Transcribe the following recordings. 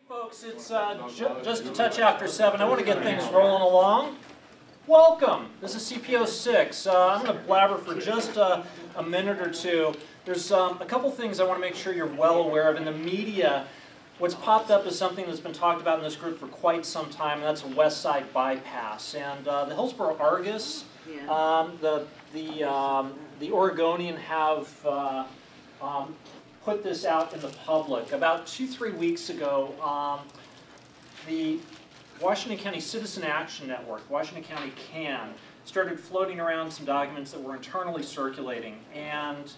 Folks, it's just a touch after 7. I want to get things rolling along. Welcome. This is CPO6. I'm going to blabber for just a minute or two. There's a couple things I want to make sure you're well aware of. In the media, what's popped up is something that's been talked about in this group for quite some time, and that's a West Side bypass. And the Hillsboro Argus, the Oregonian have put this out in the public. About 2-3 weeks ago, the Washington County Citizen Action Network, Washington County CAN, started floating around some documents that were internally circulating. And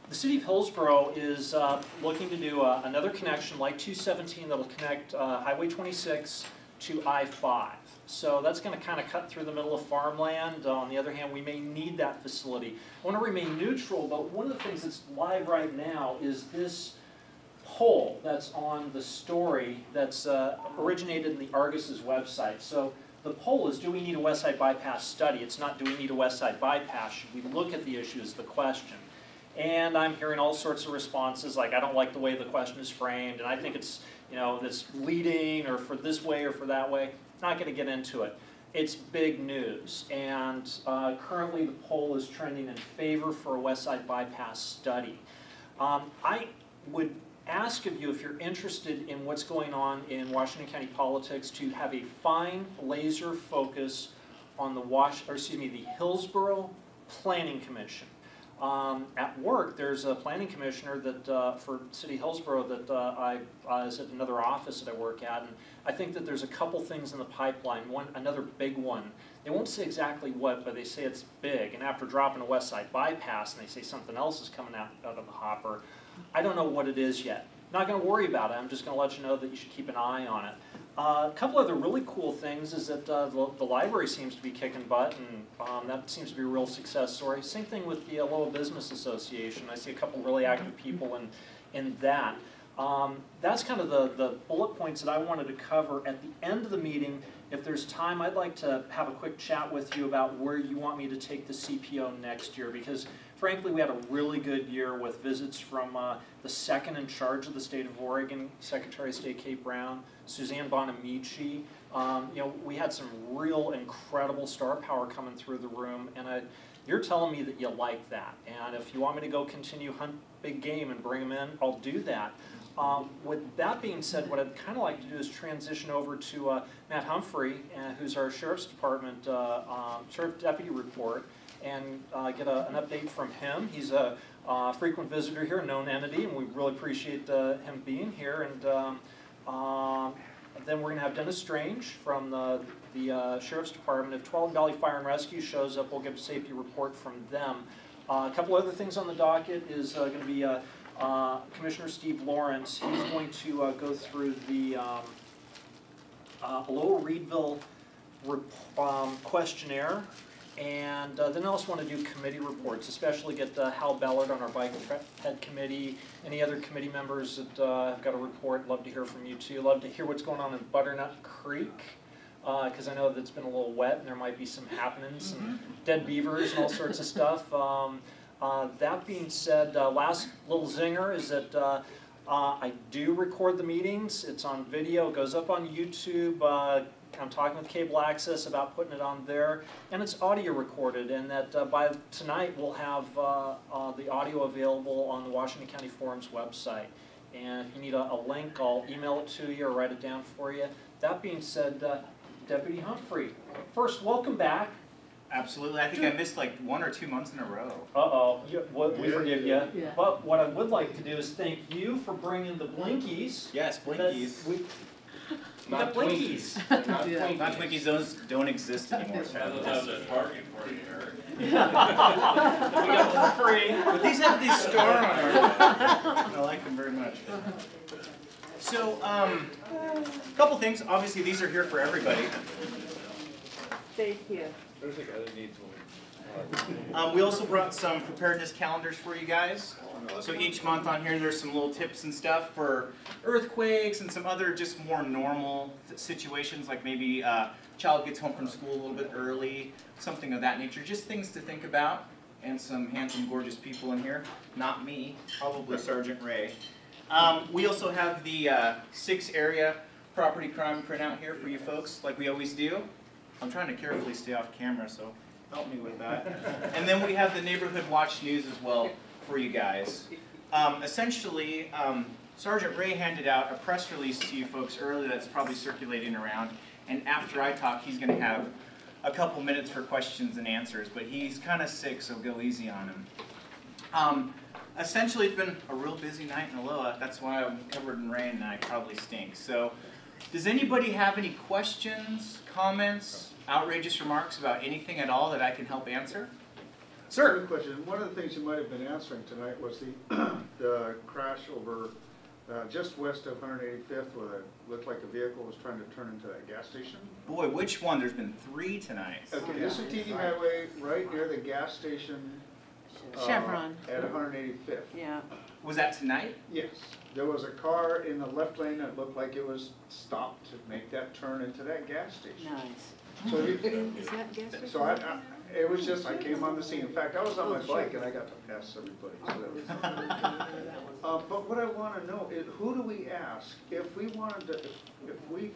the city of Hillsboro is looking to do another connection like 217 that will connect Highway 26 to I-5. So that's going to kind of cut through the middle of farmland. On the other hand, we may need that facility. I want to remain neutral, but one of the things that's live right now is this poll that's on the story that's originated in the Argus's website. So the poll is, do we need a West Side bypass study? It's not, do we need a West Side bypass? Should we look at the issue is the question. And I'm hearing all sorts of responses like, I don't like the way the question is framed, and I think it's, you know, this leading or for this way or for that way. Not going to get into it. It's big news, and currently the poll is trending in favor for a West Side bypass study. I would ask of you, if you're interested in what's going on in Washington County politics, to have a fine laser focus on the Hillsboro Planning Commission. At work, there's a planning commissioner that for City of Hillsboro that I is at another office that I work at, and I think that there's a couple things in the pipeline. Another big one. They won't say exactly what, but they say it's big. And after dropping a West Side bypass, and they say something else is coming out of the hopper, I don't know what it is yet. Not going to worry about it. I'm just going to let you know that you should keep an eye on it. A couple other really cool things is that the library seems to be kicking butt, and that seems to be a real success story. Same thing with the Lowell Business Association. I see a couple really active people in that. That's kind of the bullet points that I wanted to cover. At the end of the meeting, if there's time, I'd like to have a quick chat with you about where you want me to take the CPO next year, because frankly, we had a really good year with visits from the second in charge of the state of Oregon, Secretary of State Kate Brown, Suzanne Bonamici. You know, we had some real incredible star power coming through the room, and you're telling me that you like that. And if you want me to go continue hunt big game and bring them in, I'll do that. With that being said, what I'd kind of like to do is transition over to Matt Humphrey, who's our Sheriff's Department Sheriff Deputy report, and get an update from him. He's a frequent visitor here, a known entity, and we really appreciate him being here. And then we're going to have Dennis Strange from the Sheriff's Department. If 12 Valley Fire and Rescue shows up, we'll get a safety report from them. A couple other things on the docket is going to be Commissioner Steve Lawrence. He's going to go through the Lower Reedville questionnaire. And then I also want to do committee reports, especially get Hal Ballard on our Bike Head Committee. Any other committee members that have got a report, love to hear from you too. Love to hear what's going on in Butternut Creek, because I know that it's been a little wet and there might be some happenings, some dead beavers and all sorts of stuff. That being said, last little zinger is that I do record the meetings. It's on video, it goes up on YouTube. I'm talking with Cable Access about putting it on there, and it's audio recorded, and that by tonight we'll have the audio available on the Washington County Forum's website. And if you need a link, I'll email it to you or write it down for you. That being said, Deputy Humphrey, first, welcome back. Absolutely. I think I missed like 1 or 2 months in a row. Uh-oh. We forgive you. Yeah. But what I would like to do is thank you for bringing the Blinkies. Yes, Blinkies. Not Blinkies. Not Twinkies. Those don't exist anymore. That's a target for you, Eric. We got them for free. But these have these star on them. I like them very much. So, a couple things. Obviously, these are here for everybody. Thank you. There's a guy that needs one. We also brought some preparedness calendars for you guys. So each month on here there's some little tips and stuff for earthquakes and some other just more normal situations, like maybe a child gets home from school a little bit early, something of that nature. Just things to think about. And some handsome, gorgeous people in here. Not me, probably Sergeant Ray. We also have the 6 area property crime printout here for you folks, like we always do. I'm trying to carefully stay off camera, so help me with that. And then we have the neighborhood watch news as well for you guys. Essentially, Sergeant Ray handed out a press release to you folks earlier that's probably circulating around, and after I talk, he's going to have a couple minutes for questions and answers, but he's kind of sick, so go easy on him. Essentially, it's been a real busy night in Aloha. That's why I'm covered in rain and I probably stink. So, does anybody have any questions, comments, outrageous remarks about anything at all that I can help answer? Sir? Good question. One of the things you might have been answering tonight was the crash over just west of 185th where it looked like a vehicle was trying to turn into that gas station. Boy, which one? There's been 3 tonight. Okay, this is TD Highway right near the gas station. Chevron. At 185th. Yeah. Was that tonight? Yes. There was a car in the left lane that looked like it was stopped to make that turn into that gas station. Nice. So, Is that gas station? so it was just, I came on the scene. In fact, I was on my bike and I got to pass everybody. So that was, but what I want to know is, who do we ask if we wanted to, if we,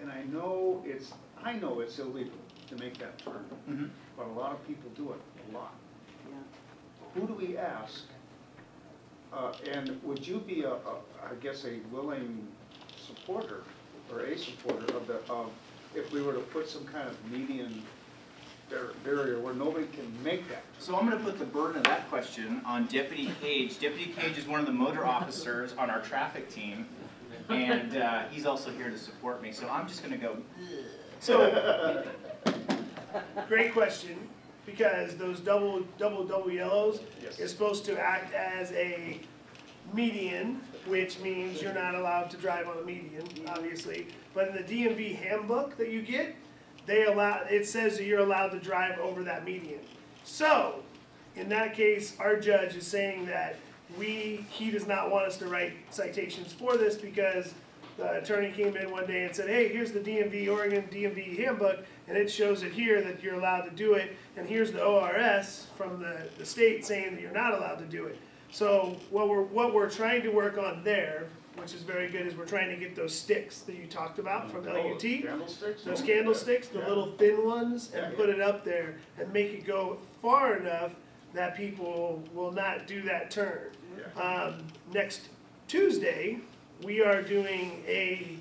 and I know it's illegal to make that turn, but a lot of people do it a lot. Yeah. Who do we ask? And would you be I guess a willing supporter or a supporter of if we were to put some kind of median barrier where nobody can make that? So I'm going to put the burden of that question on Deputy Cage. Deputy Cage is one of the motor officers on our traffic team, and he's also here to support me. So I'm just going to go. So, great question, because those double yellows is supposed to act as a median, which means you're not allowed to drive on a median, obviously. But in the DMV handbook that you get, it says that you're allowed to drive over that median. So, in that case, our judge is saying that he does not want us to write citations for this because the attorney came in one day and said, hey, here's the Oregon DMV handbook, and it shows it here that you're allowed to do it, and here's the ORS from the state saying that you're not allowed to do it. So what we're trying to work on there, which is very good, is we're trying to get those sticks that you talked about from LUT, Candlesticks? those candlesticks, the little thin ones, and put it up there and make it go far enough that people will not do that turn. Next Tuesday, we are doing a,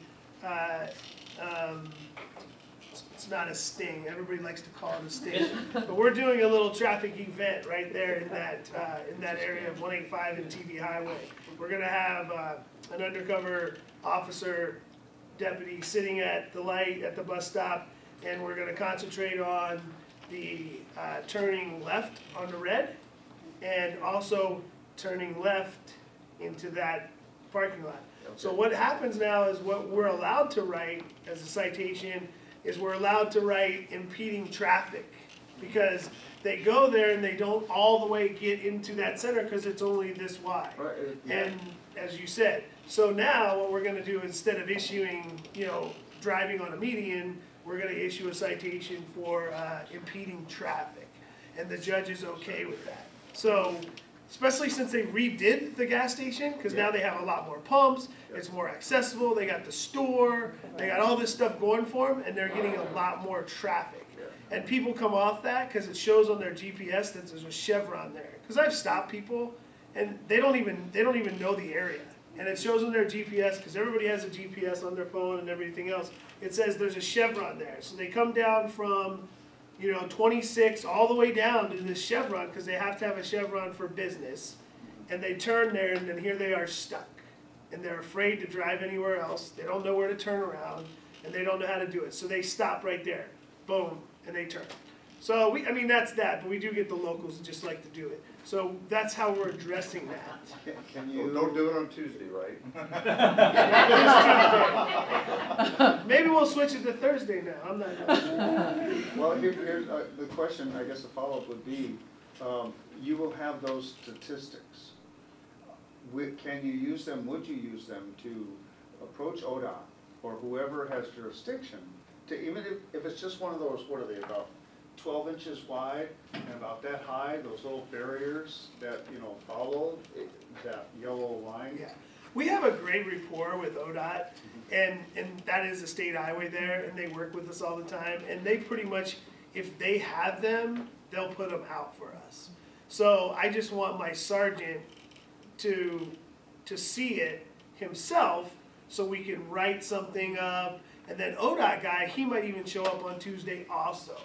it's not a sting, everybody likes to call it a sting, but we're doing a little traffic event right there in that area of 185 and TV Highway. We're gonna have an undercover officer deputy sitting at the light at the bus stop, and we're gonna concentrate on the turning left on the red, and also turning left into that parking lot. So what happens now is what we're allowed to write as a citation is we're allowed to write impeding traffic, because they go there and they don't all the way get into that center because it's only this wide. Right, And as you said, so now what we're going to do, instead of issuing, driving on a median, we're going to issue a citation for impeding traffic, and the judge is okay with that. So, especially since they redid the gas station, because now they have a lot more pumps, it's more accessible, they got the store, they got all this stuff going for them, and they're getting a lot more traffic. And people come off that because it shows on their GPS that there's a chevron there. Because I've stopped people, and they don't even know the area. And it shows on their GPS, because everybody has a GPS on their phone and everything else. It says there's a chevron there. So they come down from 26 all the way down to this chevron, because they have to have a chevron for business, and they turn there, and then here they are stuck, and they're afraid to drive anywhere else. They don't know where to turn around, and they don't know how to do it, so they stop right there, boom, and they turn. So that's that, but we do get the locals that just like to do it. So that's how we're addressing that. Can you? Don't do it on Tuesday, right? Maybe we'll switch it to Thursday now. I'm not sure. Well, here's the question. I guess the follow-up would be: you will have those statistics. Can you use them? Would you use them to approach ODOT or whoever has jurisdiction to, even if it's just one of those? What are they, about 12 inches wide and about that high? Those little barriers that follow that yellow line. Yeah. We have a great rapport with ODOT, and that is a state highway there, and they work with us all the time, and they pretty much, if they have them, they'll put them out for us. So I just want my sergeant to see it himself, so we can write something up, and then ODOT guy, he might even show up on Tuesday also.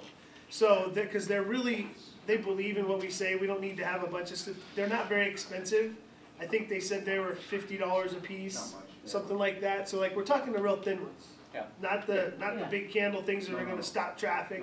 So, because they're really, they believe in what we say, we don't need to have a bunch of, they're not very expensive. I think they said they were $50 a piece, Not much, yeah. something like that, so like, we're talking the real thin ones. Yeah. Not the Yeah. big candle things that are No. gonna stop traffic.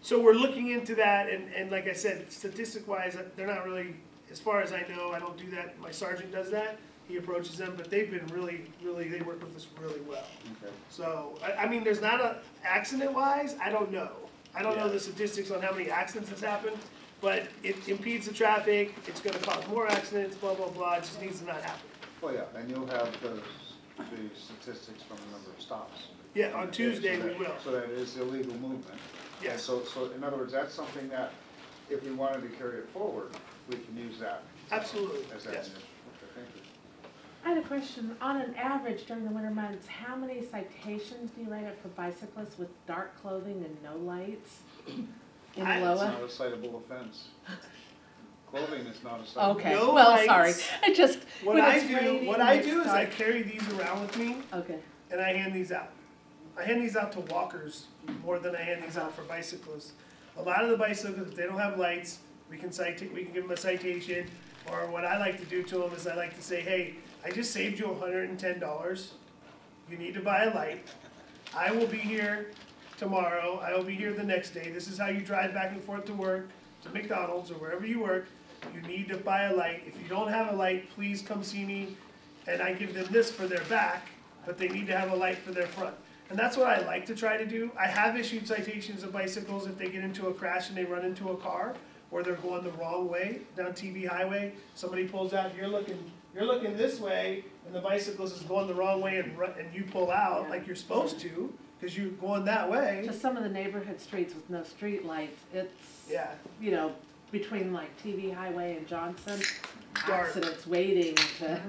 So we're looking into that, and like I said, statistic-wise, they're not really, as far as I know, I don't do that, my sergeant does that, he approaches them, but they've been really, they work with us really well. Okay. So, I mean, there's not a, accident-wise, I don't know. I don't know Yeah. the statistics on how many accidents has happened, but it impedes the traffic, it's gonna cause more accidents, blah, blah, blah, it just needs to not happen. Well, yeah, and you'll have the statistics from the number of stops. Yeah, on Tuesday So we that- will, So that is illegal movement. And yes, so in other words, that's something that, if we wanted to carry it forward, we can use that absolutely, as that. yes. Okay, thank you. I had a question. On an average during the winter months, how many citations do you write up for bicyclists with dark clothing and no lights in It's It's Loa? not a citable offense. Clothing is not a citable. Okay, No well, lights. sorry. I just, What when I it's do, raining what and I it's do is I dark- carry these around with me, Okay, and I hand these out. I hand these out to walkers more than I hand these out for bicyclists. A lot of the bicyclists, if they don't have lights, we can give them a citation, or what I like to do to them is I like to say, hey, I just saved you $110. You need to buy a light. I will be here tomorrow, I will be here the next day. This is how you drive back and forth to work, to McDonald's, or wherever you work. You need to buy a light. If you don't have a light, please come see me. And I give them this for their back, but they need to have a light for their front. And that's what I like to try to do. I have issued citations of bicycles if they get into a crash and they run into a car, or they're going the wrong way down TV Highway. Somebody pulls out, you're looking this way, and the bicyclist is going the wrong way, and you pull out like you're supposed to, because you're going that way. just some of the neighborhood streets with no street lights, it's, Yeah, you know, between like TV Highway and Johnson, Dark. accidents waiting to,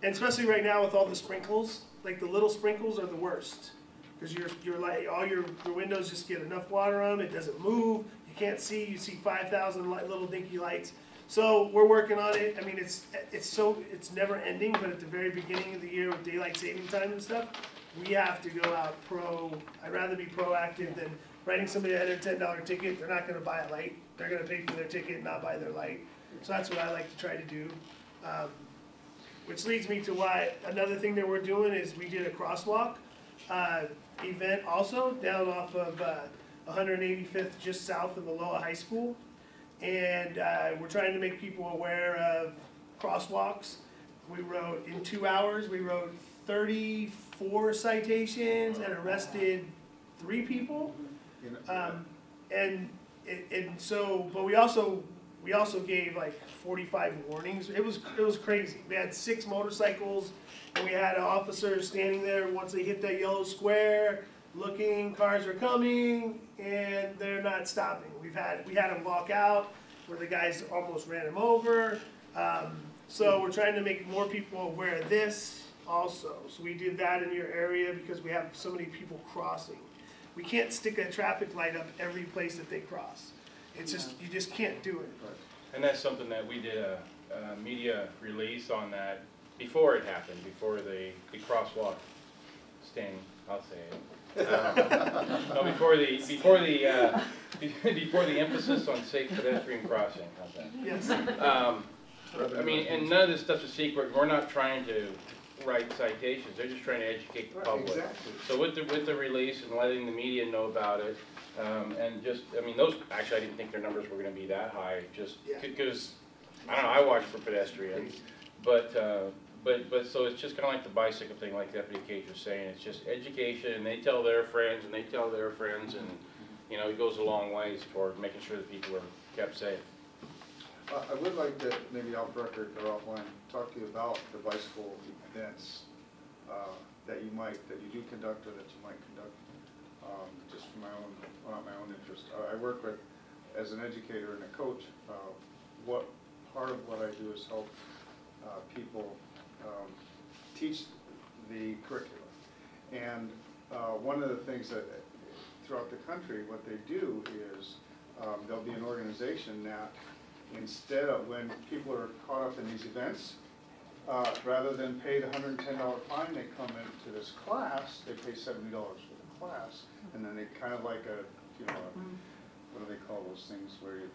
and especially right now with all the sprinkles, like the little sprinkles are the worst. Because your light, all your windows just get enough water on them, it doesn't move, you can't see, you see 5,000 little dinky lights. So we're working on it. I mean, it's never ending, but at the very beginning of the year with daylight saving time and stuff, we have to go out I'd rather be proactive than writing somebody a $110 ticket. They're not gonna buy a light, they're gonna pay for their ticket and not buy their light. So that's what I like to try to do. Which leads me to why, another thing that we're doing is we did a crosswalk event also down off of 185th, just south of Aloha High School. And we're trying to make people aware of crosswalks. We wrote, in 2 hours, we wrote 34 citations and arrested 3 people. And so, but we also gave like 45 warnings. It was crazy. We had 6 motorcycles, and we had officers standing there once they hit that yellow square, looking, cars are coming, and they're not stopping. We had them walk out, where the guys almost ran them over. So we're trying to make more people aware of this also. So we did that in your area because we have so many people crossing. We can't stick a traffic light up every place that they cross. It's just, you just can't do it. And that's something that we did a media release on that before it happened, before the crosswalk sting, I'll say it. No, before the emphasis on safe pedestrian crossing, how's that? Yes. I mean, and none of this stuff's a secret. We're not trying to write citations. They're just trying to educate the public. Exactly. So with the release and letting the media know about it, and just, I mean, those, actually, I didn't think their numbers were gonna be that high, just Yeah. because, I don't know, I watch for pedestrians, but so it's just kinda like the bicycle thing, like Deputy Cage was saying, it's just education, and they tell their friends, and they tell their friends, and, you know, it goes a long ways toward making sure that people are kept safe. I would like to, maybe off record or offline, talk to you about the bicycle events that you do conduct or that you might conduct, just for my own interest. I work with, as an educator and a coach, what part of what I do is help people teach the curriculum. And one of the things that throughout the country, what they do is there'll be an organization that instead of when people are caught up in these events, rather than pay the $110 fine, they come into this class, they pay $70 for the class, and then they kind of like a, you know, what do they call those things where you,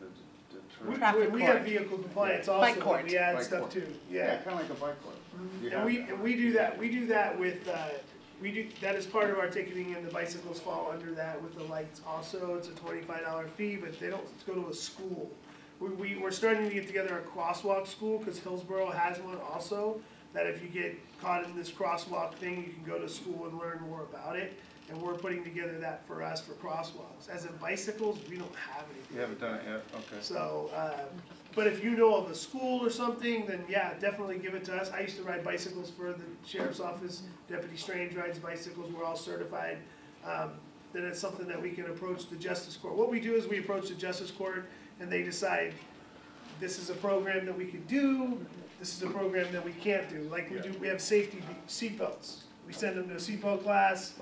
We have vehicle compliance also, Bike but court. we add Bike stuff court. too, yeah, kind of like a bike court. You have that. And we do that with, that is part of our ticketing, and the bicycles fall under that with the lights also. It's a $25 fee, but they don't go to a school. We're starting to get together a crosswalk school, because Hillsborough has one also, that if you get caught in this crosswalk thing, you can go to school and learn more about it. And we're putting together that for us for crosswalks. As in bicycles, we don't have anything. You haven't done it yet, okay. So, but if you know of a school or something, then yeah, definitely give it to us. I used to ride bicycles for the sheriff's office. Deputy Strange rides bicycles. We're all certified. Then it's something that we can approach the justice court. What we do is we approach the justice court, and they decide this is a program that we can do. This is a program that we can't do. Like we have safety seatbelts. We send them to a CPO class,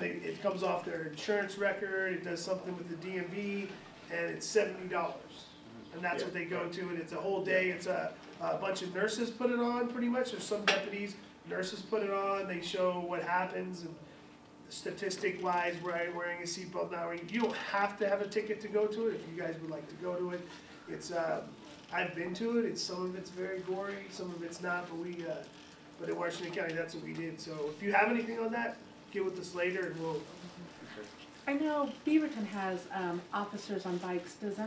it comes off their insurance record, it does something with the DMV, and it's $70. And that's what they go to, and it's a whole day. It's a bunch of nurses put it on, pretty much. There's some deputies, nurses put it on, they show what happens, and statistic-wise, wearing a seatbelt now. You don't have to have a ticket to go to it, if you guys would like to go to it. It's, I've been to it, some of it's very gory, some of it's not, but in Washington County, that's what we did. So if you have anything on that, get with us later, and we'll. I know Beaverton has officers on bikes. Does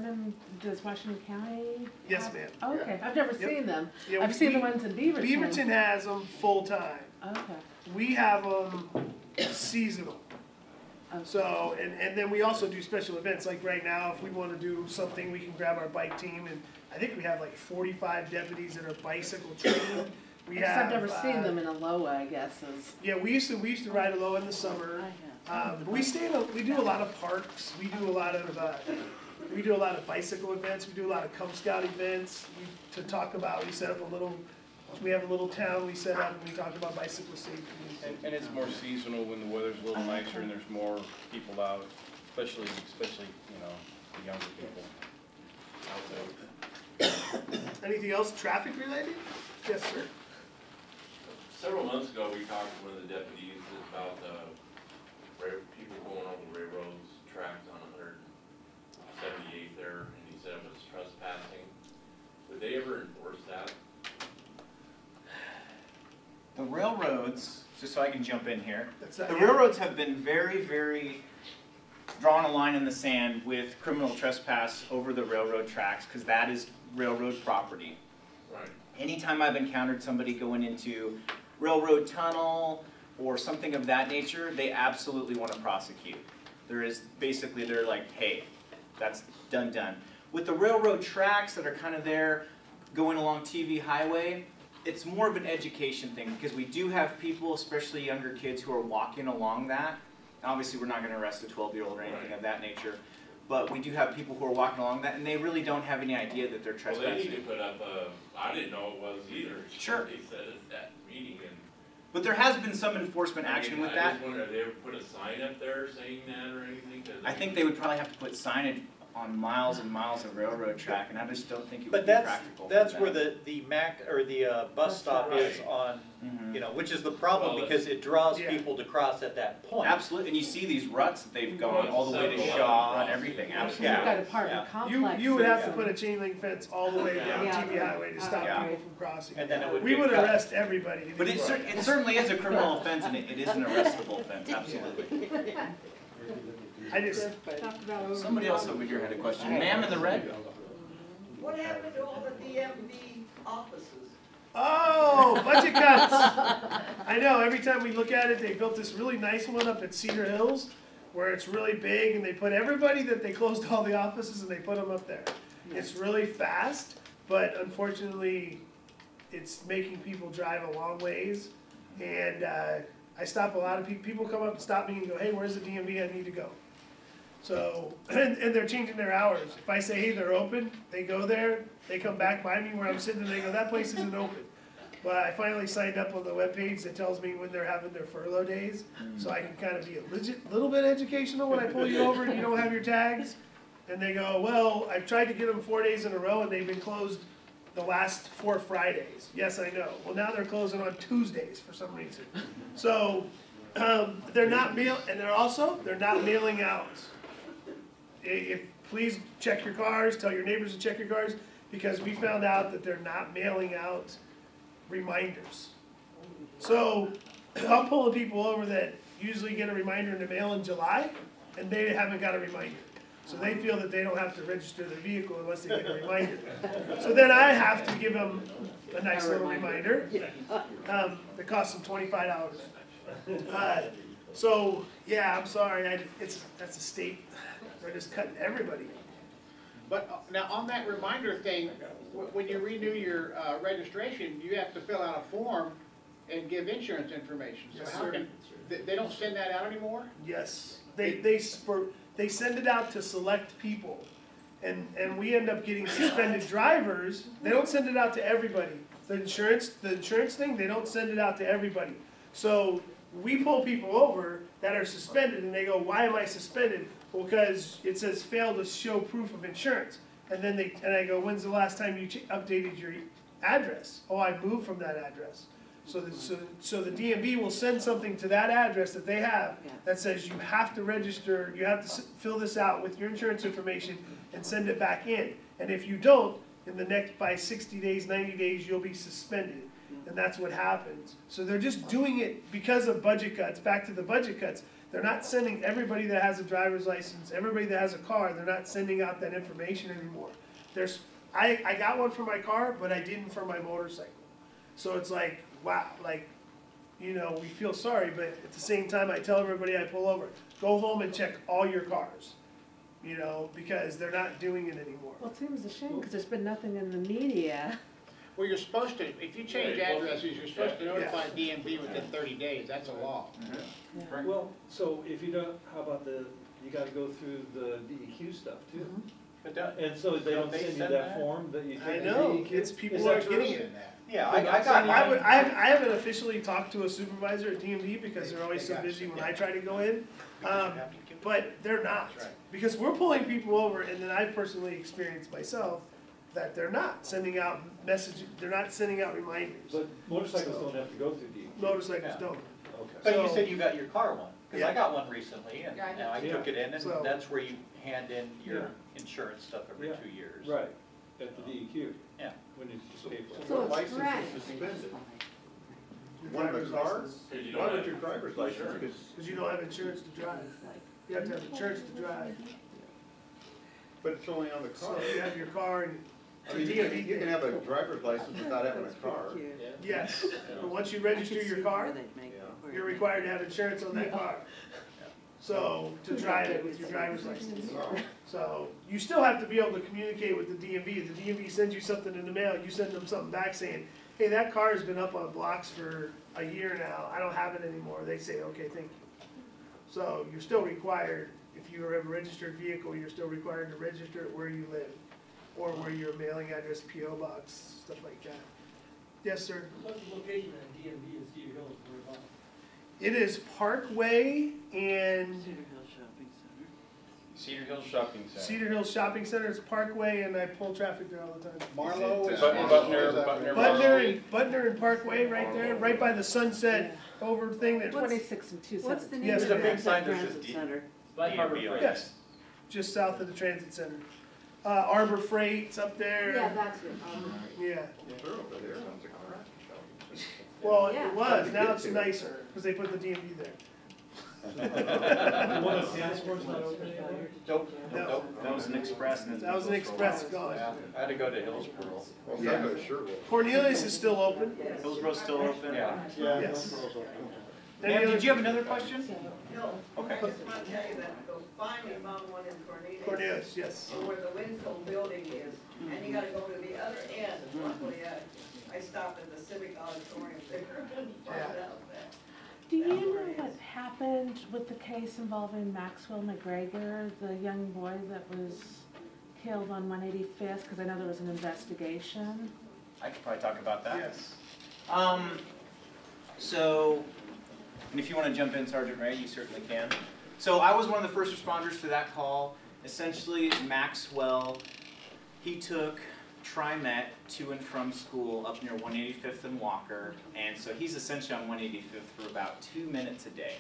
Washington County? Yes, ma'am. Oh, okay, I've never Yep. seen them. Yeah, I've seen the ones in Beaverton. Beaverton has them full-time. Okay. We have them seasonal. Okay. So, and then we also do special events, like right now, if we want to do something, we can grab our bike team, and I think we have like 45 deputies that are bicycle trained. I've never seen them in a Loa, I guess, Yeah, we used to ride a low in the summer. But we do a lot of parks. We do a lot of bicycle events. We do a lot of Cub Scout events. We set up we have a little town we set up, and we talk about bicycle safety. And it's more seasonal when the weather's a little nicer and there's more people out, especially, you know, the younger people out there. Anything else traffic related? Yes, sir. Several months ago, we talked to one of the deputies about people going over railroads, tracks on 178th there, and he said it was trespassing. Would they ever enforce that? The railroads, just so I can jump in here, That's the railroads have been very, very drawn a line in the sand with criminal trespass over the railroad tracks, because that is railroad property. Right. Anytime I've encountered somebody going into railroad tunnel or something of that nature, they absolutely want to prosecute. They're like, hey, that's done. With the railroad tracks that are kind of there going along TV highway, it's more of an education thing, because we do have people, especially younger kids, who are walking along that. Obviously, we're not going to arrest a 12-year-old or anything of that nature, but we do have people who are walking along that, and they really don't have any idea that they're trespassing. Well, they need to put up I didn't know it was either. Sure. They said at that meeting, and. But there has been some enforcement action with I that. just wonder, have they ever put a sign up there saying that or anything? I think they would probably have to put signage on miles and miles of railroad track, and I just don't think it would But be that's, practical. that's for where them. the Mac, or the bus stop is Right. on, Mhm. you know, which is the problem, Well, because it draws yeah. people to cross at that point. Absolutely, and you see these ruts that they've gone Well, all the way to several Shaw other and everything, crossings. absolutely. You've got apartment Yeah. complexes. You would have to and- put a chain link fence all the way down Yeah. TV highway to stop Yeah. people from crossing. And then it would We get would cut. arrest everybody. But it certainly is a criminal offense, and it is an arrestable offense, absolutely. I just, Somebody else over here had a question. Ma'am in the red? What happened to all the DMV offices? oh, budget cuts. I know, every time we look at it, they built this really nice one up at Cedar Hills, where it's really big, and they put everybody that they closed all the offices and they put them up there. It's really fast, but unfortunately, it's making people drive a long ways. And I stop a lot of people come up and stop me and go, hey, where's the DMV? I need to go. So, and they're changing their hours. If I say, hey, they're open, they go there, they come back by me where I'm sitting, and they go, that place isn't open. But I finally signed up on the webpage that tells me when they're having their furlough days, so I can kind of be a little bit educational when I pull you over and you don't have your tags. And they go, well, I've tried to get them 4 days in a row and they've been closed the last 4 Fridays. Yes, I know. Well, now they're closing on Tuesdays for some reason. So, they're not not mailing out. Please check your cars, tell your neighbors to check your cars, because we found out that they're not mailing out reminders. So, I'm pulling people over that usually get a reminder in the mail in July, and they haven't got a reminder. So they feel that they don't have to register their vehicle unless they get a reminder. So then I have to give them a nice little reminder. It costs them $25. So, yeah, I'm sorry, that's a state, they're just cutting everybody. But now on that reminder thing, when you renew your registration, you have to fill out a form and give insurance information. So Yes, how sir. can, they don't send that out anymore? Yes, they send it out to select people, and we end up getting suspended drivers. They don't send it out to everybody. The insurance thing, they don't send it out to everybody. So we pull people over that are suspended, and they go, why am I suspended? Well, because it says fail to show proof of insurance. And then I go, when's the last time you updated your address? Oh, I moved from that address. So the DMV will send something to that address that they have that says you have to register, you have to fill this out with your insurance information and send it back in. And if you don't, by 60 days, 90 days, you'll be suspended. And that's what happens. So they're just doing it because of budget cuts. Back to the budget cuts. They're not sending everybody that has a driver's license, everybody that has a car, they're not sending out that information anymore. I got one for my car, but I didn't for my motorcycle. So it's like, wow, we feel sorry, but at the same time, I tell everybody I pull over, go home and check all your cars, because they're not doing it anymore. Well, it seems a shame, because there's been nothing in the media. Well, you're supposed to, if you change addresses, you're supposed to notify DMV within 30 days, that's a law. Yeah. Well, so if you don't, how about you gotta go through the DEQ stuff too? But that, And so they don't send you send that form that you I take to know, DEQ? it's people Is that aren't getting true? it. yeah, I got mine. I haven't officially talked to a supervisor at DMV because they're always so busy when I try to go in. But they're not, because we're pulling people over, and then I've personally experienced myself that they're not sending out messages, they're not sending out reminders. But motorcycles don't have to go through DEQ. Motorcycles don't. Okay. But you So- said you got your car one, because I Yeah. got one recently, and Yeah, I now I did. took it in, So- and that's where you hand in Yeah. your insurance stuff every Yeah. 2 years. Right, at the DEQ. Yeah. When you just pay for it. So it's suspended? One of the cars? Because you Why don't would have your driver's license? Because you don't have insurance to drive. You have to have insurance to drive. But it's only on the So car. you have your car and. I mean, you can have a driver's license without having a car. Yes, but once you register your car, you're required to have insurance on that car. So, to drive it with your driver's license. So, you still have to be able to communicate with the DMV. If the DMV sends you something in the mail, you send them something back saying, hey, that car has been up on blocks for a year now, I don't have it anymore. They say, okay, thank you. So, you're still required, if you have a registered vehicle, you're still required to register it where you live, or where your mailing address, PO box, stuff like that. Yes, sir? What's the location at DMV in Cedar Hills, where about? It is Parkway and Cedar Hills Shopping Center. Cedar Hills Shopping Center. It's Parkway, and I pull traffic there all the time. Marlowe is. Butner and Parkway right there, right by the Sunset over thing that. 26 and 217. What's the name Yes, of there's a that big sign that says transit D- center? Like Harbor DMV. Freight. Yes, just south of the transit center. Arbor Freight's up there. Yeah, that's it. Yeah. They're over there. Well, Yeah. it was. Now it's nicer because they put the DMV there. The one at Sansport's not open anymore? Nope, No. nope, that was an express, and it's That was an been closed for a express while. gone. Yeah, I had to go to Hillsborough. Well, yeah, sure will. Cornelius is still open. Hillsboro's still open? Yeah. Yes. Any Ma'am, other- did you have another question? No, Okay. I just want to tell you that I finally found one in Cornelius. Cornelius, yes. Where the Winslow building is, and you gotta go to the other end. Luckily, I stopped at the Civic Auditorium there and found out that. Do you know what happened with the case involving Maxwell McGregor, the young boy that was killed on 185th? Because I know there was an investigation. I could probably talk about that. Yes. So, and if you want to jump in, Sergeant Ray, you certainly can. So I was one of the first responders to that call. Essentially, Maxwell, he took TriMet to and from school up near 185th and Walker, and so he's essentially on 185th for about 2 minutes a day.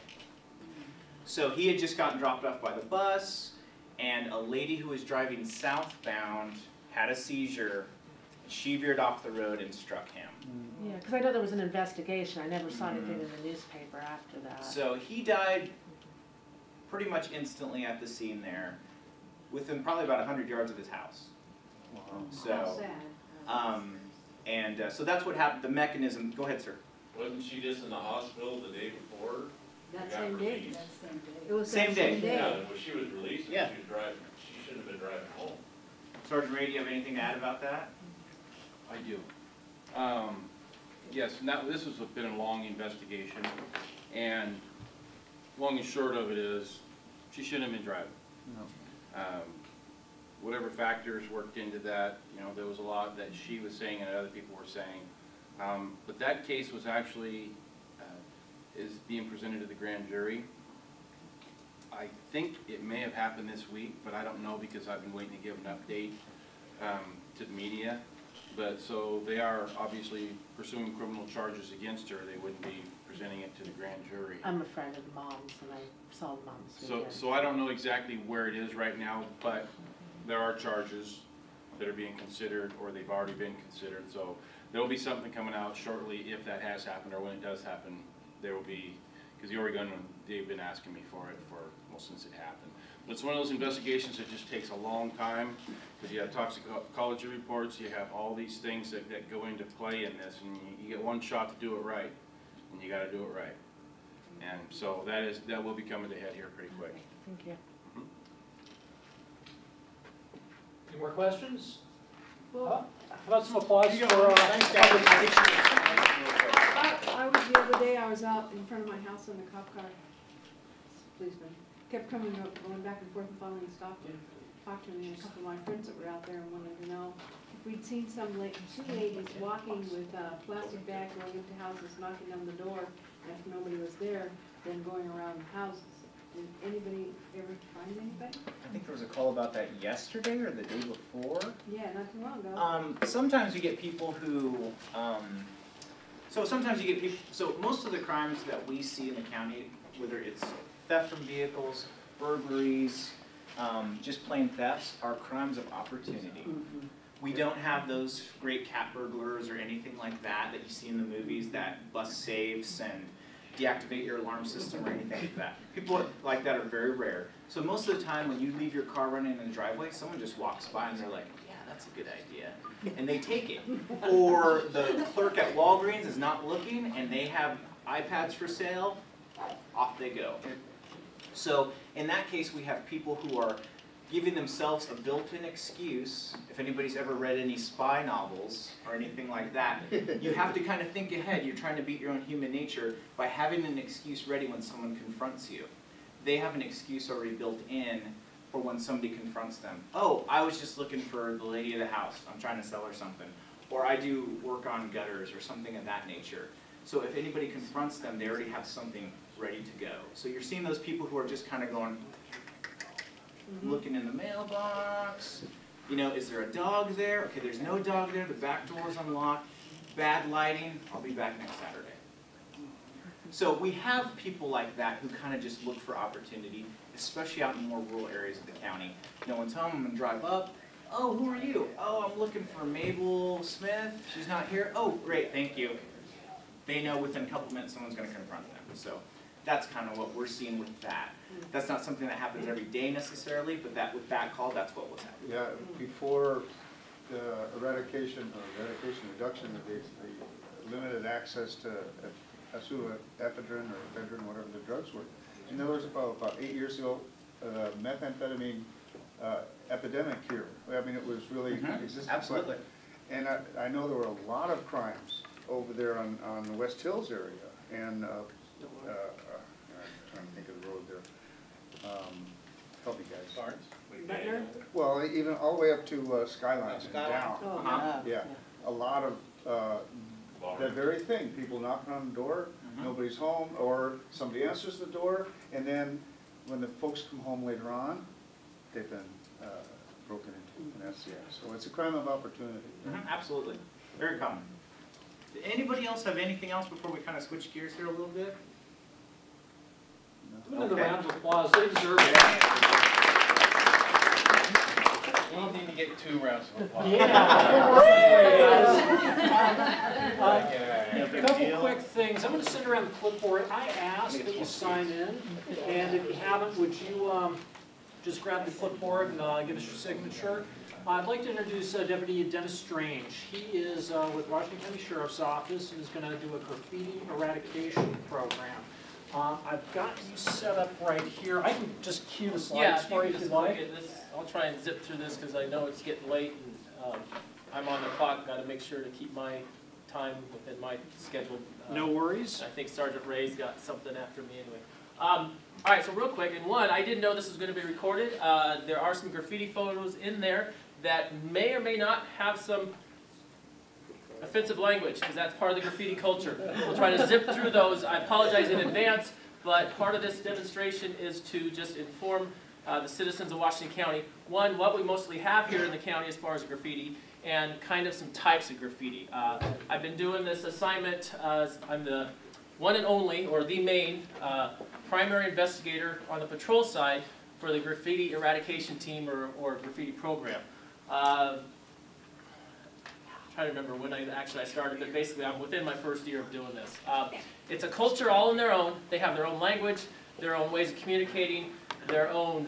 So he had just gotten dropped off by the bus, and a lady who was driving southbound had a seizure. She veered off the road and struck him. Yeah, because I know there was an investigation. I never saw anything in the newspaper after that. So he died pretty much instantly at the scene there, within probably about 100 yards of his house. Wow. So, so that's what happened. The mechanism. Go ahead, sir. Wasn't she just in the hospital the day before? That Got same day. released? It was Same that day. same day. Yeah, when she was released, she Yeah. was driving, she shouldn't have been driving home. Sergeant Ray, do you have anything to add about that? I do. Yes, now this has been a long investigation, and long and short of it is, she shouldn't have been driving. No. Whatever factors worked into that, you know, there was a lot that she was saying and other people were saying. But that case was actually, is being presented to the grand jury. I think it may have happened this week, but I don't know because I've been waiting to give an update to the media. But so they are obviously pursuing criminal charges against her. They wouldn't be presenting it to the grand jury. I'm a friend of the moms, and I saw the moms. So I don't know exactly where it is right now, but there are charges that are being considered, or they've already been considered. So there will be something coming out shortly if that has happened, or when it does happen, there will be, because the Oregon, they've been asking me for it well, since it happened. But it's one of those investigations that just takes a long time, because you have toxicology reports, you have all these things that go into play in this, and you get one shot to do it right, and you got to do it right. And so that will be coming to head here pretty quick. Thank you. Any more questions? Well, How about some applause Here you for, go. Thanks, guys. I was the other day, I was out in front of my house and the cop car, policeman, kept coming up, going back and forth, and finally stopped and talked to me and a couple of my friends that were out there and wanted to know if we'd seen two ladies walking with a plastic bag going into houses, knocking on the door, and if nobody was there, then going around the houses. Did anybody ever find anybody? I think there was a call about that yesterday or the day before. Yeah, not too long ago. Sometimes you get people who, so most of the crimes that we see in the county, whether it's theft from vehicles, burglaries, just plain thefts, are crimes of opportunity. We don't have those great cat burglars or anything like that that you see in the movies that bust safes and deactivate your alarm system or anything like that. People like that are very rare. So most of the time when you leave your car running in the driveway, someone just walks by and they're like, yeah, that's a good idea. And they take it. Or the clerk at Walgreens is not looking and they have iPads for sale, off they go. So in that case, we have people who are giving themselves a built-in excuse. If anybody's ever read any spy novels or anything like that, you have to kind of think ahead. You're trying to beat your own human nature by having an excuse ready when someone confronts you. They have an excuse already built in for when somebody confronts them. Oh, I was just looking for the lady of the house. I'm trying to sell her something. Or I do work on gutters or something of that nature. So if anybody confronts them, they already have something ready to go. So you're seeing those people who are just kind of going, looking in the mailbox, you know, is there a dog there? Okay, there's no dog there, the back door is unlocked, bad lighting, I'll be back next Saturday. So we have people like that who kind of just look for opportunity, especially out in more rural areas of the county. No one's home, I'm gonna drive up, oh, who are you? Oh, I'm looking for Mabel Smith, she's not here, oh, great, thank you. They know within a couple minutes someone's gonna confront them, so that's kind of what we're seeing with that. That's not something that happens every day necessarily, but that with that call, that's what was happening. Yeah, before the reduction of the limited access to ephedrine or ephedrine, whatever the drugs were. And there was about 8 years ago, methamphetamine epidemic here. I mean, it was really existing. Absolutely. And I know there were a lot of crimes over there on the West Hills area, and I'm trying to think of the road there. Help me guys. Butler? Well, even all the way up to Skyline and down. Oh, Yeah, a lot of that very thing, people knocking on the door, nobody's home, or somebody answers the door, and then when the folks come home later on, they've been broken into, and that's, yeah, so it's a crime of opportunity. Absolutely, very common. Did anybody else have anything else before we kind of switch gears here a little bit? Another round of applause, they deserve it. We need to get 2 rounds of applause. A couple quick things. I'm going to send around the clipboard. I asked that you sign in, and if you haven't, would you just grab the clipboard and give us your signature? I'd like to introduce Deputy Dennis Strange. He is with Washington County Sheriff's Office and is going to do a graffiti eradication program. I've got you set up right here. I can just cue the slides for you if you'd like. I'll try and zip through this because I know it's getting late and I'm on the clock. Got to make sure to keep my time within my schedule. No worries. I think Sergeant Ray's got something after me anyway. All right, so real quick, and one, I didn't know this was going to be recorded. There are some graffiti photos in there that may or may not have some offensive language, because that's part of the graffiti culture. We'll try to zip through those. I apologize in advance, but part of this demonstration is to just inform the citizens of Washington County, one, what we mostly have here in the county as far as graffiti, and kind of some types of graffiti. I've been doing this assignment. I'm the one and only, or the main, primary investigator on the patrol side for the graffiti eradication team or graffiti program. I'm trying to remember when I started, but basically I'm within my first year of doing this. It's a culture all on their own. They have their own language, their own ways of communicating, their own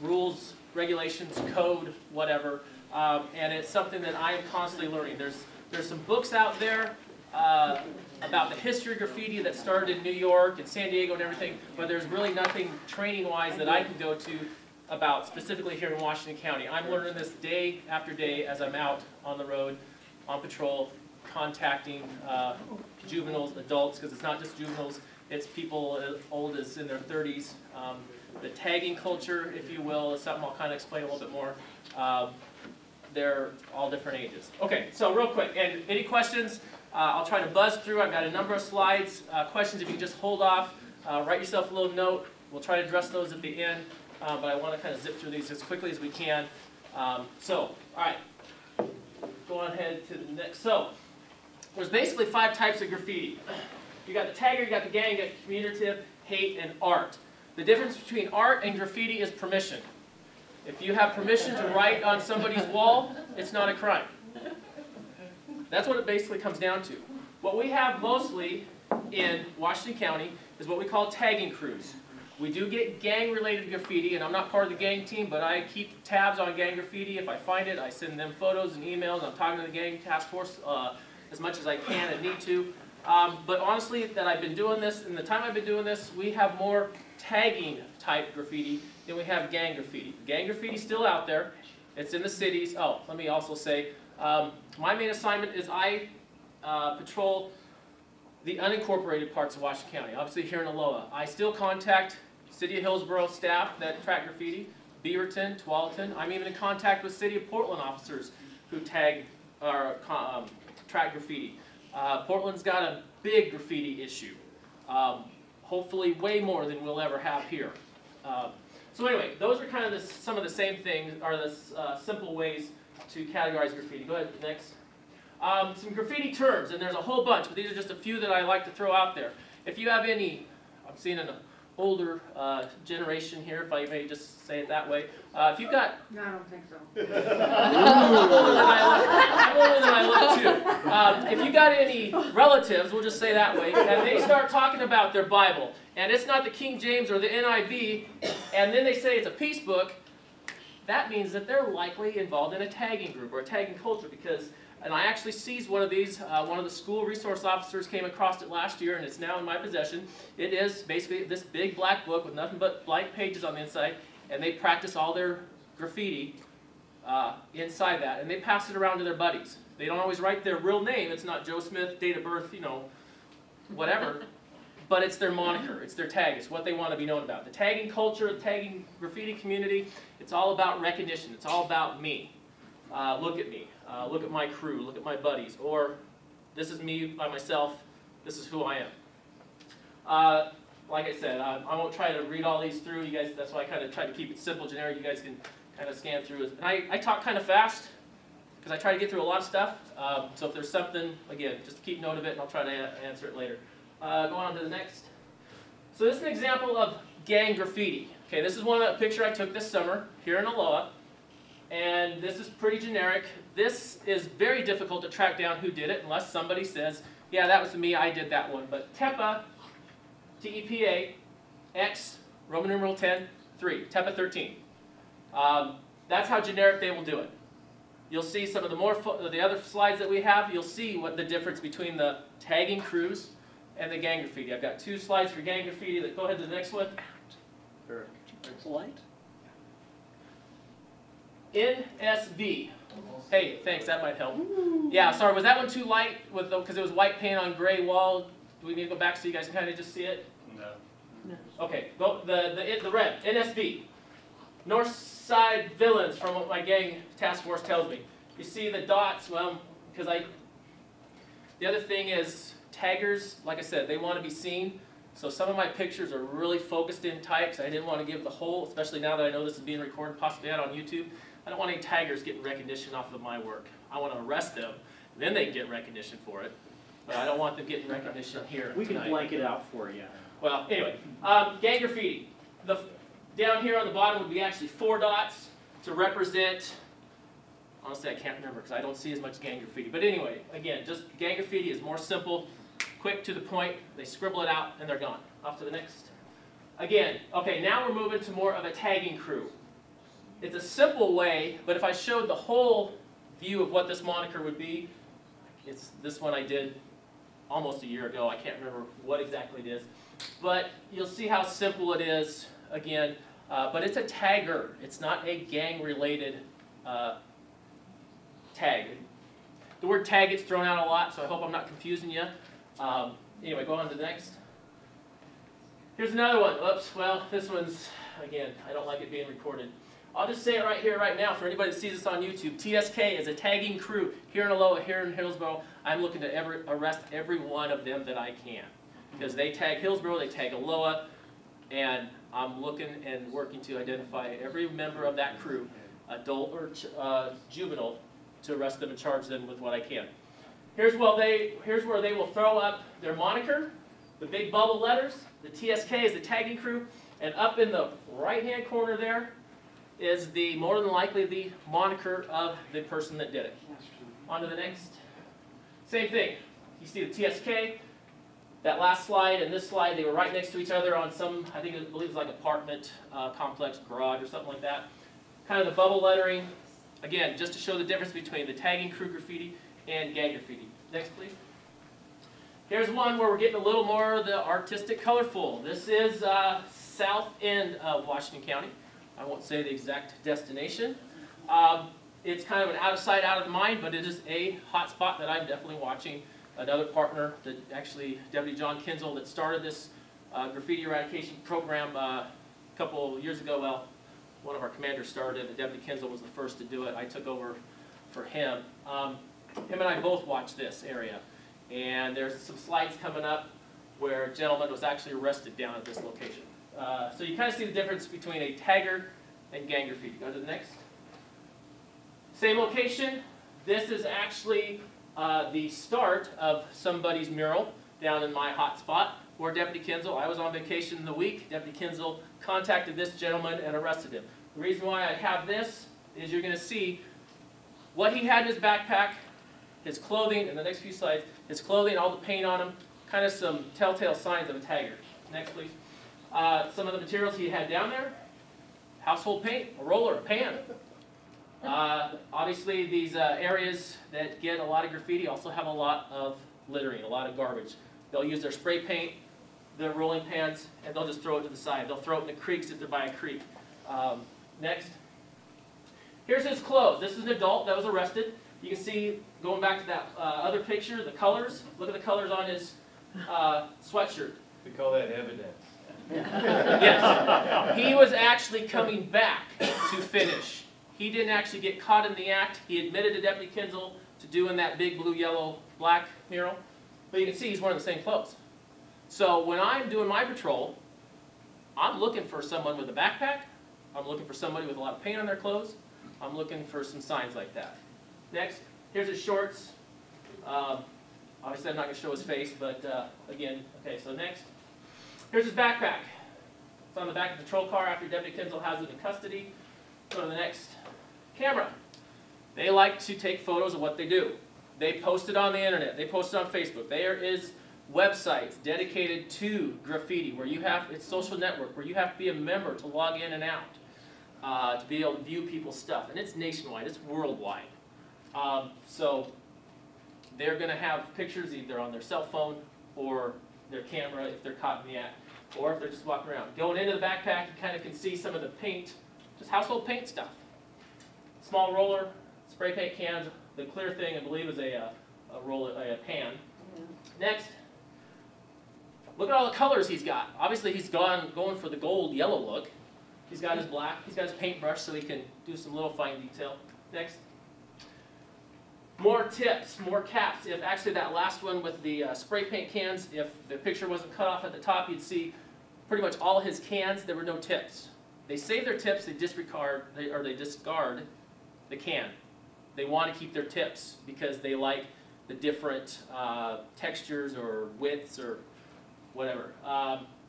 rules, regulations, code, whatever. And it's something that I am constantly learning. There's some books out there about the history of graffiti that started in New York and San Diego and everything, but there's really nothing training-wise that I can go to about specifically here in Washington County. I'm learning this day after day as I'm out on the road, on patrol, contacting juveniles, adults, because it's not just juveniles, it's people as old as in their 30s. The tagging culture, if you will, is something I'll kind of explain a little bit more. They're all different ages. Okay, so real quick, and any questions? I'll try to buzz through. I've got a number of slides. Questions, if you can just hold off, write yourself a little note. We'll try to address those at the end, but I want to kind of zip through these as quickly as we can. All right, go on ahead to the next. So, there's basically 5 types of graffiti. You got the tagger, you got the gang, you got communicative, hate, and art. The difference between art and graffiti is permission. If you have permission to write on somebody's wall, it's not a crime. That's what it basically comes down to. What we have mostly in Washington County is what we call tagging crews. We do get gang-related graffiti, and I'm not part of the gang team, but I keep tabs on gang graffiti. If I find it, I send them photos and emails. I'm talking to the gang task force as much as I can and need to. But honestly, that I've been doing this, in the time I've been doing this, we have more tagging type graffiti than we have gang graffiti. Gang graffiti is still out there. It's in the cities. Oh, let me also say, my main assignment is I patrol the unincorporated parts of Washington County, obviously here in Aloha. I still contact City of Hillsborough staff that track graffiti, Beaverton, Tualatin. I'm even in contact with City of Portland officers who tag or track graffiti. Portland's got a big graffiti issue. Hopefully way more than we'll ever have here. So anyway, those are kind of some of the same things, or the simple ways to categorize graffiti. Go ahead, next. Some graffiti terms, and there's a whole bunch, but these are just a few that I like to throw out there. If you have any, I'm seeing an older generation here, if I may just say it that way. If you've got... No, I don't think so. I'm older than I look too. If you got any relatives, we'll just say that way, and they start talking about their Bible, and it's not the King James or the NIV, and then they say it's a peace book, that means that they're likely involved in a tagging group or a tagging culture, because, and I actually seized one of these, one of the school resource officers came across it last year, and it's now in my possession. It is basically this big black book with nothing but blank pages on the inside, and they practice all their graffiti inside that, and they pass it around to their buddies. They don't always write their real name. It's not Joe Smith, date of birth, you know, whatever. But it's their moniker, it's their tag, it's what they want to be known about. The tagging culture, the tagging graffiti community, it's all about recognition, it's all about me. Look at me, look at my crew, look at my buddies, or This is me by myself. This is who I am. Like I said, I won't try to read all these through. You guys, that's why I kind of try to keep it simple, generic. You guys can kind of scan through it. And I talk kind of fast because I try to get through a lot of stuff. So if there's something, again, just keep note of it, and I'll try to answer it later. Going on to the next. So this is an example of gang graffiti. Okay, this is a picture I took this summer here in Aloha. And this is pretty generic. This is very difficult to track down who did it unless somebody says, yeah, that was me, I did that one. But TEPA, T-E-P-A, X, Roman numeral 10, 3, TEPA 13. That's how generic they will do it. You'll see some of the other slides that we have, you'll see what the difference between the tagging crews and the gang graffiti. I've got 2 slides for gang graffiti. Go ahead to the next one. Light? NSV. Hey, thanks, that might help. Yeah, sorry, was that one too light because it was white paint on gray wall? Do we need to go back so you guys can kind of just see it? No. Okay, go the red, NSV. North Side Villains, from what my gang task force tells me. You see the dots, well, because the other thing is taggers, like I said, they want to be seen. So some of my pictures are really focused in tight because I didn't want to give the whole, especially now that I know this is being recorded, possibly out on YouTube. I don't want any taggers getting recognition off of my work. I want to arrest them, then they get recognition for it. But I don't want them getting recognition here We can tonight. blank it out for you. Well, anyway, gang graffiti. Down here on the bottom would be actually 4 dots to represent, honestly I can't remember because I don't see as much gang graffiti. But anyway, again, just gang graffiti is more simple, quick to the point. They scribble it out and they're gone. Off to the next. Again, okay, now we're moving to more of a tagging crew. It's a simple way, but if I showed the whole view of what this moniker would be, it's this one I did almost a year ago. I can't remember what exactly it is. But you'll see how simple it is, again. But it's a tagger. It's not a gang-related tag. The word tag gets thrown out a lot, so I hope I'm not confusing you. Anyway, go on to the next. Here's another one. Oops, well, this one's, again, I don't like it being recorded. I'll just say it right here, right now, for anybody that sees this on YouTube. TSK is a tagging crew here in Aloha, here in Hillsborough. I'm looking to arrest every one of them that I can. Because they tag Hillsborough, they tag Aloha, and I'm looking and working to identify every member of that crew, adult or juvenile, to arrest them and charge them with what I can. Here's where they will throw up their moniker, the big bubble letters. The TSK is the tagging crew, and up in the right-hand corner there is more than likely the moniker of the person that did it. On to the next. Same thing. You see the TSK, that last slide and this slide, they were right next to each other on some, I believe it was like apartment complex, garage or something like that. Kind of the bubble lettering. Again, just to show the difference between the tagging crew graffiti and gang graffiti. Next, please. Here's one where we're getting a little more of the artistic, colorful. This is south end of Washington County. I won't say the exact destination. It's kind of an out of sight, out of mind, but it is a hot spot that I'm definitely watching. Another partner, that actually Deputy John Kinzel, that started this graffiti eradication program a couple years ago. Well, one of our commanders started it, and Deputy Kinzel was the first to do it. I took over for him. Him and I both watched this area, and there's some slides coming up where a gentleman was actually arrested down at this location. So you kind of see the difference between a tagger and gang graffiti. Go to the next. Same location. This is actually the start of somebody's mural down in my hot spot where Deputy Kinzel, I was on vacation in the week, Deputy Kinzel contacted this gentleman and arrested him. The reason why I have this is you're going to see what he had in his backpack, his clothing, in the next few slides, his clothing, all the paint on him, kind of some telltale signs of a tagger. Next, please. Some of the materials he had down there, household paint, a roller, a pan. Obviously, these areas that get a lot of graffiti also have a lot of littering, a lot of garbage. They'll use their spray paint, their rolling pans, and they'll just throw it to the side. They'll throw it in the creeks if they're by a creek. Next. Here's his clothes. This is an adult that was arrested. You can see, going back to that other picture, the colors. Look at the colors on his sweatshirt. We call that evidence. Yes. He was actually coming back to finish. He didn't actually get caught in the act. He admitted to Deputy Kinzel to doing that big blue, yellow, black mural, but you can see he's wearing the same clothes. So when I'm doing my patrol, I'm looking for someone with a backpack, I'm looking for somebody with a lot of paint on their clothes, I'm looking for some signs like that. Next, here's his shorts. Obviously I'm not going to show his face, but again, okay, so next. Here's his backpack. It's on the back of the patrol car after Deputy Kinsel has it in custody. Go to the next. Camera. They like to take photos of what they do. They post it on the internet. They post it on Facebook. There is websites dedicated to graffiti where you have, it's social network, where you have to be a member to log in and out, to be able to view people's stuff. And it's nationwide, it's worldwide. So they're going to have pictures either on their cell phone or their camera if they're caught in the act, or if they're just walking around. Going into the backpack, you kind of can see some of the paint, just household paint stuff. Small roller, spray paint cans, the clear thing I believe is a pan. Next, look at all the colors he's got. Obviously he's going for the gold yellow look. He's got his black, he's got his paintbrush so he can do some little fine detail. Next. More tips, more caps. If actually that last one with the spray paint cans, if the picture wasn't cut off at the top, you'd see pretty much all his cans, there were no tips. They save their tips, they discard the can. They want to keep their tips because they like the different textures or widths or whatever.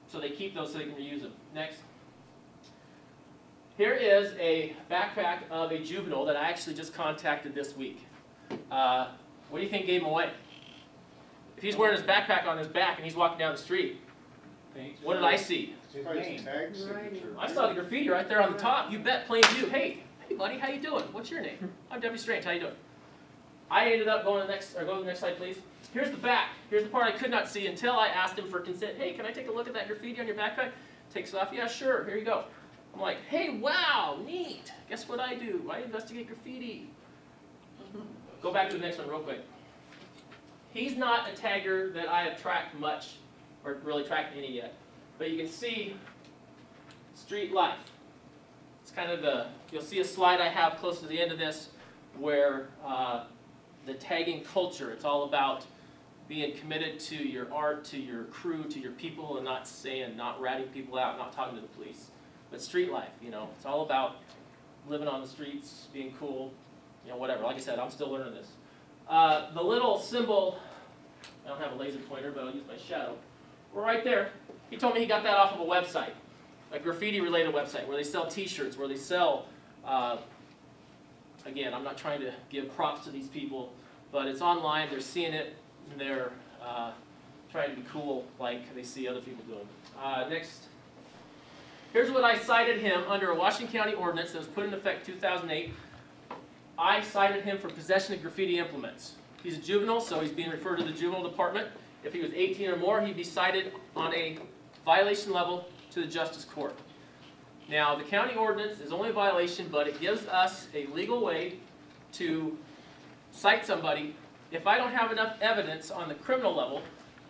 So they keep those so they can reuse them. Next. Here is a backpack of a juvenile that I actually just contacted this week. What do you think gave him away? If he's wearing his backpack on his back and he's walking down the street, what did I see? I saw the graffiti right there on the top. You bet, plain view. Hey buddy, how you doing? What's your name? I'm Debbie Strange. How you doing? I ended up going to the next, or go to the next slide, please. Here's the back. Here's the part I could not see until I asked him for consent. Hey, can I take a look at that graffiti on your backpack? Takes it off. Yeah, sure. Here you go. I'm like, hey, wow, neat. Guess what I do? I investigate graffiti. Go back to the next one real quick. He's not a tagger that I have tracked much, or really tracked any yet. But you can see street life. It's kind of you'll see a slide I have close to the end of this where the tagging culture, it's all about being committed to your art, to your crew, to your people, and not ratting people out, not talking to the police. But street life, it's all about living on the streets, being cool, whatever. Like I said, I'm still learning this. The little symbol, I don't have a laser pointer, but I'll use my shadow. We're right there. He told me he got that off of a website, a graffiti-related website, where they sell T-shirts, where they sell, again, I'm not trying to give props to these people, but it's online, they're seeing it, and they're trying to be cool like they see other people doing. Next. Here's what I cited him under a Washington County ordinance that was put in effect 2008. I cited him for possession of graffiti implements. He's a juvenile, so he's being referred to the juvenile department. If he was 18 or more, he'd be cited on a violation level to the justice court. Now, the county ordinance is only a violation, but it gives us a legal way to cite somebody if I don't have enough evidence on the criminal level,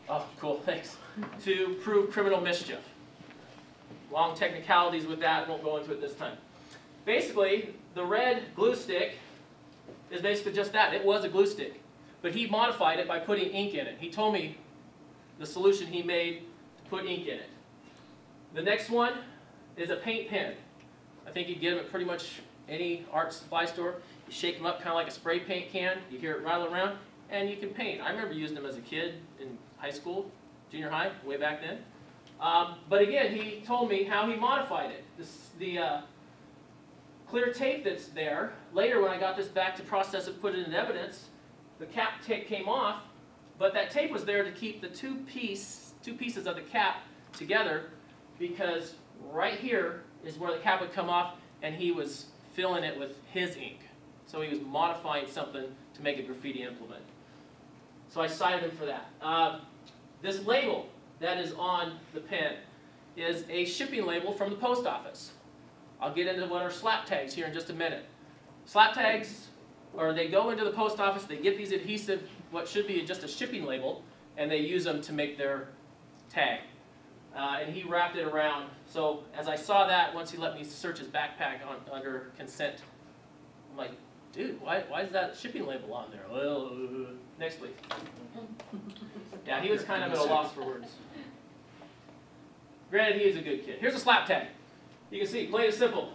oh, cool, thanks, to prove criminal mischief. Long technicalities with that, won't go into it this time. Basically, the red glue stick is basically just that. It was a glue stick, but he modified it by putting ink in it. He told me the solution he made to put ink in it. The next one is a paint pen. I think you get them at pretty much any art supply store. You shake them up kind of like a spray paint can. You hear it rattle around, and you can paint. I remember using them as a kid in high school, junior high, way back then. But again, he told me how he modified it. The clear tape that's there, later when I got this back to process it, put it in evidence, the cap tape came off, but that tape was there to keep the two pieces of the cap together, because right here is where the cap would come off, and he was filling it with his ink. So he was modifying something to make a graffiti implement. So I cited him for that. This label that is on the pen is a shipping label from the post office. I'll get into what are slap tags here in just a minute. Slap tags, or they go into the post office, they get these adhesive, what should be just a shipping label, and they use them to make their tag. And he wrapped it around. So as I saw that, once he let me search his backpack under consent, I'm like, dude, why is that shipping label on there? Well, next please. Yeah, he was kind of at a loss for words. Granted, he is a good kid. Here's a slap tag. You can see, plain and simple.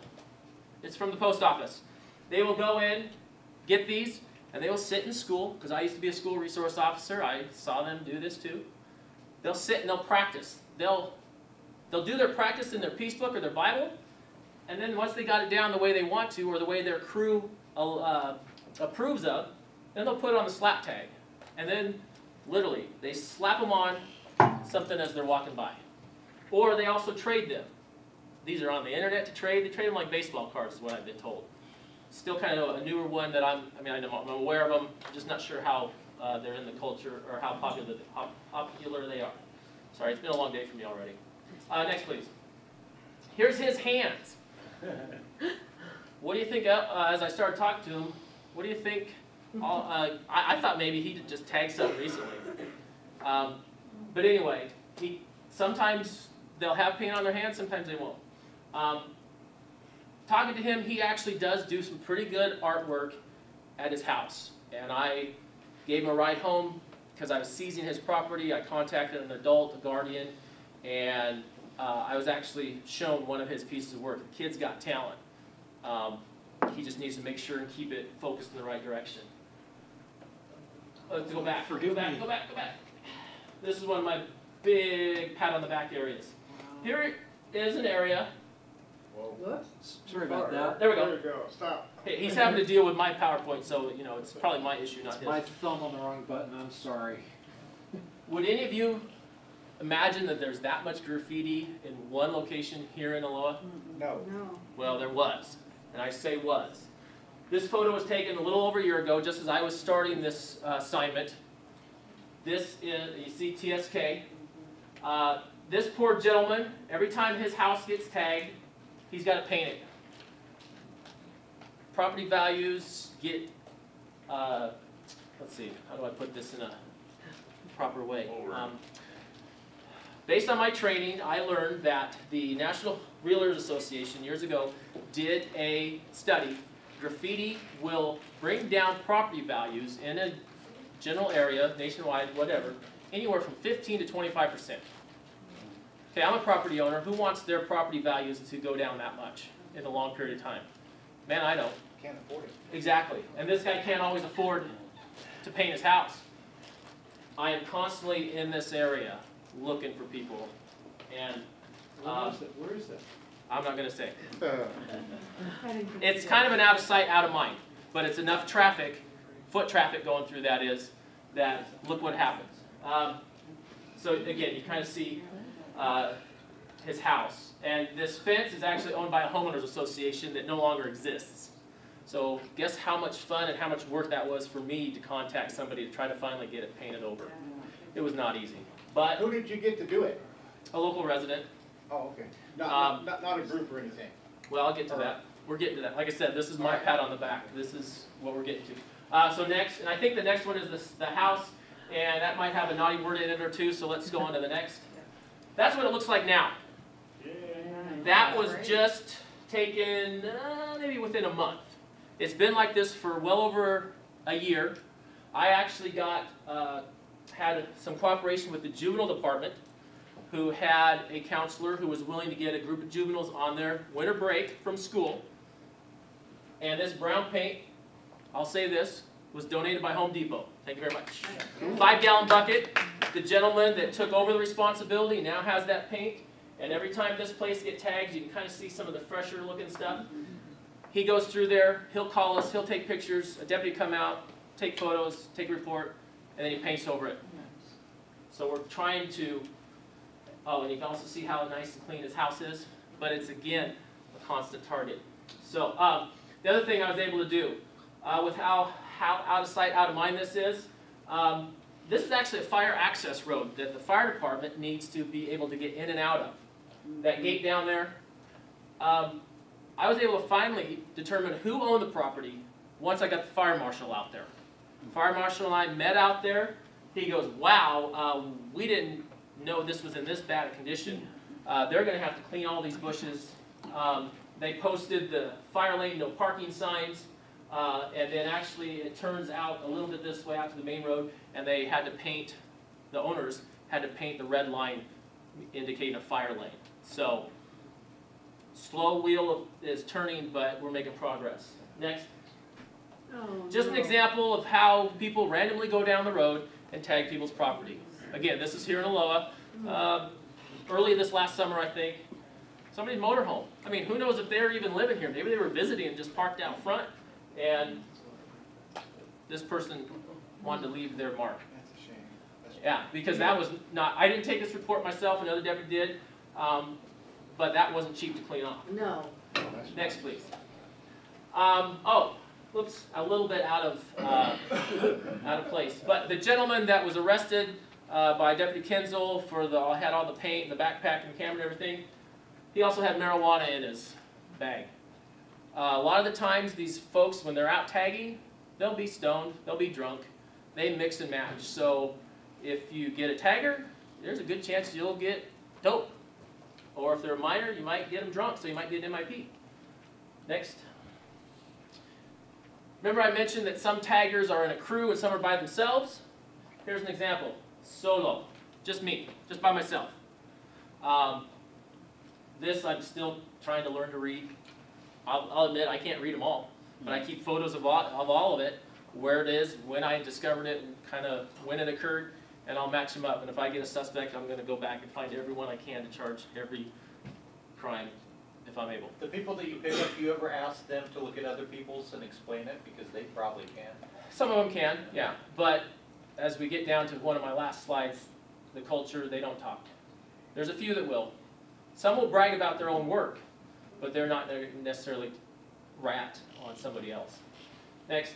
It's from the post office. They will go in, get these, and they will sit in school, because I used to be a school resource officer. I saw them do this too. They'll sit and they'll practice. They'll do their practice in their peace book or their Bible, and then once they got it down the way they want to, or the way their crew approves of, then they'll put it on the slap tag. And then, literally, they slap them on something as they're walking by. Or they also trade them. These are on the internet to trade. They trade them like baseball cards is what I've been told. Still kind of a newer one that I'm aware of them. I'm just not sure how they're in the culture or how popular they are. Sorry, it's been a long day for me already. Next, please. Here's his hands. What do you think, as I started talking to him, what do you think? I thought maybe he just tagged something recently. But anyway, sometimes they'll have paint on their hands, sometimes they won't. Talking to him, he actually does do some pretty good artwork at his house. And I gave him a ride home because I was seizing his property. I contacted an adult, a guardian, and I was actually shown one of his pieces of work. The kid's got talent. He just needs to make sure and keep it focused in the right direction. Let's go back. Go back. This is one of my big pat on the back areas. Here is an area. Whoa. Sorry about that. There we go. There you go, stop. Hey, he's having to deal with my PowerPoint, so you know it's probably my issue, not his. My thumb on the wrong button, I'm sorry. Would any of you imagine that there's that much graffiti in one location here in Aloha? No. No. Well, there was, and I say was. This photo was taken a little over a year ago, just as I was starting this assignment. This is, you see TSK. This poor gentleman, every time his house gets tagged, he's got to paint it. Property values get, let's see, how do I put this in a proper way? Based on my training, I learned that the National Realtors Association years ago did a study. Graffiti will bring down property values in a general area, nationwide, whatever, anywhere from 15 to 25%. Okay, I'm a property owner. Who wants their property values to go down that much in a long period of time? Man, I don't. Can't afford it. Exactly. And this guy can't always afford to paint his house. I am constantly in this area looking for people. And Where is that? I'm not going to say. I didn't think It's so. kind of an out of sight, out of mind. But it's enough traffic, foot traffic going through that is, that look what happens. So again, you kind of see his house. And this fence is actually owned by a homeowners association that no longer exists. So guess how much fun and how much work that was for me to contact somebody to try to finally get it painted over. It was not easy. But Who did you get to do it? a local resident. Oh, okay. Not a group or anything. Well, I'll get to that. We're getting to that. Like I said, this is my pat on the back. This is what we're getting to. So next, and I think the next one is the house, and that might have a naughty word in it or two, so let's go on to the next. That's what it looks like now. That was just taken maybe within a month. It's been like this for well over a year. I actually had some cooperation with the juvenile department, who had a counselor who was willing to get a group of juveniles on their winter break from school. And this brown paint, I'll say this, was donated by Home Depot. Thank you very much. 5-gallon bucket. The gentleman that took over the responsibility now has that paint. And every time this place gets tagged, you can kind of see some of the fresher looking stuff. He goes through there, he'll call us, he'll take pictures, a deputy come out, take photos, take a report, and then he paints over it. So we're trying to, oh, and you can also see how nice and clean his house is, but it's again, a constant target. So the other thing I was able to do, with how out of sight, out of mind this is actually a fire access road that the fire department needs to be able to get in and out of. That gate down there, I was able to finally determine who owned the property once I got the fire marshal out there. The fire marshal and I met out there. He goes, wow, we didn't know this was in this bad a condition. They're going to have to clean all these bushes. They posted the fire lane no parking signs. And then actually it turns out a little bit this way out to the main road, and they had to paint, the owners had to paint the red line indicating a fire lane. So, slow wheel is turning, but we're making progress. Next. Oh, Just an no. example of how people randomly go down the road and tag people's property. Again, this is here in Aloha. Early this last summer, I think, somebody's motorhome. I mean, who knows if they're even living here? Maybe they were visiting and just parked out front, and this person wanted to leave their mark. That's a shame. Yeah, because that was not, I didn't take this report myself, another deputy did, but that wasn't cheap to clean off. No. Next, please. Oh, whoops, a little bit out of place. But the gentleman that was arrested by Deputy Kenzel for had all the paint, and the backpack, and the camera, and everything, he also had marijuana in his bag. A lot of the times, these folks, when they're out tagging, they'll be stoned, they'll be drunk, they mix and match. So if you get a tagger, there's a good chance you'll get dope. Or if they're a minor, you might get them drunk, so you might get an MIP. Next. Remember I mentioned that some taggers are in a crew and some are by themselves? Here's an example. Solo. Just me. Just by myself. This I'm still trying to learn to read. I'll admit I can't read them all. But I keep photos of all of it, where it is, when I discovered it, and kind of when it occurred, and I'll match them up. And if I get a suspect, I'm going to go back and find everyone I can to charge every crime, if I'm able. The people that you pick up, you ever ask them to look at other people's and explain it? Because they probably can. Some of them can, yeah. But as we get down to one of my last slides, the culture, they don't talk. There's a few that will. Some will brag about their own work, but they're not necessarily rat on somebody else. Next.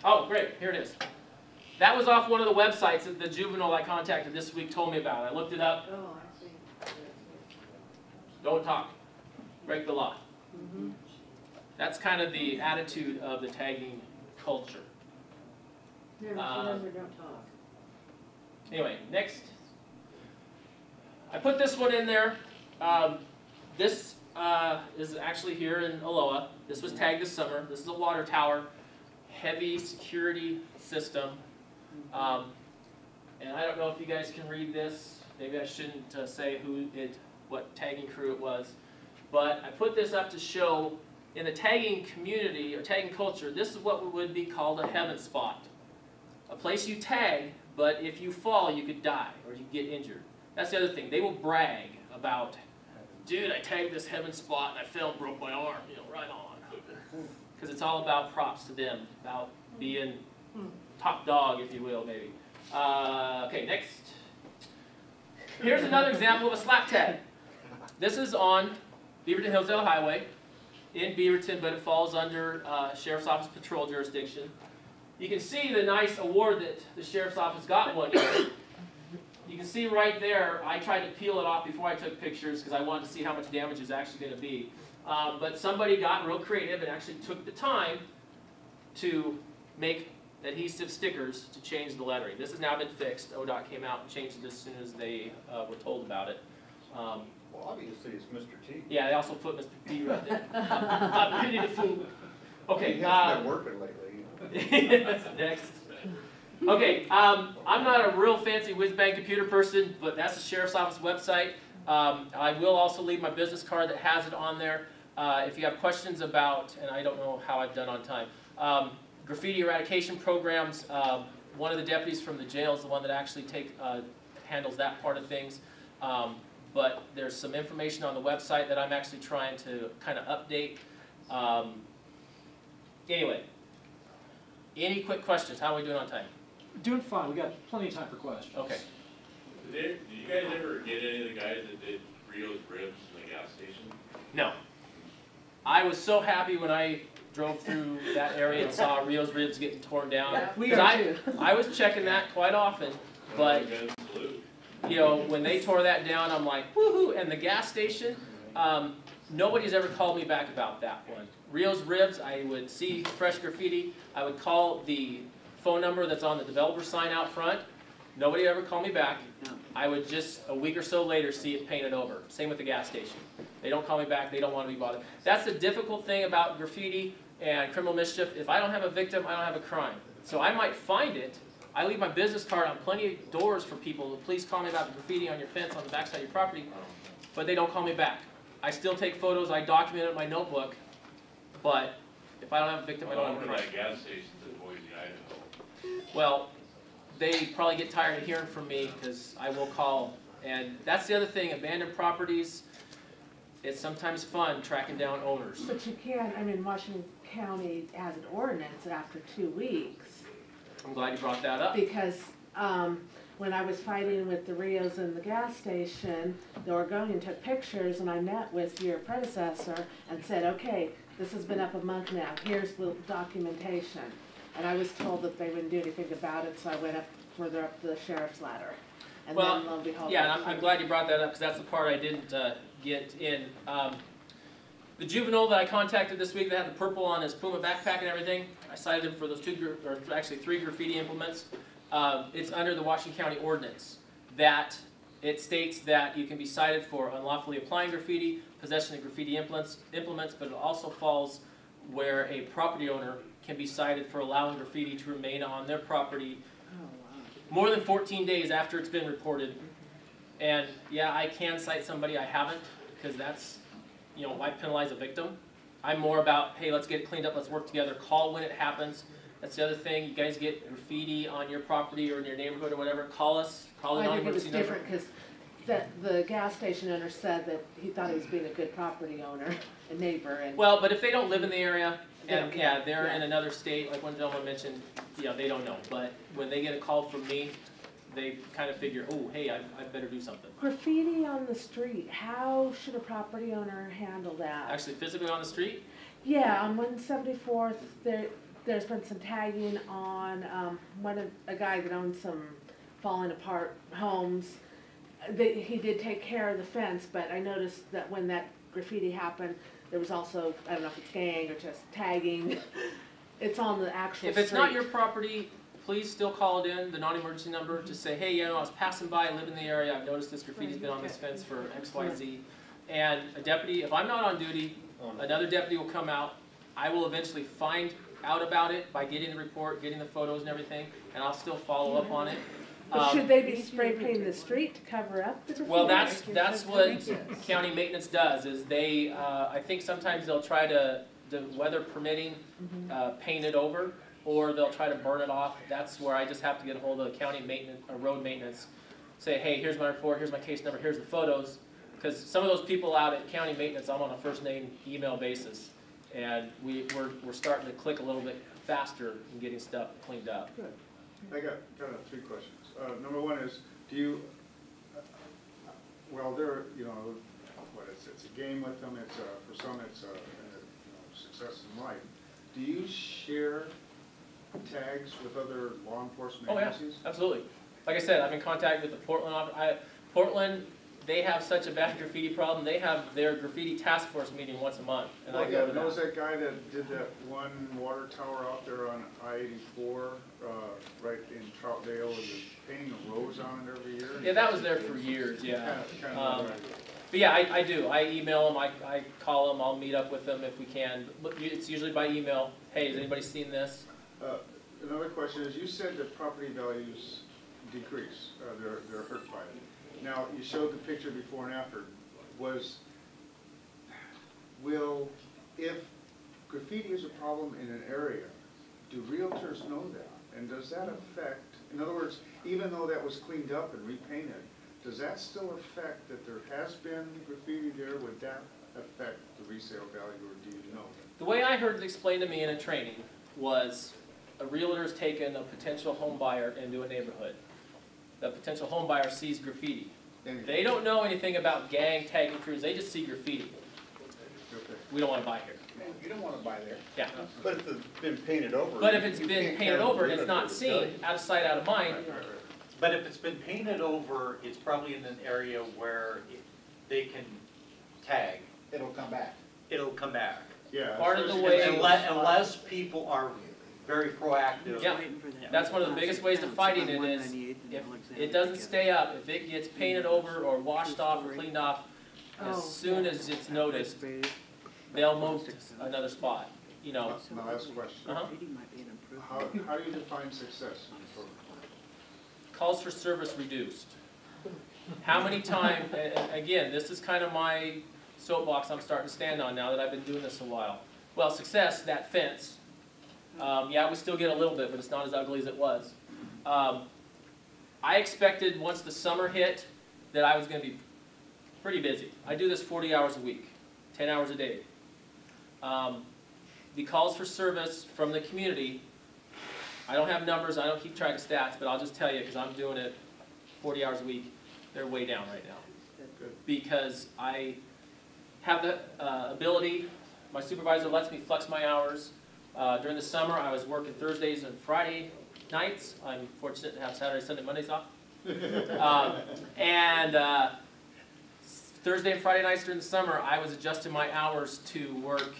Oh, great, here it is. That was off one of the websites that the juvenile I contacted this week told me about. I looked it up. Oh, I see. Don't talk. Break the law. Mm-hmm. That's kind of the attitude of the tagging culture. Never says or don't talk. Anyway, next. I put this one in there. This is actually here in Aloha. This was tagged this summer. This is a water tower, heavy security system. And I don't know if you guys can read this. Maybe I shouldn't say what tagging crew it was. But I put this up to show in the tagging community or tagging culture, this is what would be called a heaven spot. A place you tag, but if you fall, you could die or you get injured. That's the other thing. They will brag about, dude, I tagged this heaven spot and I fell and broke my arm, right on. Because it's all about props to them, about being top dog, if you will, maybe. Okay, next. Here's another example of a slap tag. This is on Beaverton Hillsdale Highway in Beaverton, but it falls under Sheriff's Office patrol jurisdiction. You can see the nice award that the Sheriff's Office got one year. You can see right there, I tried to peel it off before I took pictures because I wanted to see how much damage is actually going to be. But somebody got real creative and actually took the time to make adhesive stickers to change the lettering. This has now been fixed. ODOT came out and changed it as soon as they were told about it. Well, obviously it's Mr. T. Yeah, they also put Mr. T right there. Pity the fool. Okay. He hasn't been working lately. Next. Okay, I'm not a real fancy whiz-bang computer person, but that's the Sheriff's Office website. I will also leave my business card that has it on there. If you have questions about, and I don't know how I've done on time, graffiti eradication programs, one of the deputies from the jail is the one that actually handles that part of things. But there's some information on the website that I'm actually trying to kind of update. Anyway, any quick questions? How are we doing on time? Doing fine. We got plenty of time for questions. Okay. Did you guys ever get any of the guys that did Rio's ribs in the gas station? No. I was so happy when I drove through that area and saw Rio's ribs getting torn down. Yeah, we 'Cause are too. I was checking that quite often, but when they tore that down, I'm like, woohoo! And the gas station, nobody's ever called me back about that one. Rio's ribs, I would see fresh graffiti. I would call the phone number that's on the developer sign out front. Nobody ever called me back. I would just, a week or so later, see it painted over. Same with the gas station. They don't call me back. They don't want to be bothered. That's the difficult thing about graffiti. and criminal mischief. If I don't have a victim, I don't have a crime. So I might find it. I leave my business card on plenty of doors for people. Please call me about the graffiti on your fence on the backside of your property, but they don't call me back. I still take photos, I document it in my notebook, but if I don't have a victim, I don't have a crime. That gas station's in Boise, Idaho. Well, they probably get tired of hearing from me because I will call. And that's the other thing, abandoned properties, it's sometimes fun tracking down owners. But you can, I mean, Washington County has an ordinance after 2 weeks. I'm glad you brought that up. Because when I was fighting with the Rios in the gas station, the Oregonian took pictures, and I met with your predecessor and said, okay, this has been up a month now, here's the documentation. And I was told that they wouldn't do anything about it, so I went up further up the sheriff's ladder. And Well, then lo and behold. yeah, and I'm glad you brought that up because that's the part I didn't get in. The juvenile that I contacted this week that had the purple on his Puma backpack and everything, I cited him for those three graffiti implements. It's under the Washington County ordinance that it states that you can be cited for unlawfully applying graffiti, possession of graffiti implements, but it also falls where a property owner can be cited for allowing graffiti to remain on their property more than 14 days after it's been reported. And yeah, I can cite somebody, I haven't, because that's, you know, why penalize a victim? I'm more about, hey, let's get it cleaned up, let's work together, call when it happens. That's the other thing, you guys get graffiti on your property or in your neighborhood or whatever, call us, call the non-emergency number. I think it was different because the gas station owner said that he thought he was being a good property owner, a neighbor, and. Well, but if they don't live in the area, and Okay. yeah, they're Yeah. in another state, like one gentleman mentioned, you know, they don't know. But when they get a call from me, they kind of figure, oh, hey, I better do something. Graffiti on the street, how should a property owner handle that? Actually, physically on the street? Yeah, on 174th, there's been some tagging on a guy that owns some falling apart homes. He did take care of the fence, but I noticed that when that graffiti happened, there was also, I don't know if it's gang or just tagging. It's on the actual street. If it's not your property, please still call it in, the non-emergency number, to say, hey, you know, I was passing by, I live in the area, I've noticed this graffiti's been on this fence for X, Y, Z. And a deputy, if I'm not on duty, another deputy will come out. I will eventually find out about it by getting the report, getting the photos and everything, and I'll still follow up on it. But should they be spray painting the street to cover up the graffiti? Well, that's what county maintenance does, is they, I think sometimes they'll try to, the weather permitting, paint it over, or they'll try to burn it off. That's where I just have to get a hold of the county maintenance, or road maintenance, say, hey, here's my report, here's my case number, here's the photos. Because some of those people out at county maintenance, I'm on a first name email basis, and we're starting to click a little bit faster in getting stuff cleaned up. Good. I got kind of 3 questions. Number 1 is, do you, well, there, you know, what it's a game with them. It's for some, it's you know, success in life. Do you share tags with other law enforcement agencies? Oh yeah, absolutely. Like I said, I'm in contact with the Portland office. Portland, they have such a bad graffiti problem. They have their graffiti task force meeting once a month, and I go to that. Was that guy that did that one water tower out there on I-84, right in Troutdale, and was painting a rose on it every year? Yeah, that was there for years. Yeah. Kind of But yeah, I do. I email them. I call them. I'll meet up with them if we can. It's usually by email. Hey, has anybody seen this? Another question is, you said that property values decrease. They're hurt by it. Now, you showed the picture before and after. If graffiti is a problem in an area, do realtors know that? And does that affect, in other words, even though that was cleaned up and repainted, does that still affect that there has been graffiti there? Would that affect the resale value, or do you know? The way I heard it explained to me in a training was a realtor's taken a potential home buyer into a neighborhood. The potential home buyer sees graffiti. They don't know anything about gang tagging crews. They just see graffiti. Okay. We don't want to buy here. You don't wanna buy there. Yeah. But if it's been painted over. But if it's you been can't painted count over and the it's not units, seen, out of sight, out of mind, But if it's been painted over, it's probably in an area where they can tag, It'll come back. it'll come back. Yeah. part of the way, Unless people are very proactive. yeah, that's one of the biggest ways to fighting it is if it doesn't stay up, if it gets painted over or washed off or cleaned off, as soon as it's noticed, they'll move to another spot. you know, My last question. uh-huh. How do you define success in the program? Calls for service reduced. How many times, again, this is kind of my soapbox I'm starting to stand on now that I've been doing this a while. Well, success, that fence, yeah, we still get a little bit, but it's not as ugly as it was. I expected once the summer hit that I was going to be pretty busy. I do this 40 hours a week, 10 hours a day. The calls for service from the community, I don't have numbers, I don't keep track of stats, but I'll just tell you, because I'm doing it 40 hours a week, they're way down right now. Because I have the ability, my supervisor lets me flex my hours. During the summer, I was working Thursdays and Friday nights. I'm fortunate to have Saturday, Sunday, Mondays off. Thursday and Friday nights during the summer, I was adjusting my hours to work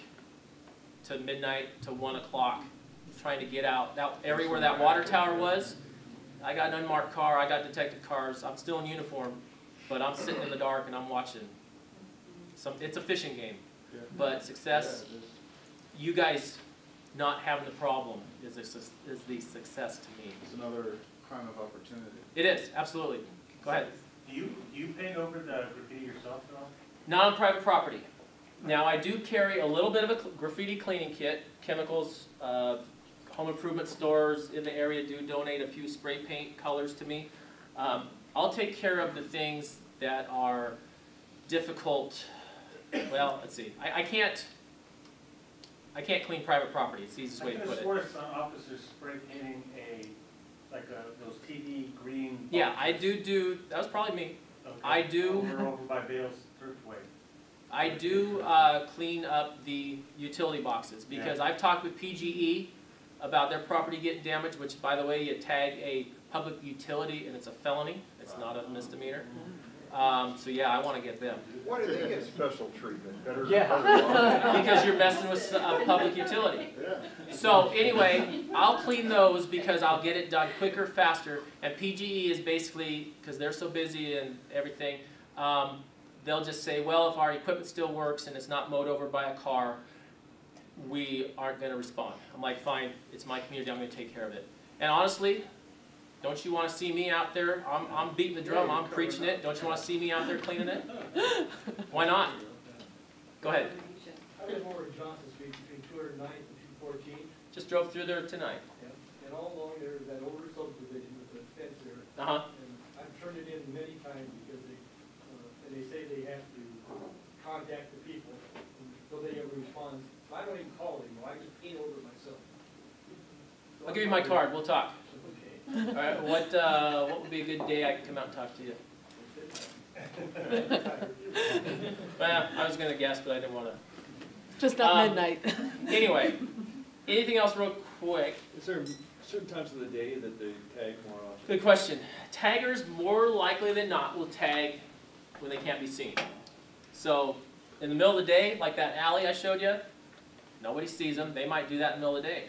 to midnight to 1 o'clock, trying to get out. That area where that water tower was, I got an unmarked car, I got detected cars. I'm still in uniform, but I'm sitting in the dark and I'm watching. It's a fishing game, but success, you guys not having the problem is the success to me. It's another kind of opportunity. It is, absolutely. Go ahead. Do you paint over the graffiti yourself at all? Not on private property. Now, I do carry a little bit of a graffiti cleaning kit. Chemicals, home improvement stores in the area do donate a few spray paint colors to me. I'll take care of the things that are difficult. Well, let's see. I can't clean private property. It's the easiest way to put it. I could have swore some officers spray painting those TV green. Yeah, I do. That was probably me. Okay. I do. Over by Bale's Thriftway. I do clean up the utility boxes because I've talked with PGE about their property getting damaged, which, by the way, you tag a public utility and it's a felony. It's not a misdemeanor. So yeah, I want to get them. Why do they get special treatment? Better Because you're messing with a public utility. So anyway, I'll clean those because I'll get it done quicker, faster, and PGE is basically, because they're so busy and everything, they'll just say, well, if our equipment still works and it's not mowed over by a car, we aren't going to respond. I'm like, fine, it's my community, I'm going to take care of it. And honestly, don't you want to see me out there? I'm beating the drum, I'm preaching it. Don't you want to see me out there cleaning it? Why not? Go ahead. I live over in Johnson Street between 209th and 214. Just drove through there tonight. And all along there's that older subdivision with the fence there. Uh-huh. And I've turned it in many times because they say they have to contact the people until they ever respond. I don't even call anymore, I just paint over it myself. I'll give you my card, we'll talk. Okay. All right, what would be a good day I can come out and talk to you? Well, I was going to guess, but I didn't want to. Just not midnight. Anyway, anything else real quick? Is there certain times of the day that they tag more often? Good question. Taggers, more likely than not, will tag when they can't be seen. So, in the middle of the day, like that alley I showed you, nobody sees them. They might do that in the middle of the day.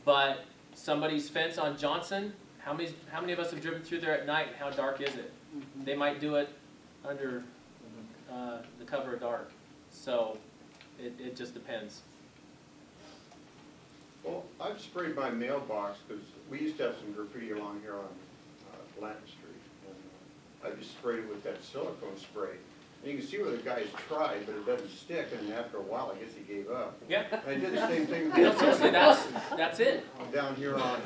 But somebody's fence on Johnson, how many of us have driven through there at night and how dark is it? They might do it under the cover of dark. So, it just depends. Well, I've sprayed my mailbox because we used to have some graffiti along here on Blanton Street. And I just sprayed it with that silicone spray. And you can see where the guys tried, but it doesn't stick, and after a while, I guess he gave up. Yeah. And I did the same thing No, seriously, that's it. down here on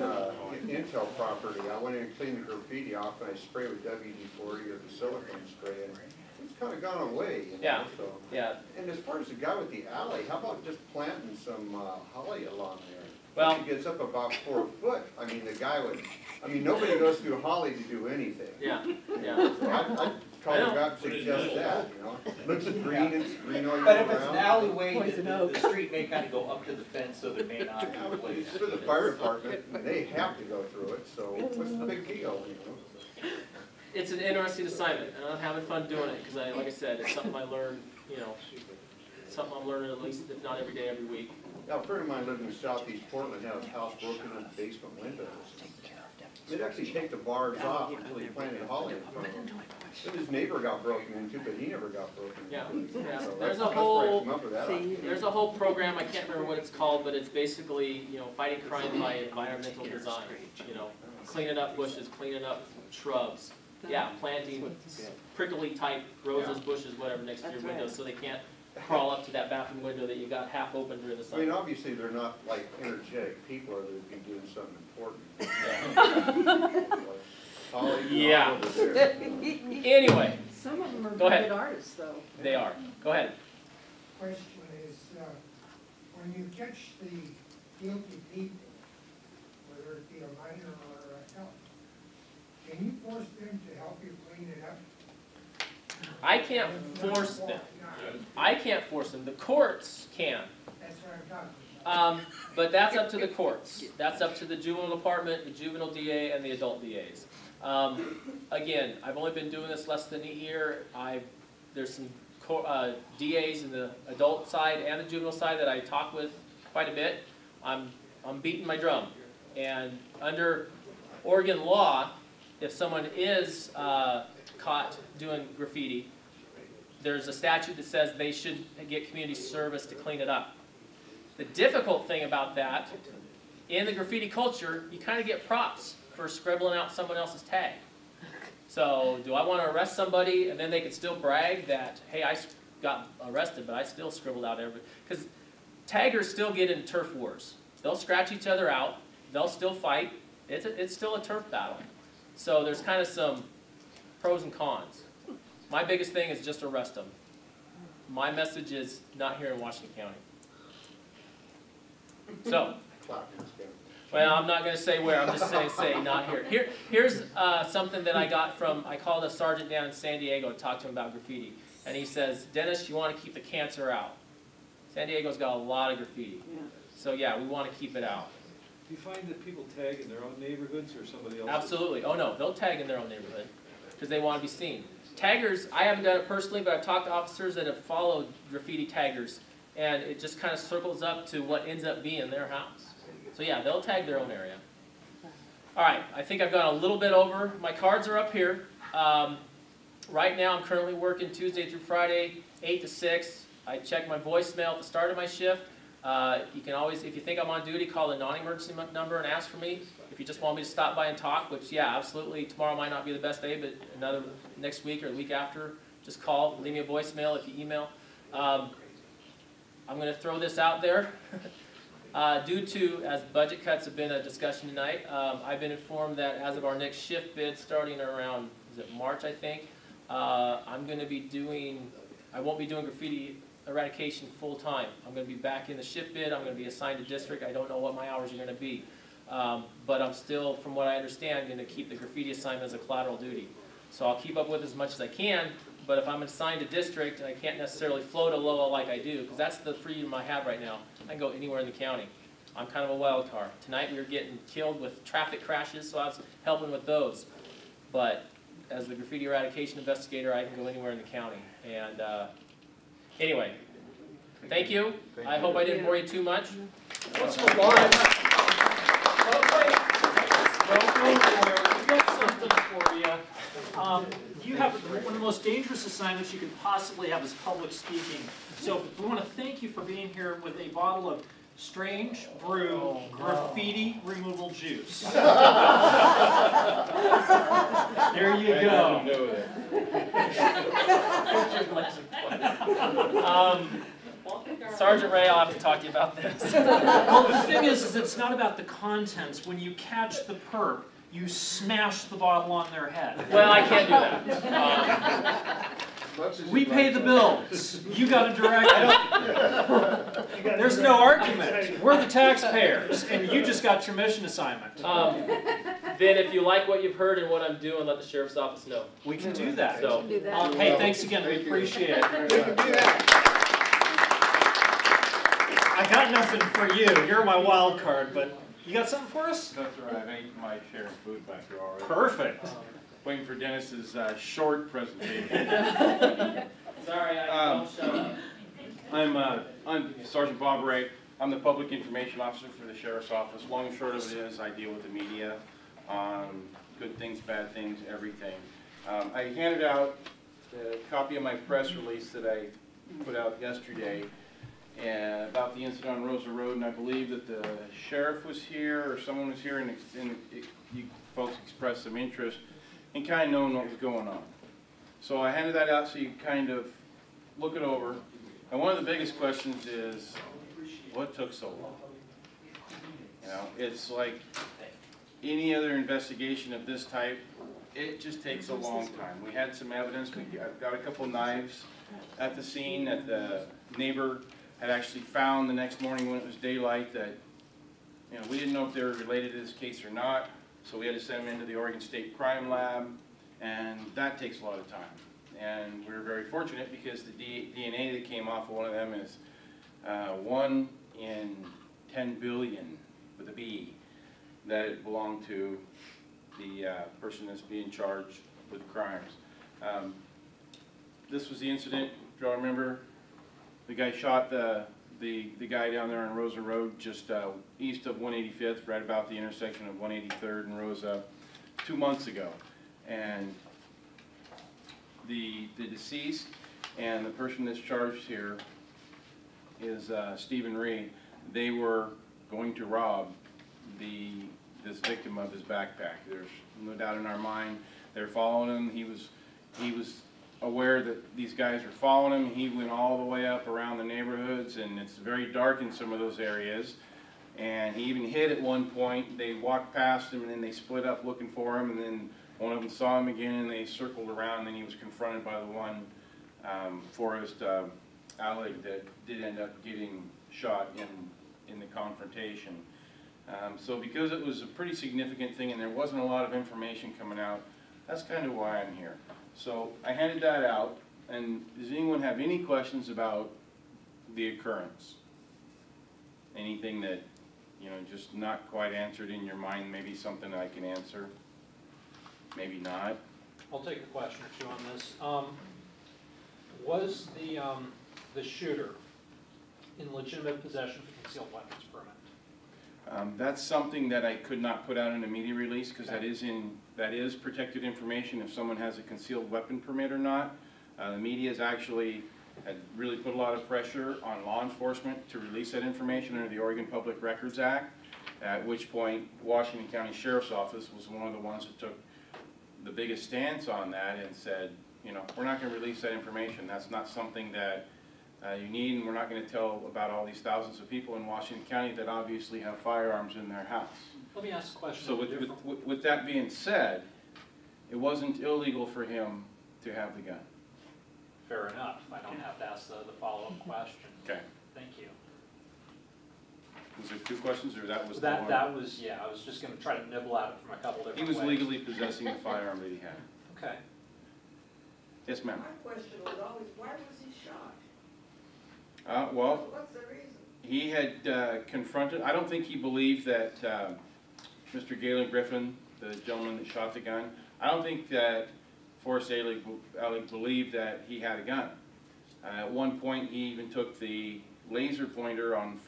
Intel property. I went in and cleaned the graffiti off, and I sprayed with WD-40 or the silicone spray, and it's kind of gone away. You know, Yeah. so. Yeah. And as far as the guy with the alley, how about just planting some holly along there? Well, Once it gets up about 4 foot, I mean, the guy would, I mean, nobody goes through holly to do anything. yeah, yeah. So I'd call the guy and suggest that, you know? Looks green, it's green all year round. But if it's an alleyway, Poison the oak. street may kind of go up to the fence, so there may not Yeah, be a but place. it's for the fire department, they have to go through it, so what's the big deal, you know? It's an interesting assignment, and I'm having fun doing it because, like I said, it's something I learn. You know, something I'm learning at least, if not every day, every week. Now, a friend of mine lived in southeast Portland, had his house broken in the basement windows. I mean, they'd actually take the bars off until he planted holly in front of him. Then his neighbor got broken into, but he never got broken into. Yeah. So There's that's a where I whole, came up with that idea. there's a whole program, I can't remember what it's called, but it's basically, you know, fighting crime by environmental design. You know, cleaning up bushes, cleaning up shrubs. Yeah, planting prickly type roses, bushes, whatever, next to your windows, so they can't crawl up to that bathroom window that you got half open during the I mean, summer. obviously, they're not like energetic people, or they'd be doing something important. Holly, Yeah. over there. Anyway, Some of them are Go ahead. good artists, though. they are. Go ahead. Question is, when you catch the guilty people, whether it be a minor or a help, can you force them to help you clean it up? I can't force them. I can't force them. The courts can. That's what I'm talking about. But that's up to the courts. That's up to the juvenile department, the juvenile DA, and the adult DAs. Again, I've only been doing this less than a year. There's some DAs in the adult side and the juvenile side that I talk with quite a bit. I'm beating my drum. And under Oregon law, if someone is caught doing graffiti, there's a statute that says they should get community service to clean it up. The difficult thing about that, in the graffiti culture, you kind of get props for scribbling out someone else's tag. So, do I want to arrest somebody and then they can still brag that, hey, I got arrested, but I still scribbled out everything? Because taggers still get in turf wars. They'll scratch each other out. They'll still fight. It's still a turf battle. So there's kind of some pros and cons. My biggest thing is just arrest them. My message is not here in Washington County. So, well, I'm not going to say where. I'm just saying not here. Here's something that I got from, I called a sergeant down in San Diego to talk to him about graffiti. And he says, Dennis, you want to keep the cancer out. San Diego's got a lot of graffiti. So yeah, we want to keep it out. Do you find that people tag in their own neighborhoods or somebody else's? Absolutely. Oh no, they'll tag in their own neighborhood because they want to be seen. Taggers, I haven't done it personally, but I've talked to officers that have followed graffiti taggers, and it just kind of circles up to what ends up being their house. So yeah, they'll tag their own area. All right, I think I've gone a little bit over. My cards are up here. Right now I'm currently working Tuesday through Friday, 8 to 6. I check my voicemail at the start of my shift. You can always, if you think I'm on duty, call the non-emergency number and ask for me. If you just want me to stop by and talk, which yeah, absolutely, tomorrow might not be the best day, but next week or the week after, just call, leave me a voicemail if you email. I'm going to throw this out there. Due to, as budget cuts have been a discussion tonight, I've been informed that as of our next shift bid starting around, is it March I think, I'm going to be doing, I won't be doing graffiti eradication full time. I'm going to be back in the shift bid. I'm going to be assigned to district. I don't know what my hours are going to be. But I'm still, from what I understand, going to keep the graffiti assignment as a collateral duty. So I'll keep up with as much as I can, but if I'm assigned to district and I can't necessarily float a LOA like I do, because that's the freedom I have right now, I can go anywhere in the county. I'm kind of a wild card. Tonight we were getting killed with traffic crashes, so I was helping with those. But as the graffiti eradication investigator, I can go anywhere in the county. And anyway, thank you. I hope I didn't bore you too much. Let's move on. We've got something for you. You have one of the most dangerous assignments you could possibly have is public speaking. So we want to thank you for being here with a bottle of Strange Brew Graffiti Removal Juice. There you go. Sergeant Ray, I'll have to talk to you about this. Well, the thing is it's not about the contents. When you catch the perp, you smash the bottle on their head. Well, I can't do that. We pay the bills. You got to direct it. There's no argument. We're the taxpayers, and you just got your mission assignment. Then if you like what you've heard and what I'm doing, let the sheriff's office know. We can do that. So, hey, thanks again. We appreciate it. We can do that. I got nothing for you. You're my wild card, but you got something for us? That's right. I ate my share of food back there already. Perfect. Waiting for Dennis's short presentation. Sorry, I don't shut up. I'm Sergeant Bob Ray. I'm the Public Information Officer for the Sheriff's Office. Long and short of it is I deal with the media. on good things, bad things, everything. I handed out a copy of my press release that I put out yesterday about the incident on Rosa Road, and I believe that the sheriff was here or someone was here, and you folks expressed some interest in kind of knowing what was going on. So I handed that out so you could kind of look it over. And one of the biggest questions is, what took so long? You know, it's like any other investigation of this type, it just takes a long time. We had some evidence. I've got a couple knives at the scene that the neighbor had actually found the next morning when it was daylight that, you know, we didn't know if they were related to this case or not, so we had to send them into the Oregon State Crime Lab, and that takes a lot of time. And we were very fortunate because the DNA that came off of one of them is 1 in 10 billion with a B, that it belonged to the person that's being charged with crimes. This was the incident, if y'all remember. The guy shot the guy down there on Rosa Road, just east of 185th, right about the intersection of 183rd and Rosa, 2 months ago. And the deceased and the person that's charged here is Stephen Reed. They were going to rob this victim of his backpack. There's no doubt in our mind. They're following him. He was aware that these guys were following him. He went all the way up around the neighborhoods, and it's very dark in some of those areas. And he even hid at one point. They walked past him, and then they split up looking for him, and then one of them saw him again, and they circled around, and then he was confronted by the one Forrest Alec that did end up getting shot in the confrontation. So because it was a pretty significant thing and there wasn't a lot of information coming out, that's kind of why I'm here. So I handed that out, and does anyone have any questions about the occurrence? Anything that, you know, just not quite answered in your mind, maybe something I can answer, maybe not? I'll take a question or two on this. Was the shooter in legitimate possession of a concealed weapons permit? That's something that I could not put out in a media release because that is protected information if someone has a concealed weapon permit or not. The media has actually had really put a lot of pressure on law enforcement to release that information under the Oregon Public Records Act, at which point Washington County Sheriff's Office was one of the ones that took the biggest stance on that and said, you know, we're not going to release that information. That's not something that you need, and we're not going to tell about all these thousands of people in Washington County that obviously have firearms in their house. Let me ask a question. So with that being said, it wasn't illegal for him to have the gun. Fair enough. I don't have to ask the follow-up question. Okay. Thank you. Was there two questions, or that was the That, one? that was, yeah, I was just going to try to nibble at it from a couple different ways. He was legally possessing the firearm that he had. Okay. Yes, ma'am. My question was always, why was he shot? Well, What's the reason? he had confronted, I don't think he believed that Mr. Galen Griffin, the gentleman that shot the gun, I don't think that Forrest Alec believed that he had a gun. At one point, he even took the laser pointer on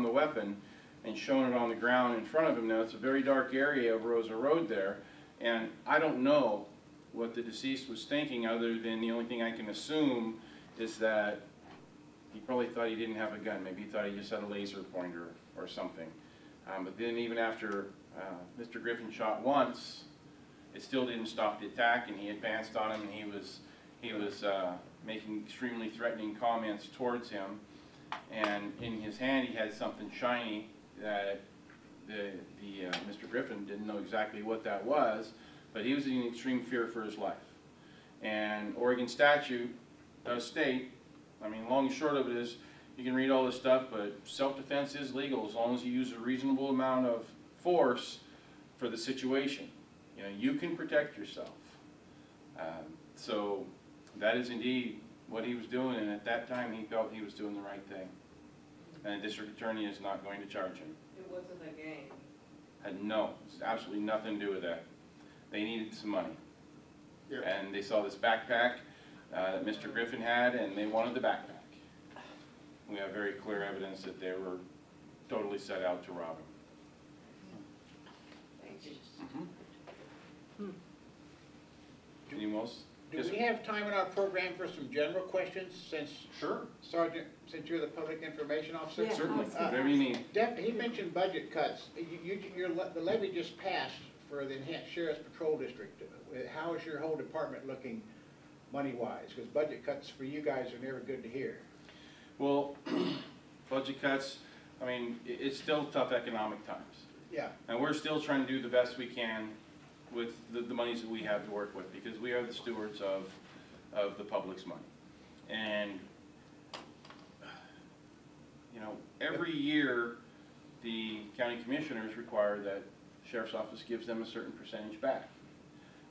the weapon and shown it on the ground in front of him. Now, it's a very dark area of Rosa Road there, and I don't know what the deceased was thinking, other than the only thing I can assume is that he probably thought he didn't have a gun. Maybe he thought he just had a laser pointer or something. But then even after Mr. Griffin shot once, it still didn't stop the attack, and he advanced on him, and he was making extremely threatening comments towards him. And in his hand, he had something shiny that Mr. Griffin didn't know exactly what that was, but he was in extreme fear for his life. And Oregon statute does state, I mean, long and short of it is, you can read all this stuff, but self-defense is legal as long as you use a reasonable amount of force for the situation. You know, you can protect yourself. So that is indeed what he was doing, and at that time he felt he was doing the right thing. And the district attorney is not going to charge him. It wasn't a game. No, it's absolutely nothing to do with that. They needed some money. Yeah. And they saw this backpack that Mr. Griffin had, and they wanted the backpack. We have very clear evidence that they were totally set out to rob him. Thank you. Do we have time in our program for some general questions since Sure. Sergeant, since you're the public information officer? Yeah. Certainly, I'll- whatever you need. He mentioned budget cuts. The levy just passed for the enhanced sheriff's patrol district. How is your whole department looking money-wise? Because budget cuts for you guys are never good to hear. Well, budget cuts, I mean, it's still tough economic times. Yeah. And we're still trying to do the best we can with the monies that we have to work with, because we are the stewards of the public's money. And, you know, every year, the county commissioners require that sheriff's office gives them a certain percentage back.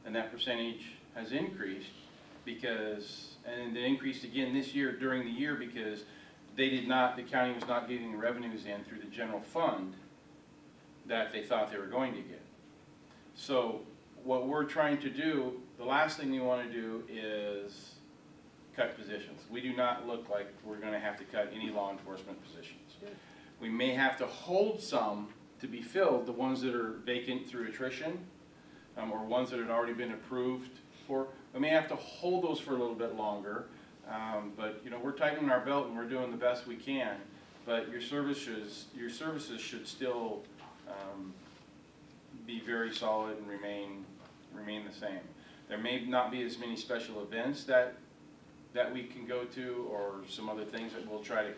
And that percentage has increased because, and it increased again this year during the year because they did not, the county was not getting the revenues in through the general fund that they thought they were going to get. So what we're trying to do, the last thing we want to do is cut positions. We do not look like we're going to have to cut any law enforcement positions. We may have to hold some to be filled, the ones that are vacant through attrition, or ones that had already been approved for. We may have to hold those for a little bit longer, but you know, we're tightening our belt and we're doing the best we can. But your services should still be very solid and remain the same. There may not be as many special events that we can go to, or some other things that we'll try to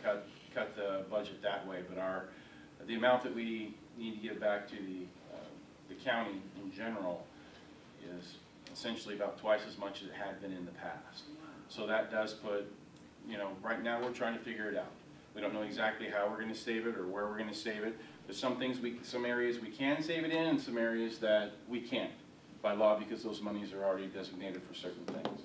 cut the budget that way. But the amount that we need to give back to the county in general is essentially about twice as much as it had been in the past. So that does put, you know, right now we're trying to figure it out. We don't know exactly how we're going to save it or where we're going to save it. There's some areas we can save it in, and some areas that we can't by law because those monies are already designated for certain things.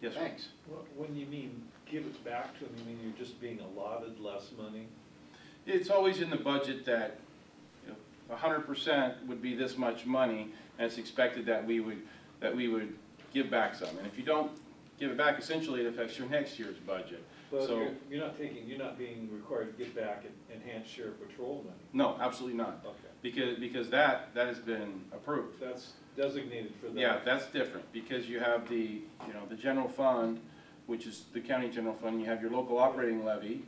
Yes, Thanks. When you mean give it back to them, you mean you're just being allotted less money? It's always in the budget that 100% would be this much money, and it's expected that we would give back some. And if you don't give it back, essentially it affects your next year's budget. But So you're not being required to give back enhanced sheriff patrol money? no, absolutely not. Okay. Because that has been approved. That's designated for that? Yeah, that's different, because you have the general fund, which is the county general fund, you have your local operating levy,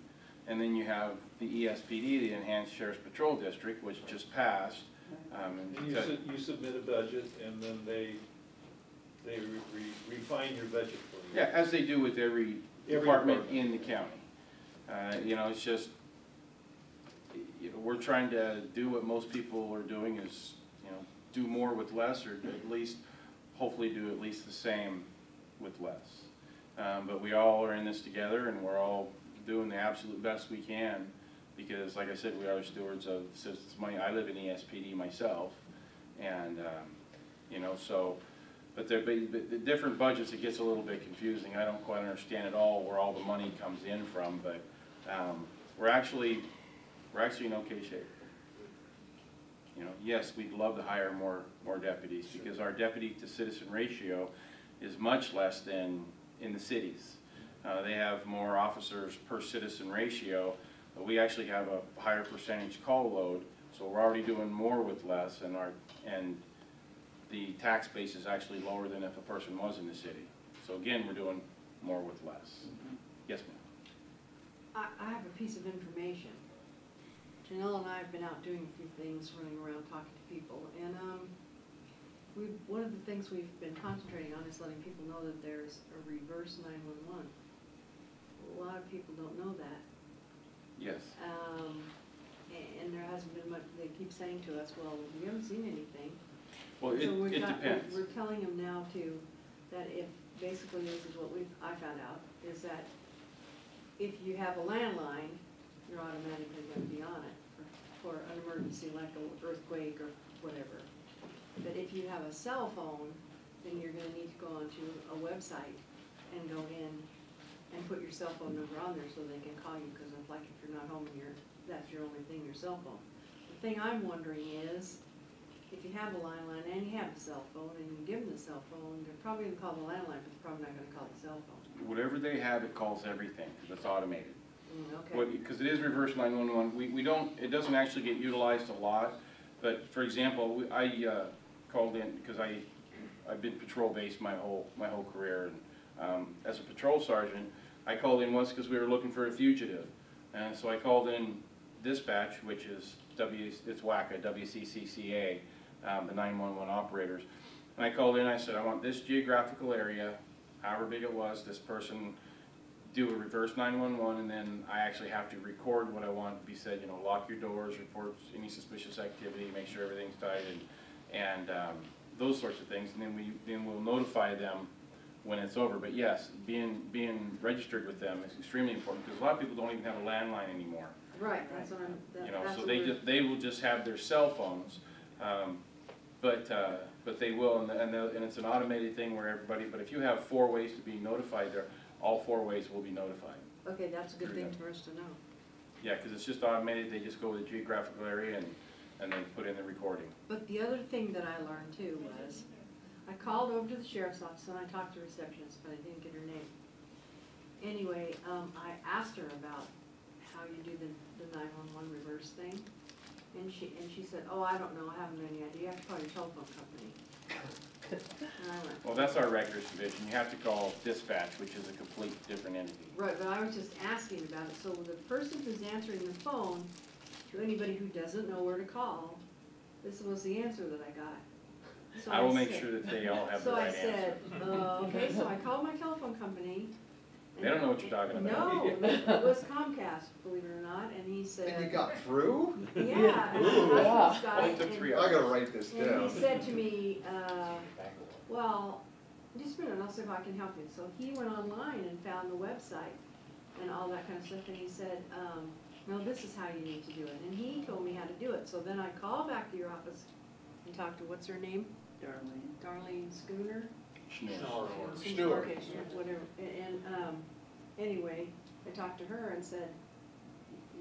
and then you have the ESPD, the Enhanced Sheriff's Patrol District, which just passed. And you submit a budget, and then they refine your budget for you? Yeah, as they do with every department in the county. You know, it's just, we're trying to do what most people are doing is, do more with less, or at least, hopefully do at least the same with less. But we all are in this together, and we're all doing the absolute best we can, because like I said, we are stewards of the citizens' money. I live in ESPD myself, and so, but the different budgets, it gets a little bit confusing. I don't quite understand at all where all the money comes in from, but we're actually in okay shape. Yes, we'd love to hire more deputies, because our deputy to citizen ratio is much less than in the cities. They have more officers per citizen ratio, but we actually have a higher percentage call load, so we're already doing more with less, and the tax base is actually lower than if a person was in the city. So again, we're doing more with less. Yes, ma'am. I have a piece of information. Janelle and I have been out doing a few things, running around talking to people, and one of the things we've been concentrating on is letting people know that there's a reverse 911. A lot of people don't know that. Yes. And there hasn't been much. They keep saying to us, well, we haven't seen anything. Well, it depends. We're telling them now that if, basically this is what I found out, is that if you have a landline, you're automatically going to be on it for an emergency like an earthquake or whatever. But if you have a cell phone, then you're going to need to go onto a website and go in and put your cell phone number on there so they can call you, because if you're not home and that's your only thing, your cell phone. The thing I'm wondering is, if you have a landline and you have a cell phone and you give them the cell phone, they're probably going to call the landline, but they're probably not going to call the cell phone. Whatever they have, it calls everything, because it's automated. Okay. Because it is reverse 911. It doesn't actually get utilized a lot, but for example, I called in because I I've been patrol-based my whole career, and as a patrol sergeant, I called in once because we were looking for a fugitive, and so I called in dispatch, which is it's WACA, WCCCA, the 911 operators, and I called in. I said, I want this geographical area, however big it was. This person do a reverse 911, and then I actually have to record what I want to be said. You know, lock your doors, report any suspicious activity, make sure everything's tight, and those sorts of things. And then we'll notify them when it's over. But yes, being registered with them is extremely important, because a lot of people don't even have a landline anymore. Right, that's what I'm, You know, that's so what they will just have their cell phones, but they will, and it's an automated thing where everybody. But if you have 4 ways to be notified, there, all 4 ways will be notified. Okay, that's a good through thing that. for us to know. Yeah, because it's just automated. They just go with the geographical area and then put in the recording. But the other thing that I learned too was, I called over to the sheriff's office and I talked to the receptionist, but I didn't get her name. Anyway, I asked her about how you do the 911 reverse thing, and she said, oh, I don't know, I haven't any idea, you have to call your telephone company. And I went, Well, that's our records division. You have to call dispatch, which is a complete different entity. right, but I was just asking about it, so the person who's answering the phone, to anybody who doesn't know where to call, this was the answer that I got. So I will make said- sure that they all have the right answer. So I said, okay, so I called my telephone company. They don't know what you're talking about. No, it was Comcast, believe it or not, and he said. And you got through? Yeah. And Ooh. I got this guy, Only took 3 I hours. gotta write this and down. he said to me, well, just a minute, I'll see if I can help you. So he went online and found the website and all that kind of stuff, and he said, no, this is how you need to do it. And he told me how to do it. So then I called back to your office and talked to, what's her name? Darlene Schooner? Schnur. Okay, whatever, and, anyway, I talked to her and said,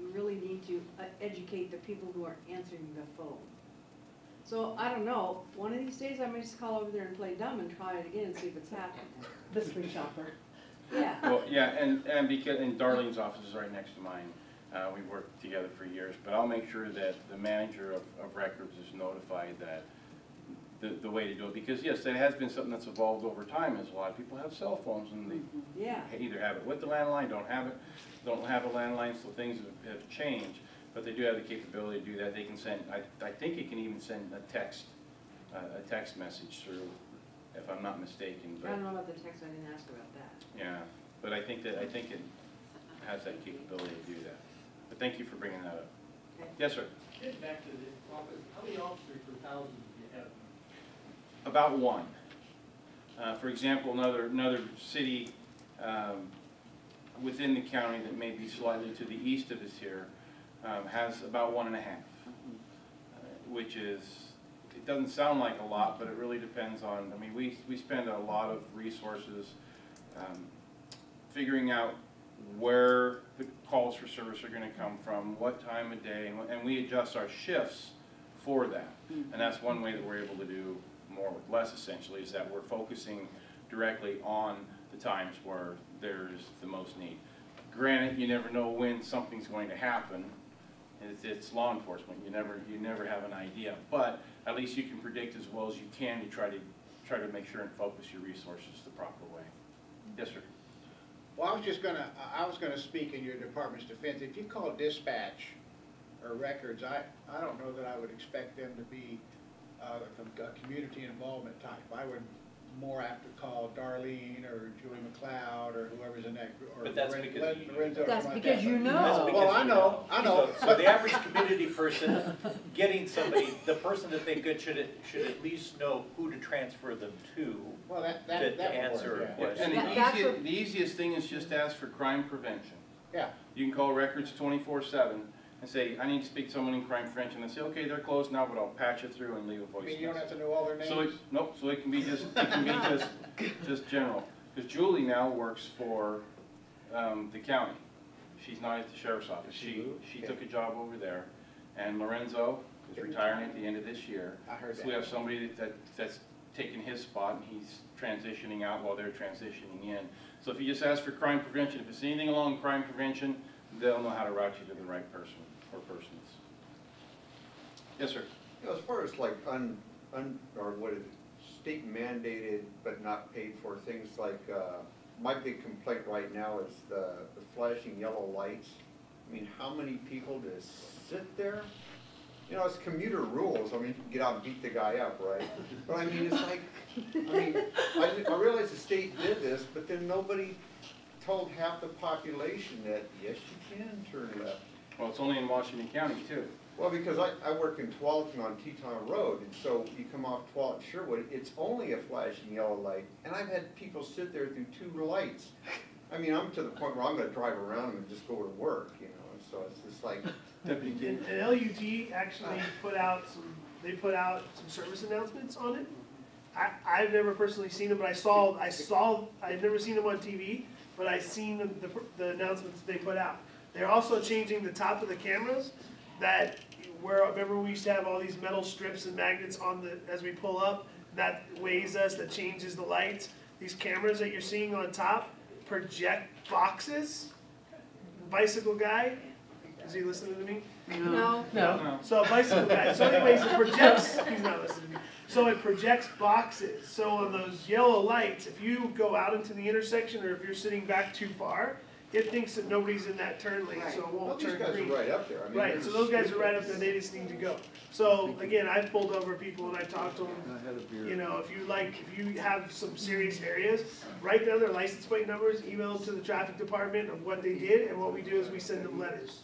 you really need to educate the people who are answering the phone. So, I don't know, one of these days I may just call over there and play dumb and try it again and see if it's happening. Mystery shopper. Yeah. Well, yeah, and Darlene's office is right next to mine. We've worked together for years, but I'll make sure that the manager of records is notified that the way to do it, because yes, that has been something that's evolved over time, is a lot of people have cell phones and they Yeah. either have it with the landline, don't have a landline, so things have changed, but they do have the capability to do that. They can send, I think it can even send a text message through, if I'm not mistaken, I but don't know about the text, I didn't ask about that. yeah, but I think it has that capability to do that. But thank you for bringing that up. Okay. Yes, sir. Getting back to the office, how many officers per thousand do you have? About 1. For example, another city within the county that may be slightly to the east of us here has about 1.5, which is, it doesn't sound like a lot, but it really depends on, I mean, we spend a lot of resources figuring out where the calls for service are going to come from, what time of day, and we adjust our shifts for that. And that's one way that we're able to do more with less, essentially, is that we're focusing directly on the times where there's the most need. Granted, you never know when something's going to happen. It's law enforcement. You never have an idea, but at least you can predict as well as you can to try to make sure and focus your resources the proper way. Yes, sir. Well, I was gonna speak in your department's defense. If you call dispatch or records, I don't know that I would expect them to be a community involvement type. I would more apt to call Darlene or Julie McLeod or whoever's in that group. But that's because you know. That's because you That's know. because Well, I you know. So the average community person, getting somebody, the person that they get should at least know who to transfer them to. Well, that to would answer work, a yeah. question. And the easiest thing is just ask for crime prevention. Yeah. You can call records 24/7 and say, I need to speak to someone in crime prevention. And say, okay, they're closed now, but I'll patch it through and leave a I voice mean, you don't have message. to know all their names? So it can be just general. Because Julie now works for the county. She's not at the sheriff's office. She took a job over there. And Lorenzo is retiring at the end of this year. I heard So that. we have somebody that's taken his spot, and he's transitioning out while they're transitioning in. So if you just ask for crime prevention, if it's anything along crime prevention, they'll know how to route you to the right person or persons. Yes, sir. You know, as far as like or what is it, state mandated but not paid for things like, my big complaint right now is the flashing yellow lights. I mean, how many people just sit there? You know, it's commuter rules. I mean, you can get out and beat the guy up, right? But I mean, it's like, I realize the state did this, but then nobody told half the population that, yes, you can turn left. Well, it's only in Washington County too. Well, because I work in Tualatin on Teton Road, and so you come off Tualatin Sherwood, it's only a flashing yellow light, and I've had people sit there through 2 lights. I mean, I'm to the point where I'm gonna drive around them and just go to work, you know, and so it's just like. And LUT actually put out some service announcements on it. I've never personally seen them, but I've never seen them on TV, but I've seen the announcements they put out. They're also changing the top of the cameras that, remember we used to have all these metal strips and magnets as we pull up, that weighs us, that changes the lights. These cameras that you're seeing on top project boxes. Bicycle guy, is he listening to me? No. So a bicycle guy. So anyways, it projects, he's not listening to me. So it projects boxes. So on those yellow lights, if you go out into the intersection or if you're sitting back too far, it thinks that nobody's in that turn lane, so it won't turn green. These guys are right up there. I mean, Right, so those guys are right up there, they just need to go. So again, I've pulled over people and I talked to them, you know, if you have some serious areas, write down their license plate numbers, email them to the traffic department of what they did, and what we do is we send them letters.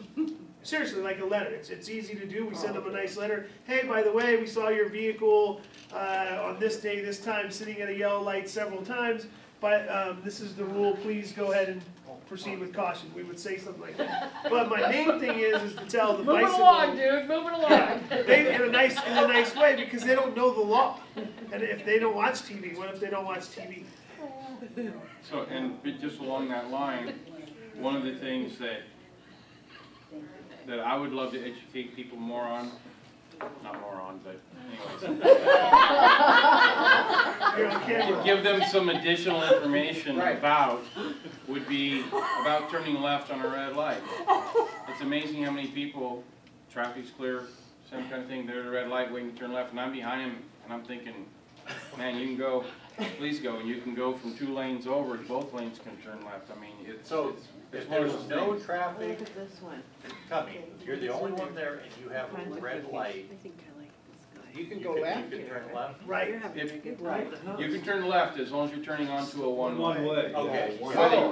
Seriously, like a letter, it's easy to do, we send them a nice letter. Hey, by the way, we saw your vehicle on this day, this time, sitting at a yellow light several times, but this is the rule, please go ahead and proceed with caution. We would say something like that. But my main thing is to tell the bicycle. Move it along, dude. Move it along. Yeah, in a nice way, because they don't know the law. And if they don't watch TV, what if they don't watch TV? So, and just along that line, one of the things that I would love to educate people more on, not more on, but anyways. Give them some additional information about, would be about turning left on a red light. It's amazing how many people, traffic's clear, same kind of thing, they're at a red light waiting to turn left, and I'm behind them, and I'm thinking, man, you can go, please go, and you can go from 2 lanes over, both lanes can turn left. I mean, it's If there's no traffic Look at this one. coming, you're the only one there and you have a red light, You can go left. you can turn left? Right. You can turn left as long as you're turning onto a one-way. Okay.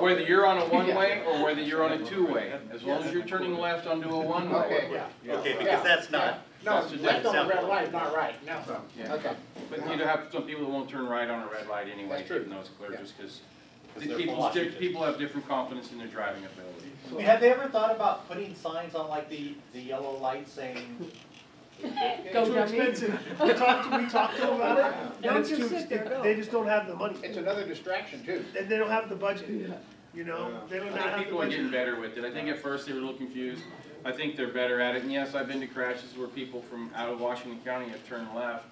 Whether you're on a one-way or whether you're on a two-way, as long as you're turning left onto a one-way. Okay, because that's not. No, That's the left on the red difference. light, not right, no. Yeah. Okay. But you have some people that won't turn right on a red light anyway, That's true. even though it's clear, Yeah. just because they're from Washington. people have different confidence in their driving ability. I mean, have they ever thought about putting signs on like the yellow light saying? Go Too dummy. expensive. We talked to them about it, and Don't it's just too, sit there, go. they just don't have the money. It's another distraction too. And they don't have the budget, you know, they don't I have think the people are getting budget. better with it. I think at first they were a little confused. I think they're better at it. And yes, I've been to crashes where people from out of Washington County have turned left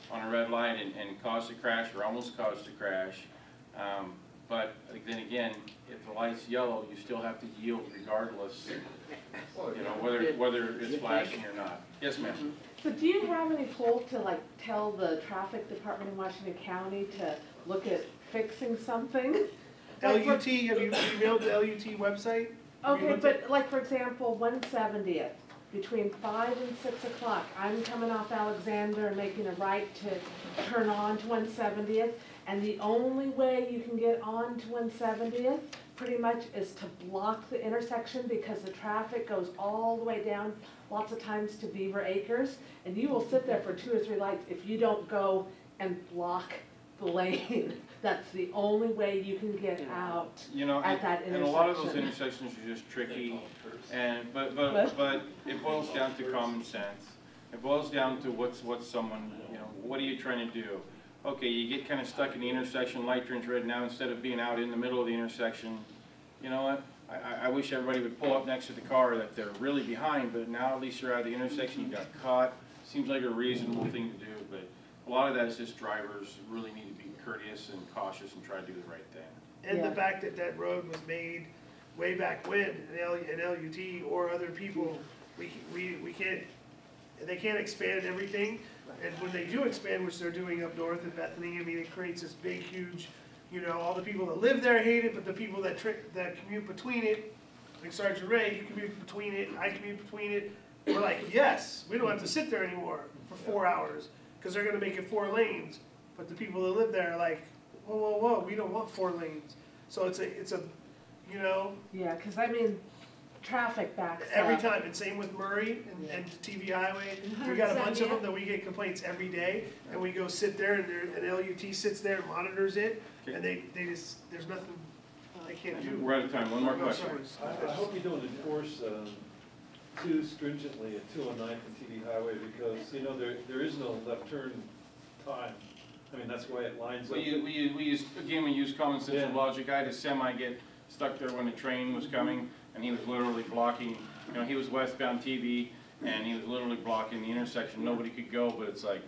on a red light and caused a crash or almost caused a crash. But then again, if the light's yellow, you still have to yield regardless, you know, whether it's flashing or not. Yes, ma'am. So do you have any pull to like tell the traffic department in Washington County to look at fixing something? LUT, have you emailed the LUT website? Have you Okay, looked at- but like for example, 170th, between 5 and 6 o'clock, I'm coming off Alexander and making a right to turn on to 170th, and the only way you can get on to 170th pretty much is to block the intersection because the traffic goes all the way down lots of times to Beaver Acres, and you will sit there for 2 or 3 lights if you don't go and block the lane. That's the only way you can get out You know, at that and a lot of those intersection. intersections are just tricky, and but it boils down to common sense. It boils down to what's someone, you know, what are you trying to do? Okay, you get kind of stuck in the intersection, light turns red now, instead of being out in the middle of the intersection. You know what? I wish everybody would pull up next to the car that they're really behind, but now at least you're out of the intersection, you got caught. Seems like a reasonable thing to do, but a lot of that is just drivers really need to be courteous and cautious and try to do the right thing. And the fact that that road was made way back when, in LUT or other people, we can't, they can't expand everything, And when they do expand, which they're doing up north in Bethany, I mean, it creates this big, huge, you know, all the people that live there hate it, but the people that that commute between it, like Sergeant Ray, you commute between it, I commute between it, we're like, yes, we don't have to sit there anymore for 4 hours, because they're gonna make it 4 lanes. But the people that live there are like, whoa, whoa, whoa, we don't want 4 lanes. So it's a, you know. Yeah, because I mean, traffic backs up. Every time, and same with Murray and TV Highway. We got a bunch of them that we get complaints every day, and we go sit there, and LUT sits there and monitors it, and they just, there's nothing they can't do. We're out of time. One more No, question. sorry. I hope you don't enforce too stringently at 209 and TV Highway, because, you know, there is no left turn time. I mean, that's why it lines up. We use common sense and logic. I had a semi get stuck there when the train was coming, and he was literally blocking, you know, he was westbound TV, and he was literally blocking the intersection. Nobody could go, but it's like,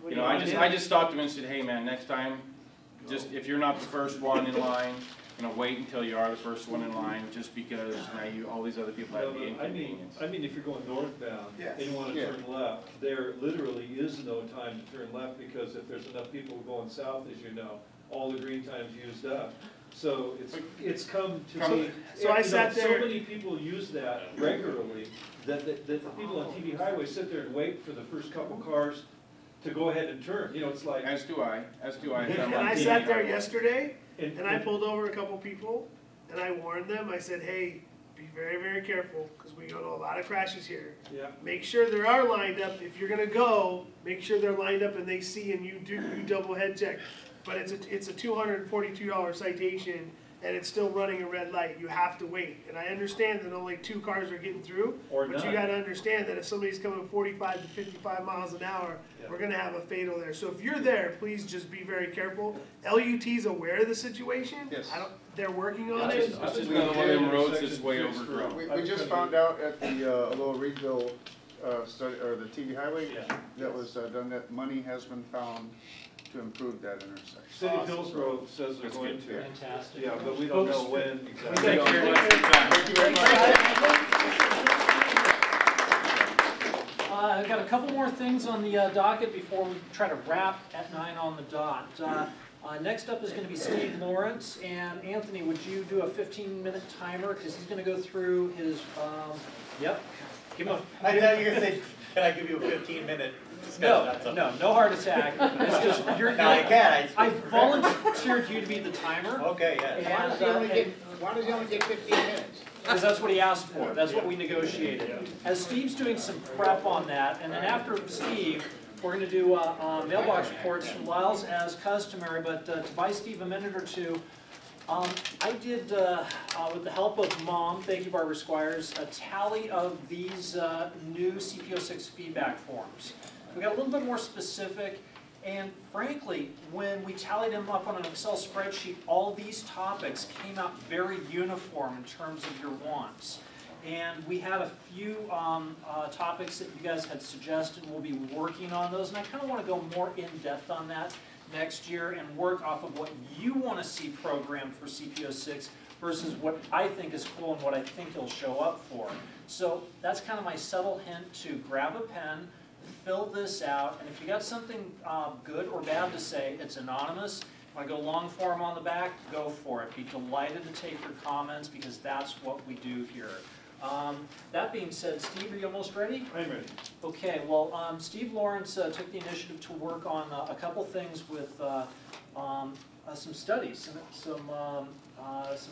you know, I just stopped him and said, hey man, next time, just, if you're not the first one in line, you know, wait until you are the first one in line, just because now all these other people have the inconvenience. I mean, if you're going northbound and you want to turn left, there literally is no time to turn left, because if there's enough people going south, as you know, all the green time's used up. So it's come to be, so I sat there. So many people use that regularly that the people on TV Highway sit there and wait for the first couple cars to go ahead and turn. You know, it's like. As do I. And I sat there yesterday, and I pulled over a couple people, and I warned them. I said, hey, be very, very careful, because we go to a lot of crashes here. Yeah. Make sure they are lined up. If you're gonna go, make sure they're lined up and they see, and you double head check. But it's a $242 citation, and it's still running a red light. You have to wait. And I understand that only 2 cars are getting through, but you gotta understand that if somebody's coming 45 to 55 miles an hour, we're gonna have a fatal there. So if you're there, please just be very careful. LUT's aware of the situation. Yes. They're working on it. It's just another one of them roads that's way overgrown. We just found out at the Lower Reedville study, or the TV Highway, that was done, that money has been found to improve that intersection. City of Hillsborough says they're going to. Fantastic. Yeah, but we don't know when exactly. Thank you very much for your time. Thank you very much. I've got a couple more things on the docket before we try to wrap at 9 on the dot. Next up is going to be Steve Lawrence, and Anthony, would you do a 15-minute timer, because he's going to go through his, yep. Give him a, I thought you were going to say, can I give you a 15-minute discussion? No heart attack. It's just, No, I can't. I volunteered you to be the timer. Okay, yeah. Why does he only get 15 minutes? Because that's what he asked for. That's what we negotiated. As Steve's doing some prep on that, and then after Steve, we're going to do mailbox reports from Lyle's as customary, but to buy Steve a minute or two, I did, with the help of Mom, thank you Barbara Squires, a tally of these new CPO6 feedback forms. We got a little bit more specific, and frankly, when we tallied them up on an Excel spreadsheet, all these topics came out very uniform in terms of your wants. And we had a few topics that you guys had suggested. We'll be working on those, and I kind of want to go more in-depth on that next year and work off of what you want to see programmed for CPO6 versus what I think is cool and what I think you'll show up for. So that's kind of my subtle hint to grab a pen, fill this out, and if you got something good or bad to say, it's anonymous. Want to go long form on the back, go for it. Be delighted to take your comments, because that's what we do here. That being said, Steve, are you almost ready? I'm ready. Okay, well, Steve Lawrence took the initiative to work on a couple things with some studies, some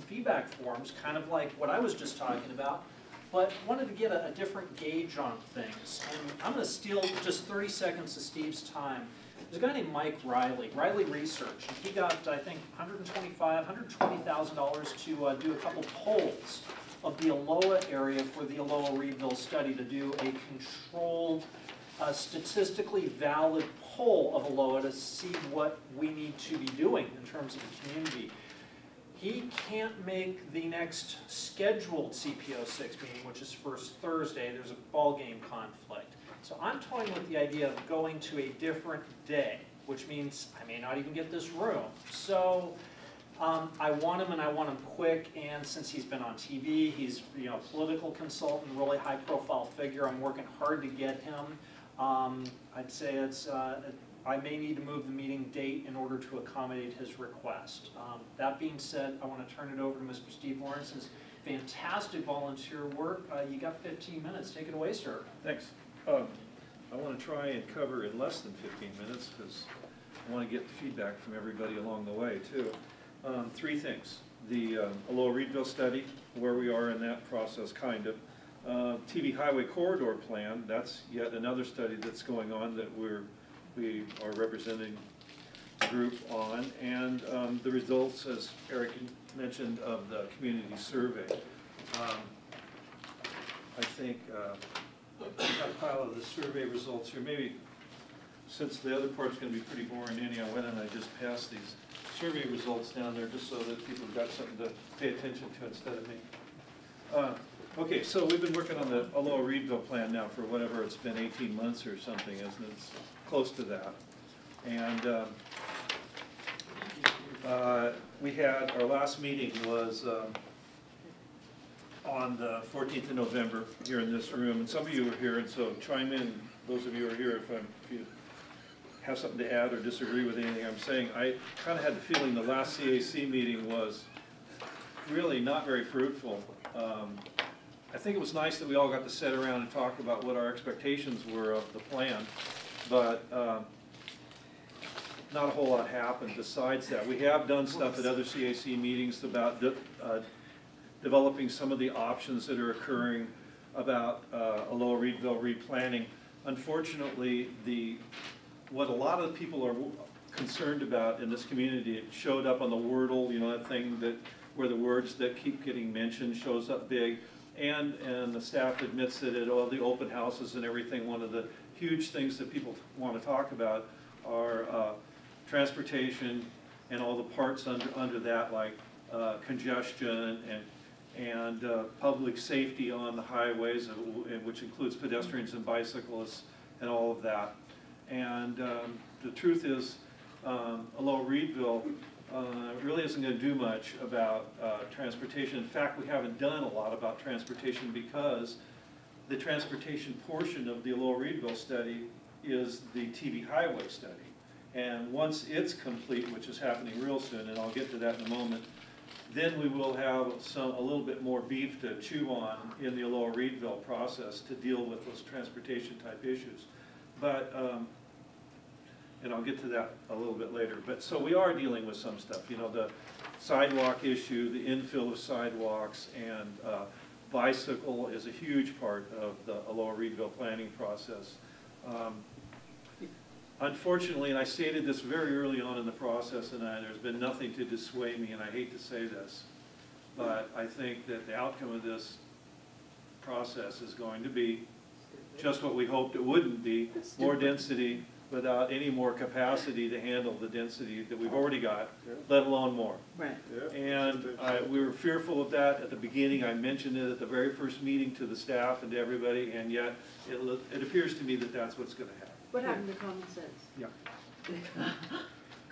feedback forms, kind of like what I was just talking about, but wanted to get a different gauge on things. And I'm going to steal just 30 seconds of Steve's time. There's a guy named Mike Riley Research, and he got, I think, $120,000 to do a couple polls of the Aloha area for the Aloha Reedville study, to do a controlled, statistically valid poll of Aloha to see what we need to be doing in terms of the community. He can't make the next scheduled CPO6 meeting, which is first Thursday. There's a ball game conflict. So I'm toying with the idea of going to a different day, which means I may not even get this room. So I want him, and I want him quick, and since he's been on TV, he's a political consultant, really high-profile figure. I'm working hard to get him. I'd say it's, I may need to move the meeting date in order to accommodate his request. That being said, I want to turn it over to Mr. Steve Lawrence's fantastic volunteer work. You got 15 minutes. Take it away, sir. Thanks. I want to try and cover in less than 15 minutes because I want to get feedback from everybody along the way too. Three things. The Aloha-Reedville study, where we are in that process, kind of. TV Highway Corridor Plan, that's yet another study that's going on that we are representing a group on, and the results, as Eric mentioned, of the community survey. I think I've got a pile of the survey results here. Maybe since the other part's going to be pretty boring anyhow, why don't I just pass these survey results down there just so that people have got something to pay attention to instead of me. Okay, so we've been working on the Aloha-Reedville plan now for whatever it's been, 18 months or something, isn't it? It's close to that. And we had, our last meeting was on the 14th of November here in this room. And some of you were here, and so chime in, those of you who are here, if you have something to add or disagree with anything I'm saying. I kind of had the feeling the last CAC meeting was really not very fruitful. I think it was nice that we all got to sit around and talk about what our expectations were of the plan, but not a whole lot happened besides that. We have done stuff at other CAC meetings about developing some of the options that are occurring about Aloha-Reedville replanning. Unfortunately, what a lot of people are concerned about in this community, it showed up on the Wordle, you know, that thing that where the words that keep getting mentioned shows up big. And the staff admits that at all the open houses and everything, one of the huge things that people want to talk about are transportation and all the parts under that, like congestion and public safety on the highways, which includes pedestrians and bicyclists and all of that. And the truth is, Aloha-Reedville really isn't going to do much about transportation. In fact, we haven't done a lot about transportation because the transportation portion of the Aloha-Reedville study is the TV highway study. And once it's complete, which is happening real soon, and I'll get to that in a moment, then we will have a little bit more beef to chew on in the Aloha-Reedville process to deal with those transportation type issues. But and I'll get to that a little bit later. But so we are dealing with some stuff, you know, the sidewalk issue, the infill of sidewalks, and bicycle is a huge part of the Aloha-Reedville planning process. Unfortunately, and I stated this very early on in the process, and there's been nothing to dissuade me, and I hate to say this, but I think that the outcome of this process is going to be just what we hoped it wouldn't be, more density, without any more capacity to handle the density that we've already got, let alone more. Right. And we were fearful of that at the beginning. I mentioned it at the very first meeting to the staff and to everybody, and yet it appears to me that that's what's going to happen. What happened to common sense? Yeah.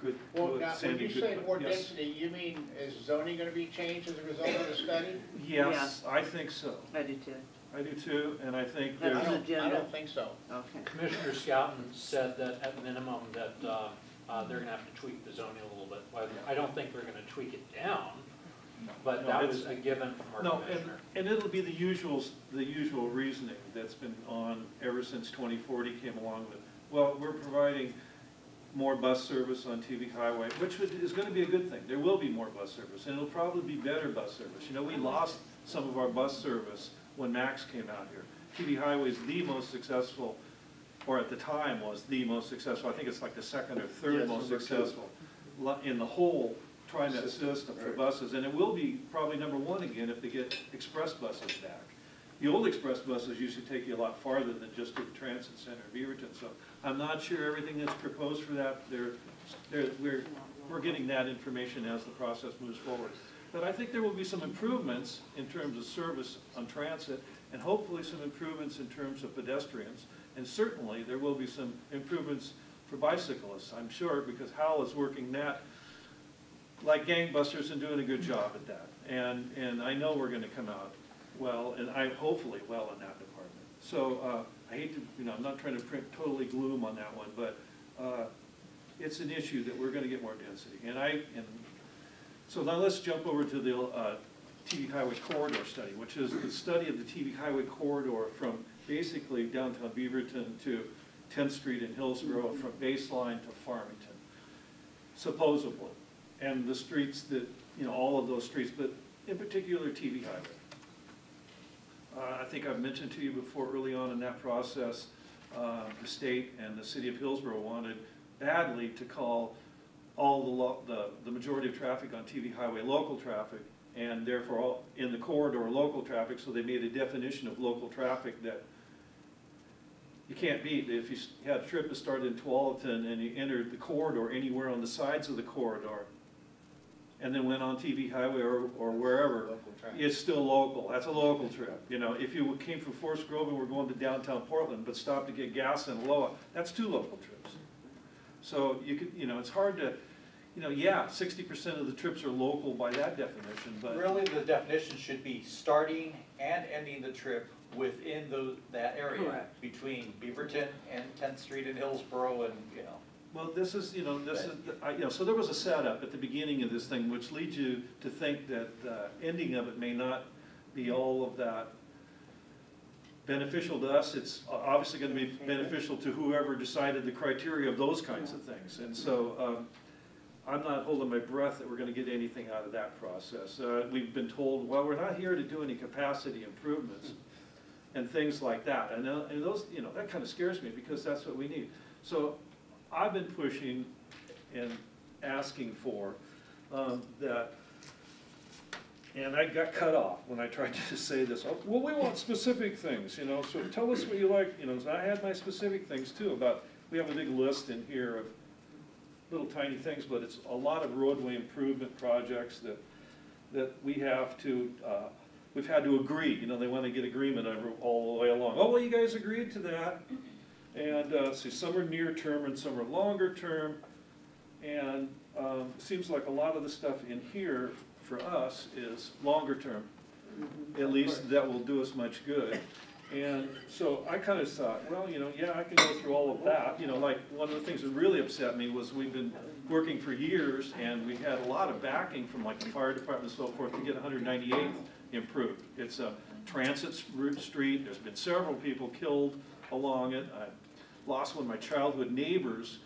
Good. Well, now, when Sandy, you good say point. more Yes. density, you mean is zoning gonna be changed as a result of the study? Yes, I think so. I do too. I do too, and I think That's there's... an I agenda. don't think so. Okay. Commissioner Scouten said that at minimum that they're gonna have to tweak the zoning a little bit. Well, I don't think they're gonna tweak it down, but No, that it's- was a given from our No, commissioner. and it'll be the usual reasoning that's been on ever since 2040 came along with, well, we're providing more bus service on TV Highway, which is going to be a good thing. There will be more bus service, and it'll probably be better bus service. You know, we lost some of our bus service when Max came out here. TV Highway is the most successful, or at the time was the most successful. I think it's like the second or third most successful in the whole TriMet system for buses, and it will be probably #1 again if they get express buses back. The old express buses used to take you a lot farther than just to the transit center of Beaverton, so I'm not sure everything that's proposed for that, we're getting that information as the process moves forward. But I think there will be some improvements in terms of service on transit, and hopefully some improvements in terms of pedestrians, and certainly there will be some improvements for bicyclists, I'm sure, because Hal is working that like gangbusters and doing a good job at that. And I know we're going to come out well, and hopefully well in that department. So I hate to, you know, I'm not trying to print totally gloom on that one, but it's an issue that we're gonna get more density. And so now let's jump over to the TV Highway Corridor Study, which is the study of the TV Highway Corridor from basically downtown Beaverton to 10th Street in Hillsborough, from Baseline to Farmington, supposedly. And the streets that, you know, all of those streets, but in particular TV Highway. I think I've mentioned to you before, early on in that process, the state and the city of Hillsborough wanted badly to call all the majority of traffic on TV Highway local traffic, and therefore all in the corridor local traffic, so they made a definition of local traffic that you can't beat. If you had a trip that started in Tualatin and you entered the corridor anywhere on the sides of the corridor, and then went on TV Highway or wherever, it's still local. That's a local trip. You know, if you came from Forest Grove and were going to downtown Portland, but stopped to get gas in Aloha, that's 2 local trips. So you could, you know, it's hard to, you know, yeah, 60% of the trips are local by that definition, but Really, the definition should be starting and ending the trip within that area. Correct. Between Beaverton and 10th Street in Hillsborough and, you know. well, this is, you know, this is, you know, so there was a setup at the beginning of this thing which leads you to think that the ending of it may not be all of that beneficial to us. It's obviously going to be beneficial to whoever decided the criteria of those kinds of things. And so I'm not holding my breath that we're going to get anything out of that process. We've been told, well, we're not here to do any capacity improvements and things like that. And those, you know, that kind of scares me because that's what we need. So I've been pushing and asking for that, and I got cut off when I tried to say this. Oh, well, we want specific things, you know, so tell us what you like, you know. So I had my specific things too about, we have a big list in here of little tiny things, but it's a lot of roadway improvement projects that we have to, we've had to agree, you know, they want to get agreement all the way along. Oh, well, you guys agreed to that. And so some are near term and some are longer term. And it seems like a lot of the stuff in here for us is longer term. At least that will do us much good. And so I kind of thought, well, you know, yeah, I can go through all of that. You know, like one of the things that really upset me was we've been working for years and we had a lot of backing from like the fire department and so forth to get 198th improved. It's a transit route street. There's been several people killed along it. I lost one of my childhood neighbors.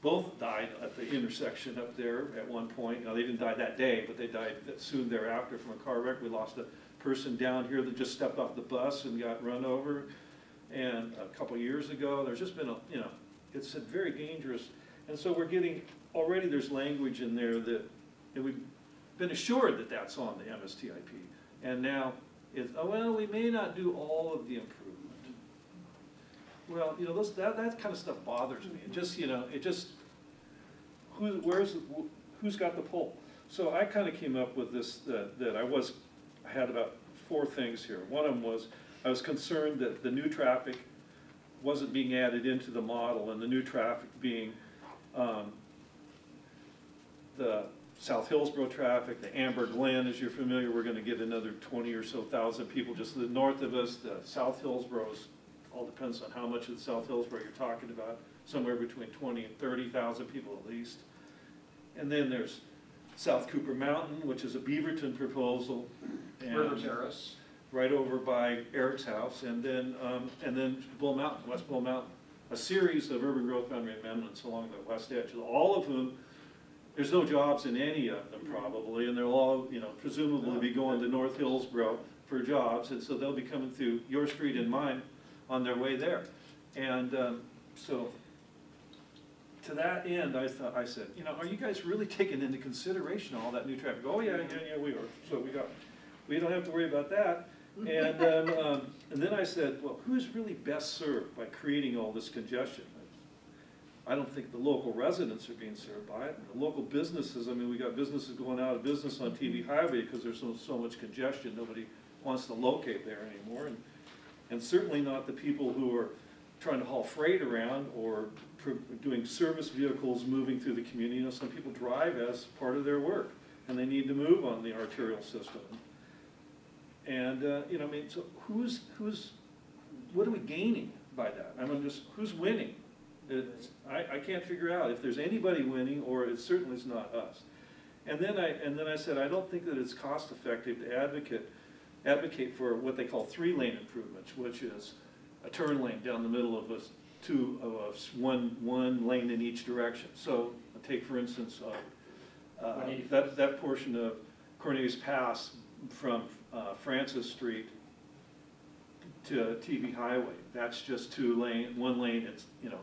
Both died at the intersection up there at one point. Now, they didn't die that day, but they died soon thereafter from a car wreck. We lost a person down here that just stepped off the bus and got run over. And a couple years ago, there's just been a, you know, it's a very dangerous. And so we're getting, already there's language in there that, and we've been assured that that's on the MSTIP. And now it's, oh, well, we may not do all of the improvement. Well, you know, that kind of stuff bothers me. It just, you know, it just, who's got the pull? So I kind of came up with this, I had about 4 things here. One of them was, I was concerned that the new traffic wasn't being added into the model, and the new traffic being the South Hillsborough traffic, the Amber Glen, as you're familiar, we're going to get another 20 or so thousand people just to the north of us. The South Hillsborough's, all depends on how much of the South Hillsborough you're talking about, somewhere between 20 and 30,000 people at least. And then there's South Cooper Mountain, which is a Beaverton proposal. River Terrace. Right over by Eric's house, and then Bull Mountain, West Bull Mountain. A series of urban growth boundary amendments along the west edge, all of whom, there's no jobs in any of them probably, and they'll all, you know, presumably be going to North Hillsborough for jobs, and so they'll be coming through your street and mine on their way there. And so to that end, I said, you know, are you guys really taking into consideration all that new traffic? Oh yeah, we are. So we don't have to worry about that. And then I said, well, who's really best served by creating all this congestion? I don't think the local residents are being served by it. The local businesses, I mean, we got businesses going out of business on TV Highway because there's so much congestion. Nobody wants to locate there anymore. And certainly not the people who are trying to haul freight around or doing service vehicles moving through the community. You know, some people drive as part of their work, and they need to move on the arterial system. And, you know, I mean, so who's what are we gaining by that? I mean, just, who's winning? I can't figure out if there's anybody winning, or it certainly is not us. And then I said, I don't think that it's cost effective to advocate for what they call 3-lane improvements, which is a turn lane down the middle of us, one lane in each direction. So take for instance that portion of Cornelius Pass from Francis Street to TV Highway. That's just 1 lane. It's, you know,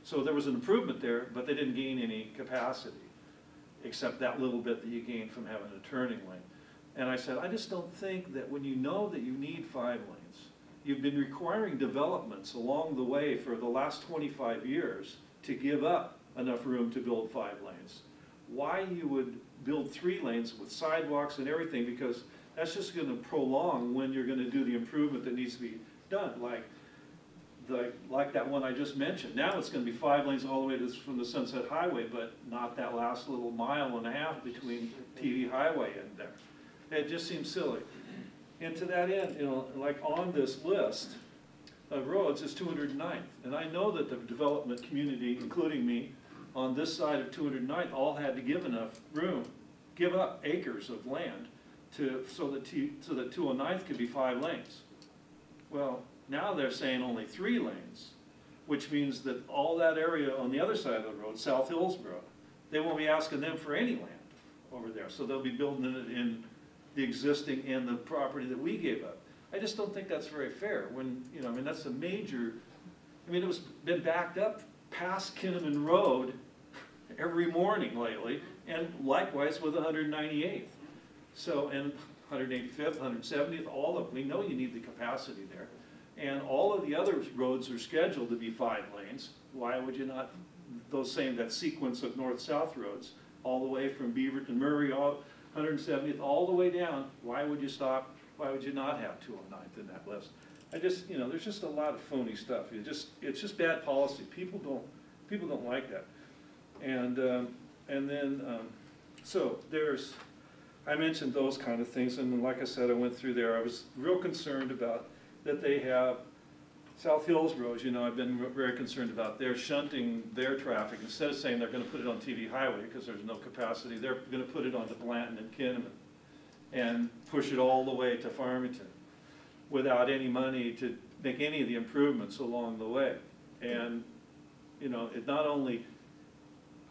so there was an improvement there, but they didn't gain any capacity, except that little bit that you gain from having a turning lane. And I said, I just don't think that when you know that you need 5 lanes, you've been requiring developments along the way for the last 25 years to give up enough room to build 5 lanes. Why you would build 3 lanes with sidewalks and everything, because that's just going to prolong when you're going to do the improvement that needs to be done, like that one I just mentioned. Now it's going to be 5 lanes all the way from the Sunset Highway, but not that last little 1.5 miles between TV Highway and there. It just seems silly. And to that end, you know, like on this list of roads is 209th. And I know that the development community, including me, on this side of 209th all had to give enough room, give up acres of land so that 209th could be 5 lanes. Well, now they're saying only 3 lanes, which means that all that area on the other side of the road, South Hillsborough, they won't be asking them for any land over there. So they'll be building it in the existing and the property that we gave up. I just don't think that's very fair when, you know, I mean, that's a major, I mean, it was been backed up past Kinnaman Road every morning lately, and likewise with 198th. So, and 185th, 170th, all of them, we know you need the capacity there. And all of the other roads are scheduled to be 5 lanes. Why would you not, that sequence of north-south roads, all the way from Beaverton, Murray, 170th, all the way down, why would you stop, why would you not have 209th in that list? I just, you know, there's just a lot of phony stuff. It's just bad policy. People don't like that. And then, so I mentioned those kind of things, and like I said, I went through there. I was real concerned about that they have South Hillsborough, you know, I've been very concerned about their shunting their traffic. Instead of saying they're going to put it on TV Highway because there's no capacity, they're going to put it onto Blanton and Kinnaman and push it all the way to Farmington without any money to make any of the improvements along the way. And, you know, it not only,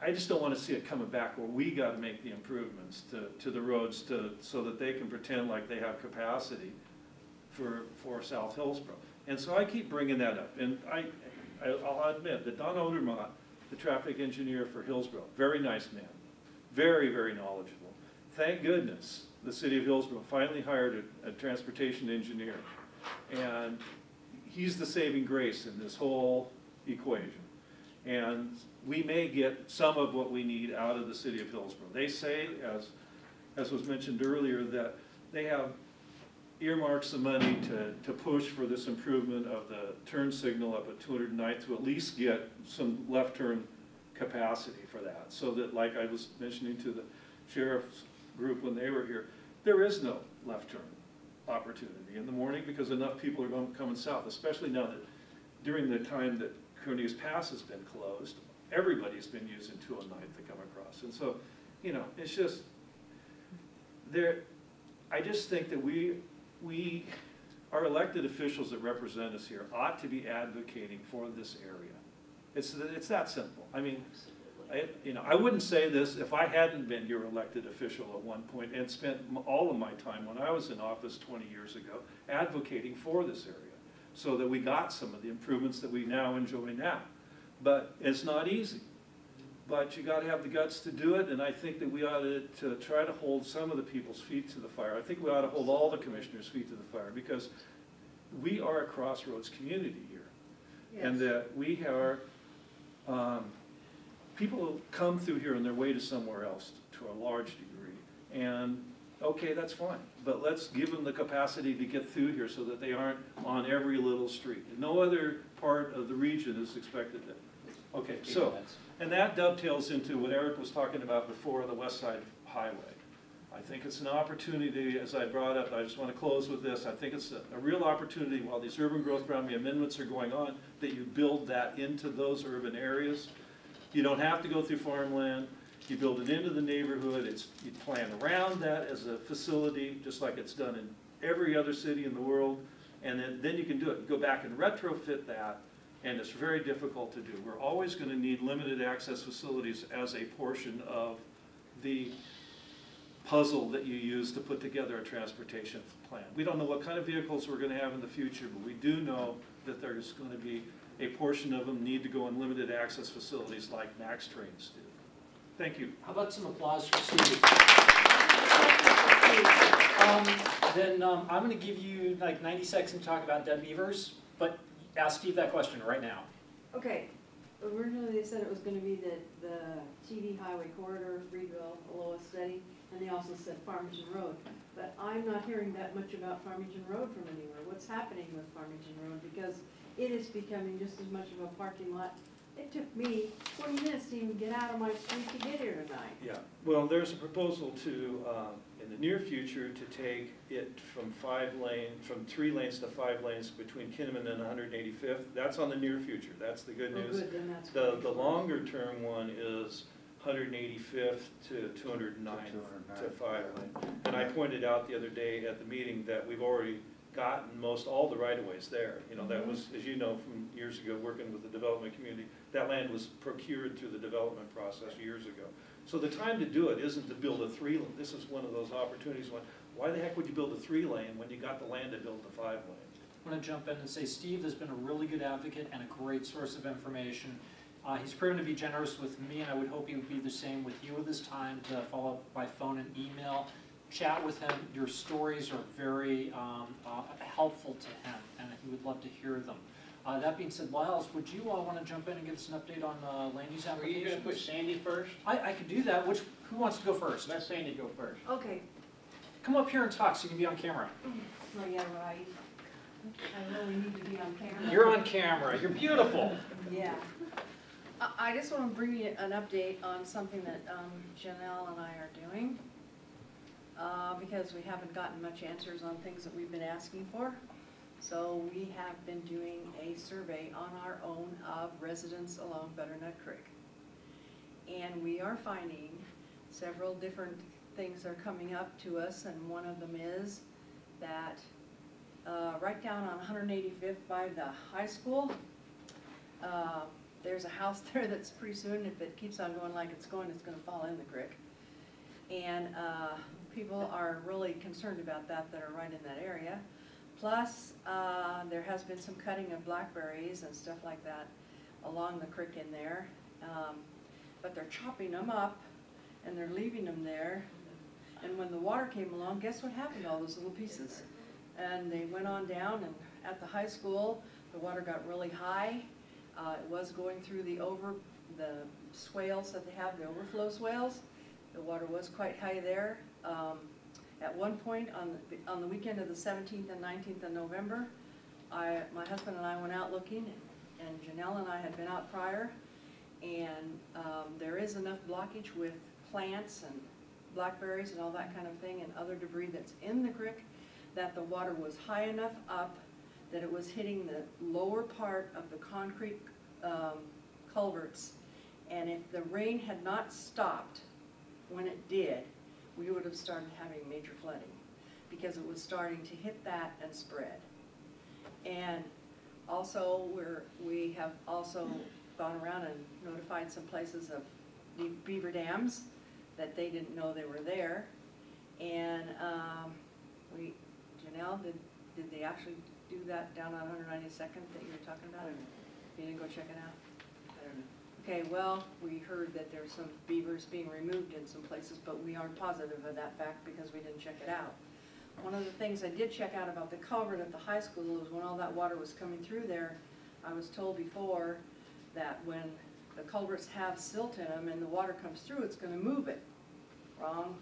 I just don't want to see it coming back where we got to make the improvements to the roads so that they can pretend like they have capacity for South Hillsborough. And so I keep bringing that up. And I'll admit that Don Odermatt, the traffic engineer for Hillsborough, very nice man, very, very knowledgeable. Thank goodness the city of Hillsborough finally hired a transportation engineer. And he's the saving grace in this whole equation. And we may get some of what we need out of the city of Hillsborough. They say, as was mentioned earlier, that they have earmarks some money to push for this improvement of the turn signal up at 209th to at least get some left turn capacity for that. So that, like I was mentioning to the sheriff's group when they were here, there is no left turn opportunity in the morning because enough people are coming south, especially now that during the time that Cornelius Pass has been closed, everybody's been using 209th to come across. And so, you know, it's just, I just think that our elected officials that represent us here ought to be advocating for this area. It's that simple. I mean, I wouldn't say this if I hadn't been your elected official at one point and spent all of my time when I was in office 20 years ago advocating for this area so that we got some of the improvements that we now enjoy now. But it's not easy. But you got to have the guts to do it, and I think that we ought to try to hold some of the people's feet to the fire. I think we ought to hold all the commissioners' feet to the fire because we are a crossroads community here. Yes. And that we are, people come through here on their way to somewhere else to a large degree. And okay, that's fine, but let's give them the capacity to get through here so that they aren't on every little street. No other part of the region is expected to. Okay, so, and that dovetails into what Eric was talking about before, the West Side Highway. I think it's an opportunity, as I brought up, I just want to close with this, I think it's a real opportunity while these urban growth boundary amendments are going on, that you build that into those urban areas. You don't have to go through farmland, you build it into the neighborhood, you plan around that as a facility, just like it's done in every other city in the world, and then you can do it. You go back and retrofit that, and it's very difficult to do. We're always going to need limited access facilities as a portion of the puzzle that you use to put together a transportation plan. We don't know what kind of vehicles we're going to have in the future, but we do know that there's going to be a portion of them need to go in limited access facilities like MAX trains do. Thank you. How about some applause for Steve? I'm going to give you like 90 seconds to talk about dead beavers, but ask Steve that question right now. Okay, originally they said it was gonna be the TV highway corridor, Reedville, Aloha study, and they also said Farmington Road. But I'm not hearing that much about Farmington Road from anywhere. What's happening with Farmington Road? Because it is becoming just as much of a parking lot. It took me 20 minutes to even get out of my street to get here tonight. Yeah, well, there's a proposal to, in the near future, to take it from 3 lanes to 5 lanes between Kinnaman and 185th. That's on the near future. That's the good news. Good, then that's The longer term one is 185th to 209th to 5 lane. And I pointed out the other day at the meeting that we've already gotten all the right-of-ways there. You know, that was, as you know from years ago, working with the development community, that land was procured through the development process years ago. So the time to do it isn't to build a 3-lane. This is one of those opportunities when, why the heck would you build a 3-lane when you got the land to build the 5-lane? I want to jump in and say Steve has been a really good advocate and a great source of information. He's proven to be generous with me, and I would hope he would be the same with you with his time to follow up by phone and email. Chat with him. Your stories are very helpful to him, and he would love to hear them. That being said, Lyles, would you want to jump in and give us an update on land use applications? Are you going to put Sandy first? I could do that. Who wants to go first? Let Sandy go first. Okay. Come up here and talk so you can be on camera. Oh, yeah, right. I really need to be on camera. You're on camera. You're beautiful. Yeah. I just want to bring you an update on something that Janelle and I are doing. Because we haven't gotten much answers on things that we've been asking for. So we have been doing a survey on our own of residents along Butternut Creek. And we are finding several different things are coming up to us, and one of them is that right down on 185th by the high school, there's a house there that's pretty soon, if it keeps on going like it's going to fall in the creek. And people are really concerned about that are right in that area. Plus, there has been some cutting of blackberries and stuff like that along the creek in there. But they're chopping them up and they're leaving them there. And when the water came along, guess what happened to all those little pieces? And they went on down, and at the high school, the water got really high. It was going through the swales that they have, the overflow swales. The water was quite high there. At one point on the weekend of the 17th and 19th of November, my husband and I went out looking, and Janelle and I had been out prior, and there is enough blockage with plants and blackberries and all that kind of thing and other debris that's in the creek that the water was high enough up that it was hitting the lower part of the concrete culverts. And if the rain had not stopped when it did, we would have started having major flooding because it was starting to hit that and spread. And also we have also gone around and notified some places of the beaver dams that they didn't know they were there. And Janelle, did they actually do that down on 192nd that you were talking about? You didn't go check it out? I don't know. Okay, well, we heard that there's some beavers being removed in some places, but we aren't positive of that fact because we didn't check it out. One of the things I did check out about the culvert at the high school is when all that water was coming through there, I was told before that when the culverts have silt in them and the water comes through, it's going to move it. Wrong.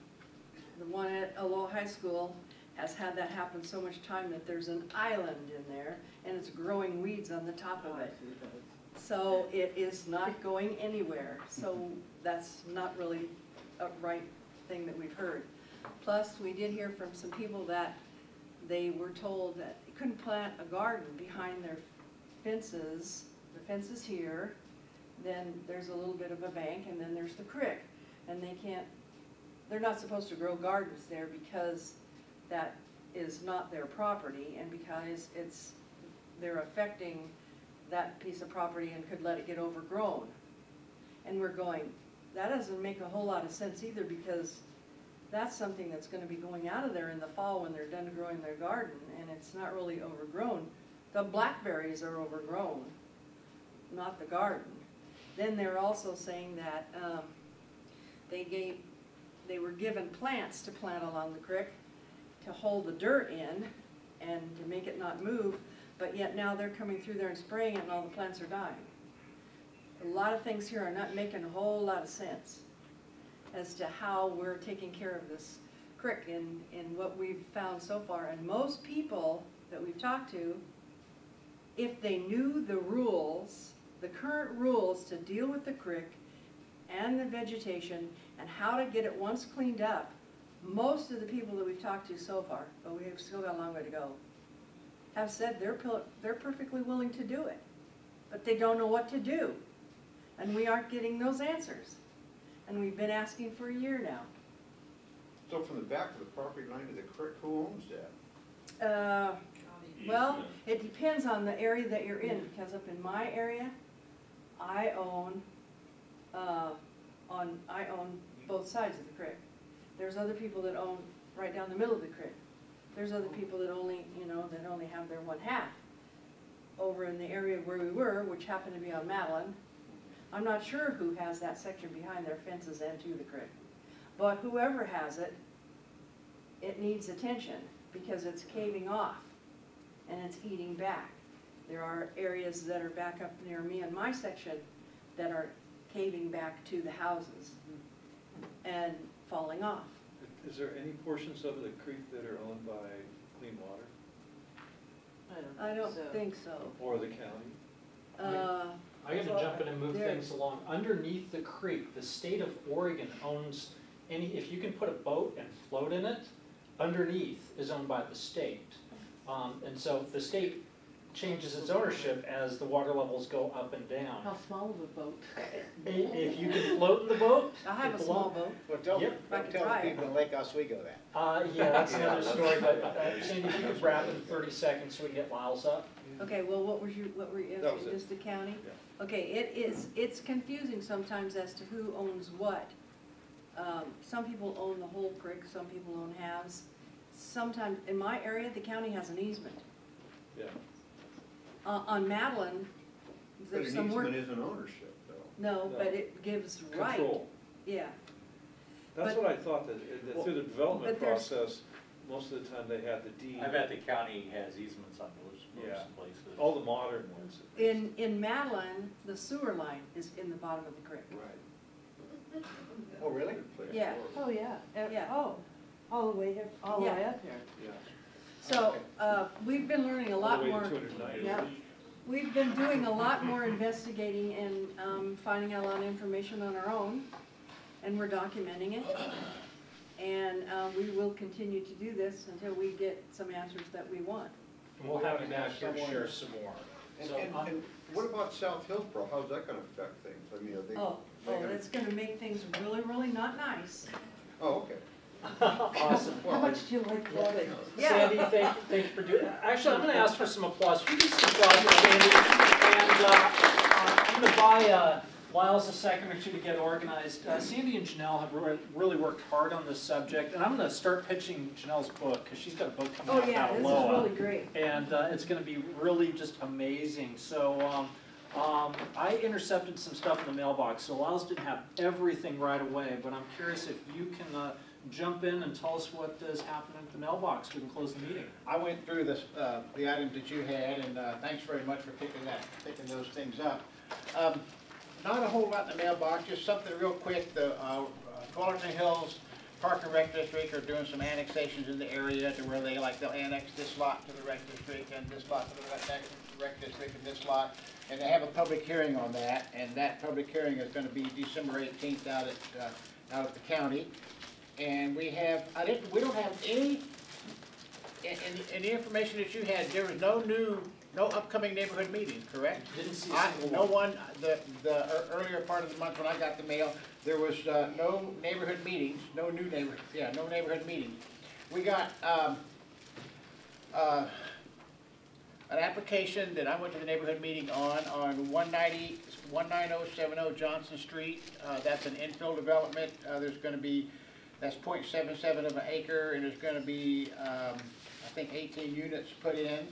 The one at Aloha High School has had that happen so much time that there's an island in there and it's growing weeds on the top of it. So it is not going anywhere. So that's not really a right thing that we've heard. Plus, we did hear from some people that they were told that they couldn't plant a garden behind their fences. The fence is here, then there's a little bit of a bank, and then there's the creek. And they're not supposed to grow gardens there because that is not their property, and because they're affecting that piece of property and could let it get overgrown. And we're going, that doesn't make a whole lot of sense either, because that's something that's gonna be going out of there in the fall when they're done growing their garden, and it's not really overgrown. The blackberries are overgrown, not the garden. Then they're also saying that they were given plants to plant along the creek to hold the dirt in and to make it not move, but yet now they're coming through there and spraying it and all the plants are dying. A lot of things here are not making a whole lot of sense as to how we're taking care of this creek in what we've found so far. And most people that we've talked to, if they knew the rules, the current rules to deal with the creek and the vegetation and how to get it once cleaned up, most of the people that we've talked to so far, but we have still got a long way to go, have said they're perfectly willing to do it, but they don't know what to do. And we aren't getting those answers. And we've been asking for a year now. So from the back of the property line to the creek, who owns that? Well, it depends on the area that you're in, because up in my area, I own both sides of the creek. There's other people that own right down the middle of the creek. There's other people that only have their one half. Over in the area where we were, which happened to be on Madeline, I'm not sure who has that section behind their fences and to the creek. But whoever has it, it needs attention because it's caving off and it's eating back. There are areas that are back up near me in my section that are caving back to the houses and falling off. Is there any portions of the creek that are owned by Clean Water I don't think so. or the county? I gotta jump in and move things along. Underneath the creek, the state of Oregon owns if you can put a boat and float in it, underneath is owned by the state. And so the state changes its ownership as the water levels go up and down. How small of a boat? If you can float in the boat. I have a small boat. Well, don't Yep. tell the people in Lake Oswego that. Yeah, that's another story, but Sandy, if you could wrap in 30 seconds so we can get Lyles up. Okay, well, what were you That was asking, it. just the county? Yeah. Okay, it's confusing sometimes as to who owns what. Some people own the whole creek, some people own halves. Sometimes, in my area, the county has an easement. Yeah. On Madeline, But there's an some work. easement isn't ownership, though. No, No. but it gives right. Control. Yeah, That's But- what I thought, that through the development but there's- process, most of the time they had the deed. I bet the county has easements on Yeah. most places. All the modern ones. in Madeline, the sewer line is in the bottom of the creek. Right. Oh, really? Yeah. Oh, yeah. Yeah. Oh, all the way here, all the Yeah. way up here. Yeah. So, we've been learning a All lot the way to more. 290. Yeah. We've been doing a lot more investigating and finding out a lot of information on our own, and we're documenting it. And we will continue to do this until we get some answers that we want. And we'll have you back here to share some more. So, And what about South Hillsborough? How's that gonna affect things? I mean, are they? Oh, they gonna- that's gonna make things really, really not nice. Oh, okay. Awesome. How much do you like flooding? Yeah. Sandy, thank you for doing that. Actually, I'm gonna ask for some applause. You give some applause for Sandy. And I'm gonna buy Lyles a second or two to get organized. Sandy and Janelle have really worked hard on this subject, and I'm gonna start pitching Janelle's book, because she's got a book coming Oh, out yeah, about this is Aloha. really great. And it's gonna be really just amazing. So I intercepted some stuff in the mailbox, so Lyles didn't have everything right away, but I'm curious if you can jump in and tell us what is happening at the mailbox. We can close the meeting. I went through this, the items that you had, and thanks very much for picking those things up. Not a whole lot in the mailbox, just something real quick. The Fullerton Hills Park and Rec District are doing some annexations in the area to where they'll annex this lot to the rec district and this lot to the rec district and this lot. And they have a public hearing on that, and that public hearing is going to be December 18th out at the county. And we have, we don't have any, in the information that you had, there was no upcoming neighborhood meetings, correct? Didn't see a single No one, the earlier part of the month when I got the mail, there was no neighborhood meetings, no neighborhood meetings. We got an application that I went to the neighborhood meeting on 19070 Johnson Street. That's an infill development. There's going to be, that's 0.77 of an acre, and there's going to be, I think 18 units put in.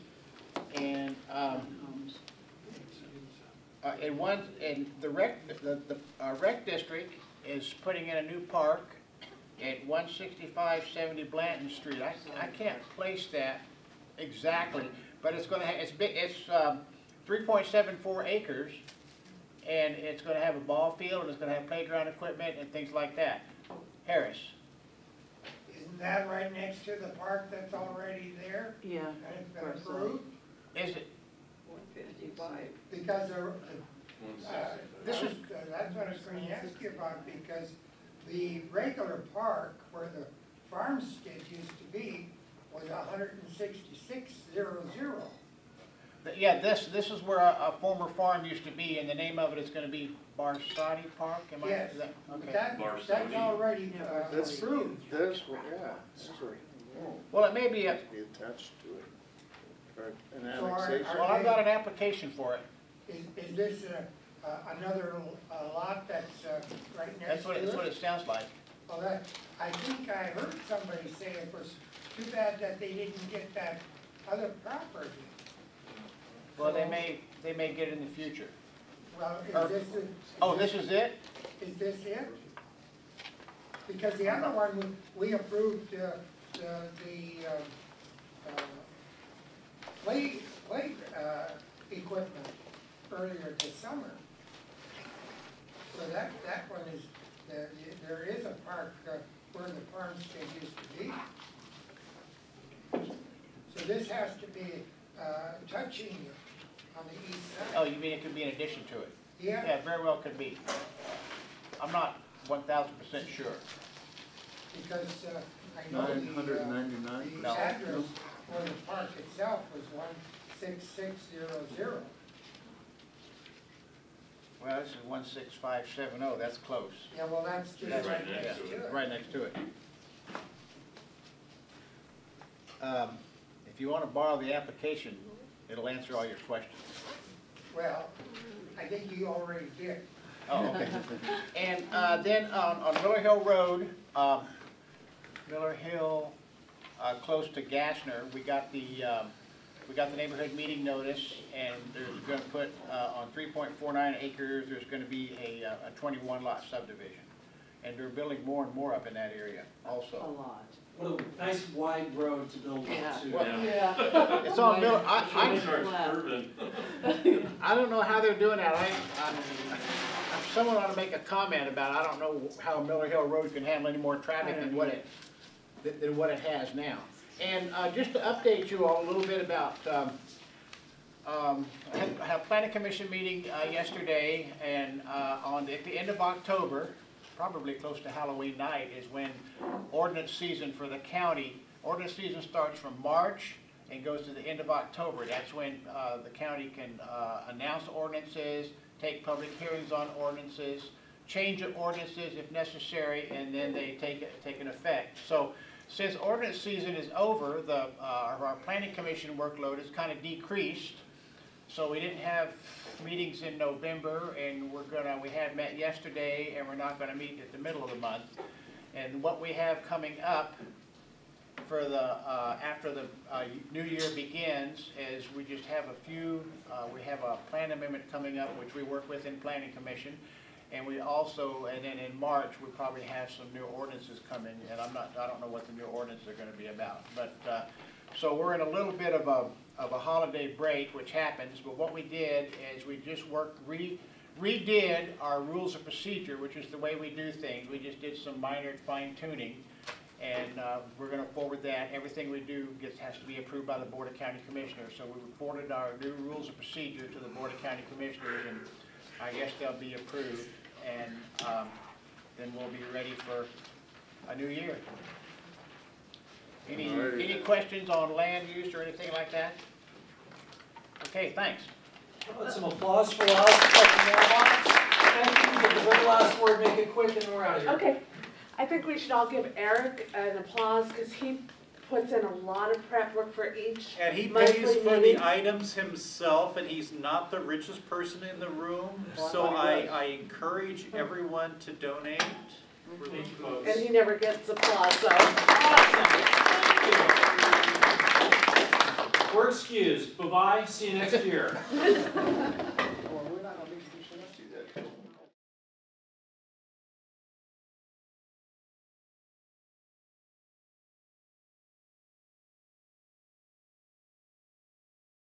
And the rec district is putting in a new park at 16570 Blanton Street. I can't place that exactly, but it's going to have, it's big. It's 3.74 acres, and it's going to have a ball field, and it's going to have playground equipment and things like that. Harris. Isn't that right next to the park that's already there? Yeah. And it's been approved? Is it? 155. Because This is. that's what I was going to ask you about, because the regular park where the farmstead used to be was 16600. Yeah, this is where a former farm used to be, and the name of it is going to be Barsati Park. Am I? Yes. Okay. That's already That's approved. This one, yeah. This is where, Well, it may be a. be attached to it. Or an So annexation. Well, I've got an application for it. Is this another lot that's right next to it? That's what it sounds like. Well, I think I heard somebody say it was too bad that they didn't get that other property. Well, they may get it in the future. Well, This is it? Is this it? Because the other one, we approved play equipment earlier this summer. So that one is, there is a park where the farmstead used to be. So this has to be touching on the east side. Oh, you mean it could be in addition to it? Yeah. Yeah, very well could be. I'm not 1000% sure. Because I know the 999? No. address for the park itself was 16600. Well, this is 16570. That's close. Yeah, well, that's just That's right right next to it. Right next to it. If you want to borrow the application, it'll answer all your questions. Well, I think you already did. Oh, okay. And then on Miller Hill Road, Miller Hill, close to Gassner, we got the neighborhood meeting notice, and there's going to put on 3.49 acres. There's going to be a 21 lot subdivision, and they're building more and more up in that area also. A lot. What a nice wide road to build Yeah. on to. Well, Yeah. It's on Miller. I don't know how they're doing that. Someone ought to make a comment about it. I don't know how Miller Hill Road can handle any more traffic than what it has now. And just to update you all a little bit about, I had a planning commission meeting yesterday, and at the end of October, probably close to Halloween night, is when ordinance season for the county. Ordinance season starts from March and goes to the end of October. That's when the county can announce ordinances, take public hearings on ordinances, change the ordinances if necessary, and then they take an effect. So since ordinance season is over, our planning commission workload has kind of decreased. So we didn't have meetings in November, and we had met yesterday, and we're not gonna meet at the middle of the month. And what we have coming up for after the new year begins is we just have we have a plan amendment coming up, which we work with in planning commission. And we also, and then in March, we probably have some new ordinances coming, and I don't know what the new ordinances are gonna be about. But, so we're in a little bit of a holiday break, which happens, but what we did is we just redid our rules of procedure, which is the way we do things. We just did some minor fine tuning, and we're gonna forward that. Everything we do has to be approved by the Board of County Commissioners. So we forwarded our new rules of procedure to the Board of County Commissioners, and I guess they'll be approved, and then we'll be ready for a new year. Any questions on land use or anything like that? Okay, thanks. How about some applause for us? Thank you, get the very last word, make it quick, and then we're out of here. Okay, I think we should all give Eric an applause, because he puts in a lot of prep work for each And he monthly pays for meeting. the items himself, and he's not the richest person in the room, so I encourage everyone to donate for these folks. And he never gets applause, so. We're excused. Bye-bye, see you next year.